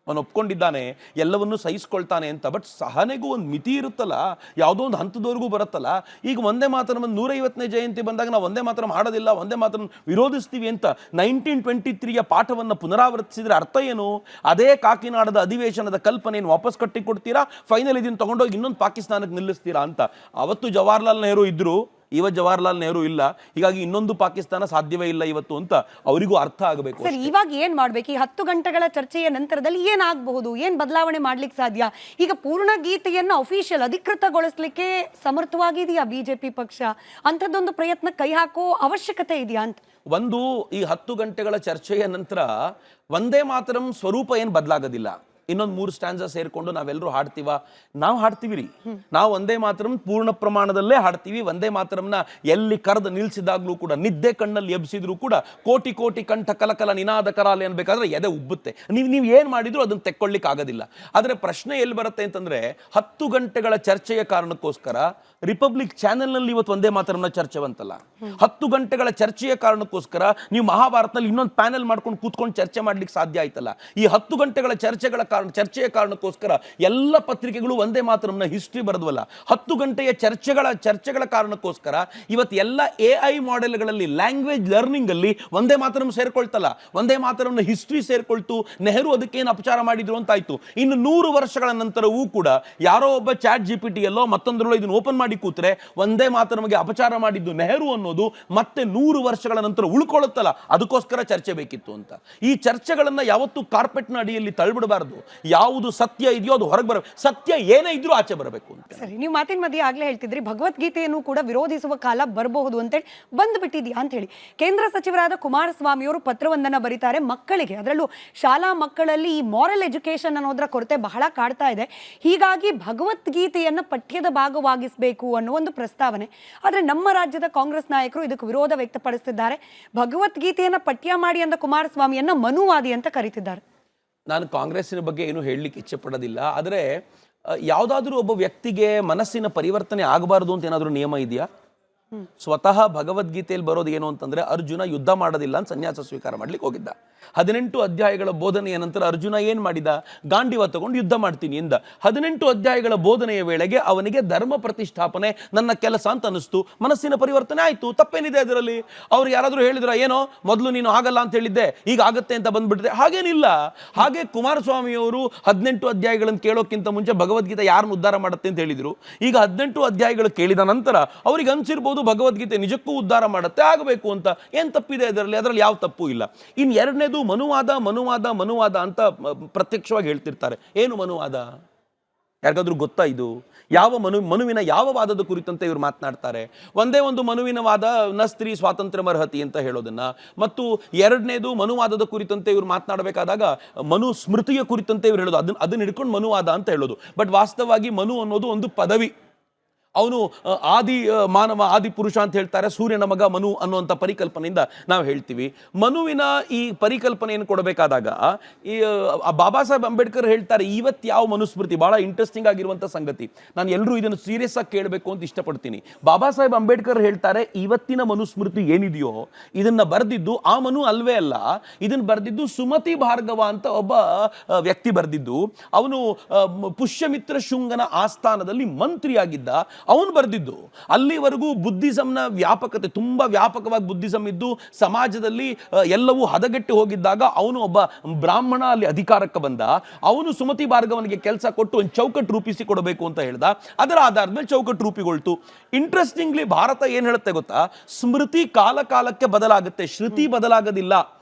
ಅವನು ಒಪ್ಕೊಂಡಿದ್ದಾನೆ, ಎಲ್ಲವನ್ನೂ ಸಹಿಸ್ಕೊಳ್ತಾನೆ ಅಂತ. ಬಟ್ ಸಹನೆಗೂ ಒಂದು ಮಿತಿ ಇರುತ್ತಲ್ಲ, ಯಾವುದೋ ಒಂದು ಹಂತದವರೆಗೂ ಬರುತ್ತಲ್ಲ. ಈಗ ವಂದೇ ಮಾತರಂ 150ನೇ ಜಯಂತಿ ಬಂದಾಗ ನಾವು ವಂದೇ ಮಾತರಂ ಹಾಡೋದಿಲ್ಲ, ವಂದೇ ಮಾತರಂ ವಿರೋಧಿಸ್ತೀವಿ ಅಂತ 1923ಯ ಪಾಠವನ್ನು ಪುನರಾವರ್ತಿಸಿದ್ರೆ ಅರ್ಥ ಏನು? ಅದೇ ಕಾಕಿನಾಡದ ಅಧಿವೇಶನದ ಕಲ್ಪನೆಯನ್ನು ವಾಪಸ್ ಕಟ್ಟಿ ಕೊಡ್ತೀರಾ, ಫೈನಲ್ ಇದನ್ನು ತಗೊಂಡೋಗಿ ಇನ್ನೊಂದು ಪಾಕಿಸ್ತಾನಕ್ಕೆ ನಿಲ್ಲಿಸ್ತೀರಾ ಅಂತ. ಅವತ್ತು ಜವಾಹರ್ಲಾಲ್ ನೆಹರು ಇದ್ರು, ಇವತ್ತು ಜವಾಹರ್ಲಾಲ್ ನೆಹರು ಇಲ್ಲ. ಹೀಗಾಗಿ ಇನ್ನೊಂದು ಪಾಕಿಸ್ತಾನ ಸಾಧ್ಯವೇ ಇಲ್ಲ ಇವತ್ತು ಅಂತ ಅವರಿಗೂ ಅರ್ಥ ಆಗಬೇಕು. ಸರ್, ಇವಾಗ ಏನ್ ಮಾಡ್ಬೇಕು? ಈ 10 ಗಂಟೆಗಳ ಚರ್ಚೆಯ ನಂತರದಲ್ಲಿ ಏನಾಗಬಹುದು? ಏನ್ ಬದಲಾವಣೆ ಮಾಡ್ಲಿಕ್ಕೆ ಸಾಧ್ಯ? ಈಗ ಪೂರ್ಣ ಗೀತೆಯನ್ನು ಅಫಿಷಿಯಲ್ ಅಧಿಕೃತಗೊಳಿಸ್ಲಿಕ್ಕೆ ಸಮರ್ಥವಾಗಿದೆಯಾ ಬಿಜೆಪಿ ಪಕ್ಷ? ಅಂಥದ್ದೊಂದು ಪ್ರಯತ್ನ ಕೈ ಹಾಕೋ ಅವಶ್ಯಕತೆ ಇದೆಯಾ ಅಂತ. ಒಂದು, ಈ 10 ಗಂಟೆಗಳ ಚರ್ಚೆಯ ನಂತರ ವಂದೇ ಮಾತರಂ ಸ್ವರೂಪ ಏನು ಬದಲಾಗೋದಿಲ್ಲ. ಇನ್ನೊಂದು 3 ಸ್ಟ್ಯಾನ್ಸ ಸೇರ್ಕೊಂಡು ನಾವೆಲ್ಲರೂ ಹಾಡ್ತೀವ? ನಾವು ಹಾಡ್ತೀವಿ ರೀ. ನಾವು ವಂದೇ ಮಾತರಂ ಪೂರ್ಣ ಪ್ರಮಾಣದಲ್ಲೇ ಹಾಡ್ತೀವಿ. ವಂದೇ ಮಾತರಂನ ಎಲ್ಲಿ ಕರೆದು ನಿಲ್ಸಿದಾಗ್ಲೂ ಕೂಡ, ನಿದ್ದೆ ಕಣ್ಣಲ್ಲಿ ಎಬ್ಸಿದ್ರು ಕೂಡ, ಕೋಟಿ ಕೋಟಿ ಕಂಠ ಕಲಕಲ ನಿನಾದ ಕರಾಲೆ ಅನ್ಬೇಕಾದ್ರೆ ಎದೆ ಉಬ್ಬುತ್ತೆ. ನೀವು ಏನ್ ಮಾಡಿದ್ರು ಅದನ್ನ ತೆಕ್ಕೊಳ್ಳಿಕ್ಕೆ ಆಗೋದಿಲ್ಲ. ಆದ್ರೆ ಪ್ರಶ್ನೆ ಎಲ್ಲಿ ಬರುತ್ತೆ ಅಂತಂದ್ರೆ, 10 ಗಂಟೆಗಳ ಚರ್ಚೆಯ ಕಾರಣಕ್ಕೋಸ್ಕರ ರಿಪಬ್ಲಿಕ್ ಚಾನೆಲ್ನಲ್ಲಿ ಇವತ್ತು ವಂದೇ ಮಾತರಂನ ಚರ್ಚೆ ಬಂತಲ್ಲ. 10 ಗಂಟೆಗಳ ಚರ್ಚೆಯ ಕಾರಣಕ್ಕೋಸ್ಕರ ನೀವು ಮಹಾಭಾರತದಲ್ಲಿ ಇನ್ನೊಂದು ಪ್ಯಾನೆಲ್ ಮಾಡ್ಕೊಂಡು ಕೂತ್ಕೊಂಡು ಚರ್ಚೆ ಮಾಡ್ಲಿಕ್ಕೆ ಸಾಧ್ಯ ಆಯ್ತಲ್ಲ. ಈ 10 ಗಂಟೆಗಳ ಚರ್ಚೆಯ ಕಾರಣಕ್ಕೋಸ್ಕರ ಎಲ್ಲ ಪತ್ರಿಕೆಗಳು ವಂದೇ ಮಾತರಂನ ಹಿಸ್ಟ್ರಿ ಬರೆದ್ವಲ್ಲ. 10 ಗಂಟೆಯ ಚರ್ಚೆಗಳ ಕಾರಣಕ್ಕೋಸ್ಕರ ಇವತ್ತು ಎಲ್ಲ AI ಮಾಡೆಲ್ಗಳಲ್ಲಿ, ಲ್ಯಾಂಗ್ವೇಜ್ ಲರ್ನಿಂಗ್ ಅಲ್ಲಿ ವಂದೇ ಮಾತರಂ ಸೇರ್ಕೊಳ್ತಲ್ಲ. ವಂದೇ ಮಾತರಂನ ಹಿಸ್ಟ್ರಿ ಸೇರ್ಕೊಳ್ತು. ನೆಹರು ಅದಕ್ಕೇನು ಅಪಚಾರ ಮಾಡಿದ್ರು ಅಂತ ಆಯ್ತು. ಇನ್ನು 100 ವರ್ಷಗಳ ನಂತರವೂ ಕೂಡ ಯಾರೋ ಒಬ್ಬ ChatGPT ಎಲ್ಲೋ ಮತ್ತೊಂದರಲ್ಲೋ ಇದನ್ನು ಓಪನ್ ಮಾಡಿ ಕೂತ್ರೆ ವಂದೇ ಮಾತರಂಗೆ ಅಪಚಾರ ಮಾಡಿದ್ದು ನೆಹರು ಅನ್ನೋದು ಮತ್ತೆ 100 ವರ್ಷಗಳ ನಂತರ ಉಳ್ಕೊಳ್ಳುತ್ತಲ್ಲ. ಅದಕ್ಕೋಸ್ಕರ ಚರ್ಚೆ ಬೇಕಿತ್ತು ಅಂತ. ಈ ಚರ್ಚೆಗಳನ್ನ ಯಾವತ್ತೂ ಕಾರ್ಪೆಟ್ನ ಅಡಿಯಲ್ಲಿ ತಳ್ಳಿಬಿಡಬಾರ್ದು. ಯಾವುದು ಸತ್ಯ ಇದೆಯೋ ಅದು ಹೊರಗೆ ಬರಬೇಕು. ಸತ್ಯ ಏನೇ ಇದ್ರೂ ಆಚೆ ಬರಬೇಕು ಅಂತ. ಸರಿ, ನೀವು ಮಾತಿನ ಮಧ್ಯೆ ಆಗ್ಲೇ ಹೇಳ್ತಿದ್ರಿ ಭಗವದ್ಗೀತೆಯನ್ನು ಕೂಡ ವಿರೋಧಿಸುವ ಕಾಲ ಬರಬಹುದು ಅಂತೇಳಿ, ಬಂದ್ಬಿಟ್ಟಿದ್ಯಾ ಅಂತ ಹೇಳಿ. ಕೇಂದ್ರ ಸಚಿವರಾದ ಕುಮಾರಸ್ವಾಮಿ ಅವರು ಪತ್ರವೊಂದನ್ನು ಬರೀತಾರೆ ಮಕ್ಕಳಿಗೆ. ಅದರಲ್ಲೂ ಶಾಲಾ ಮಕ್ಕಳಲ್ಲಿ ಈ ಮಾರಲ್ ಎಜುಕೇಶನ್ ಅನ್ನೋದರ ಕೊರತೆ ಬಹಳ ಕಾಡ್ತಾ ಇದೆ. ಹೀಗಾಗಿ ಭಗವದ್ಗೀತೆಯನ್ನು ಪಠ್ಯದ ಭಾಗವಾಗಿಸಬೇಕು ಅನ್ನೋ ಒಂದು ಪ್ರಸ್ತಾವನೆ. ಆದರೆ ನಮ್ಮ ರಾಜ್ಯದ ಕಾಂಗ್ರೆಸ್ ನಾಯಕರು ಇದಕ್ಕೆ ವಿರೋಧ ವ್ಯಕ್ತಪಡಿಸುತ್ತಿದ್ದಾರೆ. ಭಗವದ್ಗೀತೆಯನ್ನು ಪಠ್ಯ ಮಾಡಿ ಅಂದ ಕುಮಾರಸ್ವಾಮಿಯನ್ನ ಮನುವಾದಿ ಅಂತ ಕರೀತಿದ್ದಾರೆ. ನಾನು ಕಾಂಗ್ರೆಸ್ಸಿನ ಬಗ್ಗೆ ಏನು ಹೇಳಲಿಕ್ಕೆ ಇಚ್ಛೆ ಪಡೋದಿಲ್ಲ. ಆದರೆ ಯಾವುದಾದ್ರೂ ಒಬ್ಬ ವ್ಯಕ್ತಿಗೆ ಮನಸ್ಸಿನ ಪರಿವರ್ತನೆ ಆಗಬಾರ್ದು ಅಂತ ಏನಾದರೂ ನಿಯಮ ಇದೆಯಾ? ಸ್ವತಃ ಭಗವದ್ಗೀತೆಯಲ್ಲಿ ಬರೋದು ಏನು ಅಂತಂದ್ರೆ ಅರ್ಜುನ ಯುದ್ಧ ಮಾಡೋದಿಲ್ಲ ಅಂತ ಸನ್ಯಾಸ ಸ್ವೀಕಾರ ಮಾಡ್ಲಿಕ್ಕೆ ಹೋಗಿದ್ದ. 18 ಅಧ್ಯಾಯಗಳ ಬೋಧನೆಯ ನಂತರ ಅರ್ಜುನ ಏನ್ ಮಾಡಿದ? ಗಾಂಡಿವ ತಗೊಂಡು ಯುದ್ಧ ಮಾಡ್ತೀನಿ ಎಂದ. 18 ಅಧ್ಯಾಯಗಳ ಬೋಧನೆಯ ವೇಳೆಗೆ ಅವನಿಗೆ ಧರ್ಮ ಪ್ರತಿಷ್ಠಾಪನೆ ನನ್ನ ಕೆಲಸ ಅಂತ ಅನಿಸ್ತು. ಮನಸ್ಸಿನ ಪರಿವರ್ತನೆ ಆಯ್ತು. ತಪ್ಪೇನಿದೆ ಅದರಲ್ಲಿ? ಅವ್ರು ಯಾರಾದ್ರೂ ಹೇಳಿದ್ರ ಏನೋ ಮೊದಲು ನೀನು ಆಗಲ್ಲ ಅಂತ ಹೇಳಿದ್ದೆ ಈಗ ಆಗತ್ತೆ ಅಂತ ಬಂದ್ಬಿಟ್ಟಿದೆ? ಹಾಗೇನಿಲ್ಲ. ಹಾಗೆ ಕುಮಾರಸ್ವಾಮಿಯವರು 18 ಅಧ್ಯಾಯಗಳನ್ನು ಕೇಳೋಕ್ಕಿಂತ ಮುಂಚೆ ಭಗವದ್ಗೀತೆ ಯಾರನ್ನು ಉದ್ಧಾರ ಮಾಡುತ್ತೆ ಅಂತ ಹೇಳಿದ್ರು. ಈಗ 18 ಅಧ್ಯಾಯಗಳು ಕೇಳಿದ ನಂತರ ಅವ್ರಿಗೆ ಅನ್ಸಿರ್ಬೋದು ಭಗವದ್ಗೀತೆ ನಿಜಕ್ಕೂ ಉದ್ಧಾರ ಮಾಡುತ್ತೆ, ಆಗಬೇಕು ಅಂತ. ಏನ್ ತಪ್ಪಿದೆ ಅದರಲ್ಲಿ ಯಾವ ತಪ್ಪು ಇಲ್ಲ. ಇನ್ ಎರಡನೇದು ಮನುವಾದ ಅಂತ ಪ್ರತ್ಯಕ್ಷವಾಗಿ ಹೇಳ್ತಿರ್ತಾರೆ. ಏನು ಮನುವಾದ? ಯಾರಿಗಾದ್ರೂ ಗೊತ್ತಾ ಇದು? ಯಾವ ಮನುವಿನ ಯಾವ ವಾದದ ಕುರಿತಂತೆ ಇವರು ಮಾತನಾಡ್ತಾರೆ? ಒಂದೇ ಒಂದು ಮನುವಿನ ವಾದ ನ ಸ್ತ್ರೀ ಸ್ವಾತಂತ್ರ್ಯ ಅರ್ಹತಿ ಅಂತ ಹೇಳೋದನ್ನ, ಮತ್ತು ಎರಡನೇದು ಮನುವಾದದ ಕುರಿತಂತೆ ಇವರು ಮಾತನಾಡಬೇಕಾದಾಗ ಮನು ಸ್ಮೃತಿಯ ಕುರಿತಂತೆ ಇವರು ಹೇಳೋದು, ಅದನ್ನ ಹಿಡ್ಕೊಂಡು ಮನುವಾದ ಅಂತ ಹೇಳೋದು. ಬಟ್ ವಾಸ್ತವವಾಗಿ ಮನು ಅನ್ನೋದು ಒಂದು ಪದವಿ. ಅವನು ಆದಿ ಮಾನವ, ಆದಿ ಪುರುಷ ಅಂತ ಹೇಳ್ತಾರೆ. ಸೂರ್ಯನ ಮಗ ಮನು ಅನ್ನುವಂಥ ಪರಿಕಲ್ಪನೆಯಿಂದ ನಾವು ಹೇಳ್ತೀವಿ. ಮನುವಿನ ಈ ಪರಿಕಲ್ಪನೆಯನ್ನು ಕೊಡಬೇಕಾದಾಗ ಈ ಬಾಬಾ ಸಾಹೇಬ್ ಅಂಬೇಡ್ಕರ್ ಹೇಳ್ತಾರೆ, ಇವತ್ತು ಯಾವ ಮನುಸ್ಮೃತಿ, ಬಹಳ ಇಂಟ್ರೆಸ್ಟಿಂಗ್ ಆಗಿರುವಂಥ ಸಂಗತಿ, ನಾನು ಎಲ್ಲರೂ ಇದನ್ನು ಸೀರಿಯಸ್ ಆಗಿ ಕೇಳಬೇಕು ಅಂತ ಇಷ್ಟಪಡ್ತೀನಿ. ಬಾಬಾ ಸಾಹೇಬ್ ಅಂಬೇಡ್ಕರ್ ಹೇಳ್ತಾರೆ, ಇವತ್ತಿನ ಮನುಸ್ಮೃತಿ ಏನಿದೆಯೋ ಇದನ್ನ ಬರೆದಿದ್ದು ಆ ಮನು ಅಲ್ವೇ ಅಲ್ಲ, ಇದನ್ನು ಬರೆದಿದ್ದು ಸುಮತಿ ಭಾರ್ಗವ ಅಂತ ಒಬ್ಬ ವ್ಯಕ್ತಿ ಬರೆದಿದ್ದು. ಅವನು ಪುಷ್ಯಮಿತ್ರ ಶುಂಗನ ಆಸ್ಥಾನದಲ್ಲಿ ಮಂತ್ರಿಯಾಗಿದ್ದ. ಅವನು ಬರೆದಿದ್ದು. ಅಲ್ಲಿವರೆಗೂ ಬುದ್ಧಿಸಂನ ವ್ಯಾಪಕತೆ, ತುಂಬಾ ವ್ಯಾಪಕವಾಗಿ ಬುದ್ಧಿಸಂ ಇದ್ದು ಸಮಾಜದಲ್ಲಿ ಎಲ್ಲವೂ ಹದಗೆಟ್ಟು ಹೋಗಿದ್ದಾಗ ಅವನು ಒಬ್ಬ ಬ್ರಾಹ್ಮಣ ಅಲ್ಲಿ ಅಧಿಕಾರಕ್ಕೆ ಬಂದ. ಅವನು ಸುಮತಿ ಭಾರ್ಗವನಿಗೆ ಕೆಲಸ ಕೊಟ್ಟು ಒಂದು ಚೌಕಟ್ಟು ರೂಪಿಸಿ ಕೊಡಬೇಕು ಅಂತ ಹೇಳ್ದ. ಅದರ ಆಧಾರದ ಮೇಲೆ ಚೌಕಟ್ಟು ರೂಪಿಗೊಳ್ತು. ಇಂಟ್ರೆಸ್ಟಿಂಗ್ಲಿ ಭಾರತ ಏನ್ ಹೇಳುತ್ತೆ ಗೊತ್ತಾ? ಸ್ಮೃತಿ ಕಾಲ ಕಾಲಕ್ಕೆ ಬದಲಾಗುತ್ತೆ, ಶ್ರುತಿ ಬದಲಾಗೋದಿಲ್ಲ.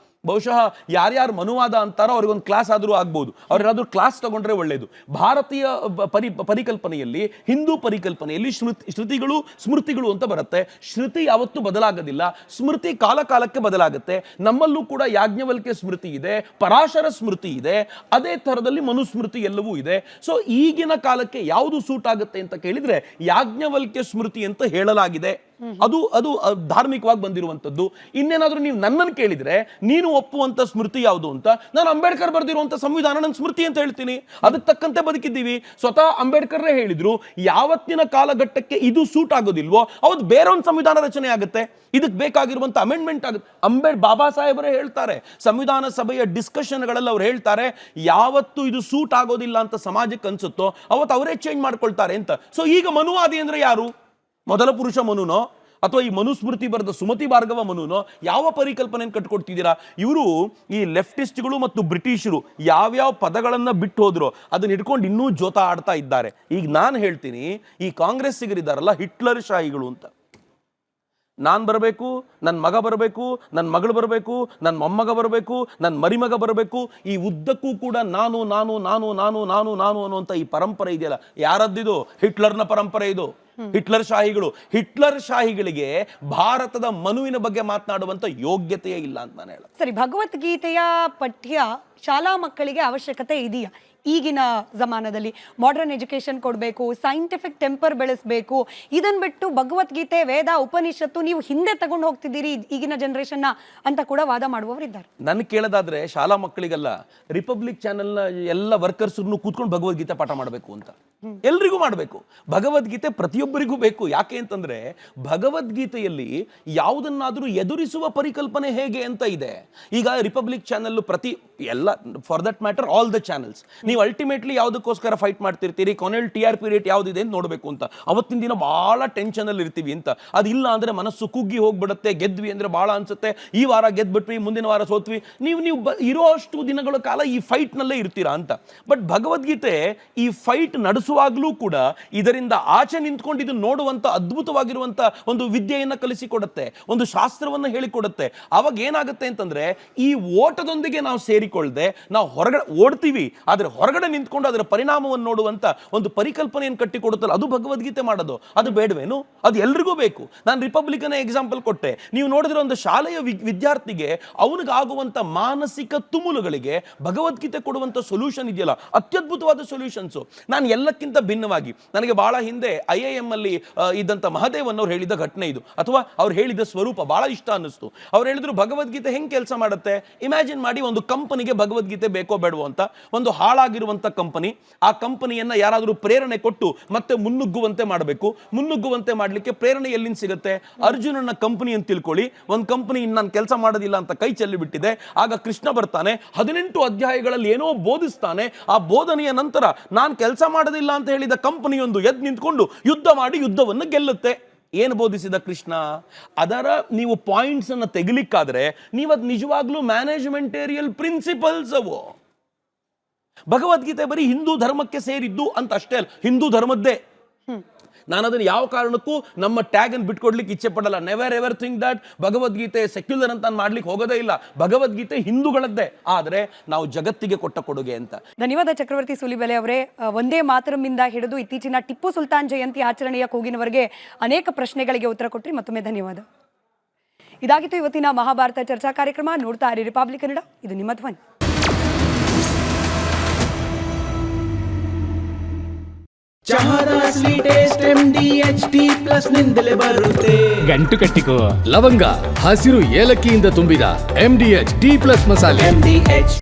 ಬಹುಶಃ ಯಾರ್ಯಾರು ಮನುವಾದ ಅಂತಾರೋ ಅವ್ರಿಗೊಂದು ಕ್ಲಾಸ್ ಆದರೂ ಆಗ್ಬೋದು. ಅವ್ರೇನಾದ್ರೂ ಕ್ಲಾಸ್ ತಗೊಂಡ್ರೆ ಒಳ್ಳೇದು. ಭಾರತೀಯ ಪರಿಕಲ್ಪನೆಯಲ್ಲಿ, ಹಿಂದೂ ಪರಿಕಲ್ಪನೆಯಲ್ಲಿ ಶ್ರುತಿಗಳು ಸ್ಮೃತಿಗಳು ಅಂತ ಬರುತ್ತೆ. ಶ್ರುತಿ ಯಾವತ್ತೂ ಬದಲಾಗೋದಿಲ್ಲ, ಸ್ಮೃತಿ ಕಾಲ ಕಾಲಕ್ಕೆ ಬದಲಾಗುತ್ತೆ. ನಮ್ಮಲ್ಲೂ ಕೂಡ ಯಾಜ್ಞವಲ್ಕ್ಯ ಸ್ಮೃತಿ ಇದೆ, ಪರಾಶರ ಸ್ಮೃತಿ ಇದೆ, ಅದೇ ಥರದಲ್ಲಿ ಮನುಸ್ಮೃತಿ ಎಲ್ಲವೂ ಇದೆ. ಸೊ ಈಗಿನ ಕಾಲಕ್ಕೆ ಯಾವುದು ಸೂಟ್ ಆಗುತ್ತೆ ಅಂತ ಕೇಳಿದ್ರೆ ಯಾಜ್ಞವಲ್ಕ್ಯ ಸ್ಮೃತಿ ಅಂತ ಹೇಳಲಾಗಿದೆ. ಅದು ಧಾರ್ಮಿಕವಾಗಿ ಬಂದಿರುವಂತದ್ದು. ಇನ್ನೇನಾದ್ರೂ ನೀವು ನನ್ನನ್ನು ಕೇಳಿದ್ರೆ ನೀನು ಒಪ್ಪುವಂತ ಸ್ಮೃತಿ ಯಾವುದು ಅಂತ, ನಾನು ಅಂಬೇಡ್ಕರ್ ಬರೆದಿರುವಂತ ಸಂವಿಧಾನ ನನ್ನ ಸ್ಮೃತಿ ಅಂತ ಹೇಳ್ತೀನಿ. ಅದಕ್ಕೆ ತಕ್ಕಂತೆ ಬದುಕಿದ್ದೀವಿ. ಸ್ವತಃ ಅಂಬೇಡ್ಕರ್ರೇ ಹೇಳಿದ್ರು, ಯಾವತ್ತಿನ ಕಾಲಘಟ್ಟಕ್ಕೆ ಇದು ಸೂಟ್ ಆಗೋದಿಲ್ವೋ ಅವತ್ತು ಬೇರೆ ಒಂದು ಸಂವಿಧಾನ ರಚನೆ ಆಗುತ್ತೆ, ಇದಕ್ಕೆ ಬೇಕಾಗಿರುವಂತ ಅಮೆಂಡ್ಮೆಂಟ್ ಆಗುತ್ತೆ. ಬಾಬಾ ಸಾಹೇಬರೇ ಹೇಳ್ತಾರೆ, ಸಂವಿಧಾನ ಸಭೆಯ ಡಿಸ್ಕಷನ್ಗಳಲ್ಲಿ ಅವ್ರು ಹೇಳ್ತಾರೆ, ಯಾವತ್ತು ಇದು ಸೂಟ್ ಆಗೋದಿಲ್ಲ ಅಂತ ಸಮಾಜಕ್ಕೆ ಅನ್ಸುತ್ತೋ ಅವತ್ತು ಅವರೇ ಚೇಂಜ್ ಮಾಡ್ಕೊಳ್ತಾರೆ ಅಂತ. ಸೊ ಈಗ ಮನುವಾದಿ ಅಂದ್ರೆ ಯಾರು? ಮೊದಲ ಪುರುಷ ಮನುನೋ ಅಥವಾ ಈ ಮನುಸ್ಮೃತಿ ಬರೆದ ಸುಮತಿ ಭಾರ್ಗವ ಮನುನೋ? ಯಾವ ಪರಿಕಲ್ಪನೆಯನ್ನು ಕಟ್ಕೊಡ್ತಿದ್ದೀರಾ? ಇವರು ಈ ಲೆಫ್ಟಿಸ್ಟ್ಗಳು ಮತ್ತು ಬ್ರಿಟಿಷರು ಯಾವ್ಯಾವ ಪದಗಳನ್ನ ಬಿಟ್ಟು ಹೋದ್ರು ಅದನ್ನ ಇಟ್ಕೊಂಡು ಇನ್ನೂ ಜೋತ ಆಡ್ತಾ ಇದ್ದಾರೆ. ಈಗ ನಾನು ಹೇಳ್ತೀನಿ, ಈ ಕಾಂಗ್ರೆಸ್ಸಿಗರಿದ್ದಾರಲ್ಲ ಹಿಟ್ಲರ್ ಶಾಹಿಗಳು ಅಂತ. ನಾನು ಬರಬೇಕು, ನನ್ನ ಮಗ ಬರಬೇಕು, ನನ್ನ ಮಗಳು ಬರಬೇಕು, ನನ್ನ ಮೊಮ್ಮಗ ಬರಬೇಕು, ನನ್ನ ಮರಿಮಗ ಬರಬೇಕು, ಈ ಉದ್ದಕ್ಕೂ ಕೂಡ ನಾನು ನಾನು ನಾನು ನಾನು ನಾನು ನಾನು ಅನ್ನುವಂಥ ಈ ಪರಂಪರೆ ಇದೆಯಲ್ಲ, ಯಾರದ್ದಿದು? ಹಿಟ್ಲರ್ನ ಪರಂಪರೆ ಇದು. ಹಿಟ್ಲರ್ ಶಾಹಿಗಳಿಗೆ ಭಾರತದ ಮನುವಿನ ಬಗ್ಗೆ ಮಾತನಾಡುವಂತ ಯೋಗ್ಯತೆಯೇ ಇಲ್ಲ ಅಂತ ನಾನು ಹೇಳೋದು. ಸರಿ, ಭಗವದ್ಗೀತೆಯ ಪಠ್ಯ ಶಾಲಾ ಮಕ್ಕಳಿಗೆ ಅವಶ್ಯಕತೆ ಇದೆಯಾ? ಈಗಿನ ಜಮಾನದಲ್ಲಿ ಮಾಡರ್ನ್ ಎಜುಕೇಶನ್ ಕೊಡಬೇಕು, ಸೈಂಟಿಫಿಕ್ ಟೆಂಪರ್ ಬೆಳೆಸಬೇಕು, ಇದನ್ನ ಬಿಟ್ಟು ಭಗವದ್ಗೀತೆ, ವೇದ, ಉಪನಿಷತ್ತು ನೀವು ಹಿಂದೆ ತಗೊಂಡು ಹೋಗ್ತಿದ್ದೀರಿ ಈಗಿನ ಜನರೇಷನ್ನ ಅಂತ ಕೂಡ ವಾದ ಮಾಡುವವರಿದ್ದಾರೆ. ನನ್ನ ಕೇಳೋದಾದ್ರೆ ಶಾಲಾ ಮಕ್ಕಳಿಗೆಲ್ಲ ರಿಪಬ್ಲಿಕ್ ಚಾನೆಲ್ನ ಎಲ್ಲ ವರ್ಕರ್ಸ್ ಕೂತ್ಕೊಂಡು ಭಗವದ್ಗೀತೆ ಪಾಠ ಮಾಡಬೇಕು ಅಂತ, ಎಲ್ರಿಗೂ ಮಾಡಬೇಕು. ಭಗವದ್ಗೀತೆ ಪ್ರತಿಯೊಬ್ಬರಿಗೂ ಬೇಕು. ಯಾಕೆ ಅಂತಂದ್ರೆ ಭಗವದ್ಗೀತೆಯಲ್ಲಿ ಯಾವುದನ್ನಾದ್ರೂ ಎದುರಿಸುವ ಪರಿಕಲ್ಪನೆ ಹೇಗೆ ಅಂತ ಇದೆ. ಈಗ ರಿಪಬ್ಲಿಕ್ ಚಾನೆಲ್ ಪ್ರತಿ ಎಲ್ಲ, for that matter all the channels, ನೀವು ಅಲ್ಟಿಮೇಟ್ಲಿ ಯಾವುದಕ್ಕೋಸ್ಕರ ಫೈಟ್ ಮಾಡ್ತಿರ್ತೀರಿ? ಕೊನೆಯಲ್ಲಿ TRP ರೇಟ್ ಯಾವುದಿದೆ ಅಂತ ನೋಡಬೇಕು ಅಂತ. ಅವತ್ತಿನ ದಿನ ಬಹಳ ಟೆನ್ಷನ್ ಅಲ್ಲಿ ಇರ್ತೀವಿ ಅಂತ. ಅದಿಲ್ಲ ಅಂದ್ರೆ ಮನಸ್ಸು ಕುಗ್ಗಿ ಹೋಗ್ಬಿಡುತ್ತೆ. ಗೆದ್ವಿ ಅಂದ್ರೆ ಬಹಳ ಅನ್ಸುತ್ತೆ, ಈ ವಾರ ಗೆದ್ಬಿಟ್ವಿ, ಮುಂದಿನ ವಾರ ಸೋತ್ವಿ. ನೀವು ಇರೋ ಅಷ್ಟು ದಿನಗಳ ಕಾಲ ಈ ಫೈಟ್ ನಲ್ಲೇ ಇರ್ತೀರಾ ಅಂತ. ಬಟ್ ಭಗವದ್ಗೀತೆ ಈ ಫೈಟ್ ನಡೆಸುವಾಗ್ಲೂ ಕೂಡ ಇದರಿಂದ ಆಚೆ ನಿಂತ್ಕೊಂಡು ಇದನ್ನು ನೋಡುವಂತ ಅದ್ಭುತವಾಗಿರುವಂತ ಒಂದು ವಿದ್ಯೆಯನ್ನ ಕಲಿಸಿಕೊಡುತ್ತೆ, ಒಂದು ಶಾಸ್ತ್ರವನ್ನ ಹೇಳಿಕೊಡುತ್ತೆ. ಅವಾಗ ಏನಾಗುತ್ತೆ ಅಂತಂದ್ರೆ ಈ ಓಟದೊಂದಿಗೆ ನಾವು ಸೇರಿಕೊಳ್ಳದೆ ನಾವು ಹೊರಗಡೆ ಓಡ್ತೀವಿ, ಆದ್ರೆ ಹೊರಗಡೆ ನಿಂತ್ಕೊಂಡು ಅದರ ಪರಿಣಾಮವನ್ನು ನೋಡುವಂತ ಒಂದು ಪರಿಕಲ್ಪನೆಯನ್ನು ಕಟ್ಟಿಕೊಡುತ್ತಲ್ಲ, ಅದು ಭಗವದ್ಗೀತೆ ಮಾಡೋದು. ಅದು ಬೇಡವೇನು? ಅದು ಎಲ್ರಿಗೂ ಬೇಕು. ನಾನು ರಿಪಬ್ಲಿಕನ್ ಎಕ್ಸಾಂಪಲ್ ಕೊಟ್ಟೆ. ನೀವು ನೋಡಿದ್ರೆ ಒಂದು ಶಾಲೆಯ ವಿದ್ಯಾರ್ಥಿಗೆ ಅವನಿಗಾಗುವಂತ ಮಾನಸಿಕ ತುಮುಲುಗಳಿಗೆ ಭಗವದ್ಗೀತೆ ಕೊಡುವಂತ ಸೊಲ್ಯೂಷನ್ ಇದೆಯಲ್ಲ, ಅತ್ಯದ್ಭುತವಾದ ಸೊಲ್ಯೂಷನ್ಸ್. ನಾನು ಎಲ್ಲಕ್ಕಿಂತ ಭಿನ್ನವಾಗಿ, ನನಗೆ ಬಹಳ ಹಿಂದೆ IIM ಅಲ್ಲಿ ಇದ್ದಂತ ಮಹದೇವನ್ ಅವ್ರು ಹೇಳಿದ ಘಟನೆ ಇದು, ಅಥವಾ ಅವ್ರು ಹೇಳಿದ ಸ್ವರೂಪ ಬಹಳ ಇಷ್ಟ ಅನ್ನಿಸ್ತು. ಅವ್ರು ಹೇಳಿದ್ರು ಭಗವದ್ಗೀತೆ ಹೆಂಗ್ ಕೆಲಸ ಮಾಡುತ್ತೆ? ಇಮ್ಯಾಜಿನ್ ಮಾಡಿ, ಒಂದು ಕಂಪನಿ ಕಂಪನಿಗೆ ಭಗವದ್ಗೀತೆ ಬೇಕೋ ಬೇಡವೋ ಅಂತ. ಒಂದು ಹಾಳಾಗಿರುವಂತ ಕಂಪನಿ, ಆ ಕಂಪನಿಯನ್ನ ಯಾರಾದರೂ ಪ್ರೇರಣೆ ಕೊಟ್ಟು ಮತ್ತೆ ಮುನ್ನುಗ್ಗುವಂತೆ ಮಾಡಬೇಕು. ಮುನ್ನುಗ್ಗುವಂತೆ ಮಾಡ್ಲಿಕ್ಕೆ ಪ್ರೇರಣೆ ಎಲ್ಲಿಂದ ಸಿಗುತ್ತೆ? ಅರ್ಜುನನ ಕಂಪನಿ ಅಂತ ತಿಳ್ಕೊಳ್ಳಿ. ಒಂದು ಕಂಪನಿ ನಾನು ಕೆಲಸ ಮಾಡೋದಿಲ್ಲ ಅಂತ ಕೈ ಚೆಲ್ಲಿ ಬಿಟ್ಟಿದೆ. ಆಗ ಕೃಷ್ಣ ಬರ್ತಾನೆ, 18 ಅಧ್ಯಾಯಗಳಲ್ಲಿ ಏನೋ ಬೋಧಿಸ್ತಾನೆ. ಆ ಬೋಧನೆಯ ನಂತರ ನಾನು ಕೆಲಸ ಮಾಡೋದಿಲ್ಲ ಅಂತ ಹೇಳಿದ ಕಂಪನಿಯೊಂದು ಎದ್ದು ನಿಂತ್ಕೊಂಡು ಯುದ್ಧ ಮಾಡಿ ಯುದ್ಧವನ್ನು ಗೆಲ್ಲುತ್ತೆ. ಏನು ಬೋಧಿಸಿದ ಕೃಷ್ಣ? ಅದರ ನೀವು ಪಾಯಿಂಟ್ಸ್ ಅನ್ನು ತೆಗಿಲಿಕ್ಕಾದ್ರೆ ನೀವದ್ ನಿಜವಾಗ್ಲೂ ಮ್ಯಾನೇಜ್ಮೆಂಟೇರಿಯಲ್ ಪ್ರಿನ್ಸಿಪಲ್ಸ್ ಅವು. ಭಗವದ್ಗೀತೆ ಬರೀ ಹಿಂದೂ ಧರ್ಮಕ್ಕೆ ಸೇರಿದ್ದು ಅಂತ ಅಷ್ಟೇ ಅಲ್ಲ, ಹಿಂದೂ ಧರ್ಮದ್ದೇ. ನಾನು ಅದನ್ನು ಯಾವ ಕಾರಣಕ್ಕೂ ನಮ್ಮ ಟ್ಯಾಗ್ ಅನ್ನು ಬಿಟ್ಕೊಡ್ಲಿಕ್ಕೆ ಇಚ್ಛೆ ಪಡಲ್ಲ. Never ever think that Bhagavad Gita secular ಅಂತ ಮಾಡ್ಲಿಕ್ಕೆ ಹೋಗೋದೇ ಇಲ್ಲ. ಭಗವದ್ಗೀತೆ ಹಿಂದೂಗಳದ್ದೇ, ಆದರೆ ನಾವು ಜಗತ್ತಿಗೆ ಕೊಟ್ಟ ಕೊಡುಗೆ ಅಂತ. ಧನ್ಯವಾದ ಚಕ್ರವರ್ತಿ ಸೂಲಿಬೆಲೆ ಅವರೇ. ಒಂದೇ ಮಾತರಮಿಂದ ಹಿಡಿದು ಇತ್ತೀಚಿನ ಟಿಪ್ಪು ಸುಲ್ತಾನ್ ಜಯಂತಿ ಆಚರಣೆಯ ಕೂಗಿನವರೆಗೆ ಅನೇಕ ಪ್ರಶ್ನೆಗಳಿಗೆ ಉತ್ತರ ಕೊಟ್ಟರಿ. ಮತ್ತೊಮ್ಮೆ ಧನ್ಯವಾದ. ಇದಾಗಿತ್ತು ಇವತ್ತಿನ ಮಹಾಭಾರತ ಚರ್ಚಾ ಕಾರ್ಯಕ್ರಮ. ನೋಡ್ತಾ ಇರಿ ರಿಪಬ್ಲಿಕ್ ಕನ್ನಡ, ಇದು ನಿಮ್ಮ ಧ್ವನಿ. ಚಹಾದ ಸ್ವೀಟ್ ಟೇಸ್ಟ್ MDHD+ ನಿಂದಲೇ ಬರುತ್ತೆ. ಗಂಟು ಕಟ್ಟಿಕೋ. ಲವಂಗ, ಹಸಿರು ಏಲಕ್ಕಿಯಿಂದ ತುಂಬಿದ MDHD+ ಮಸಾಲೆ. MDH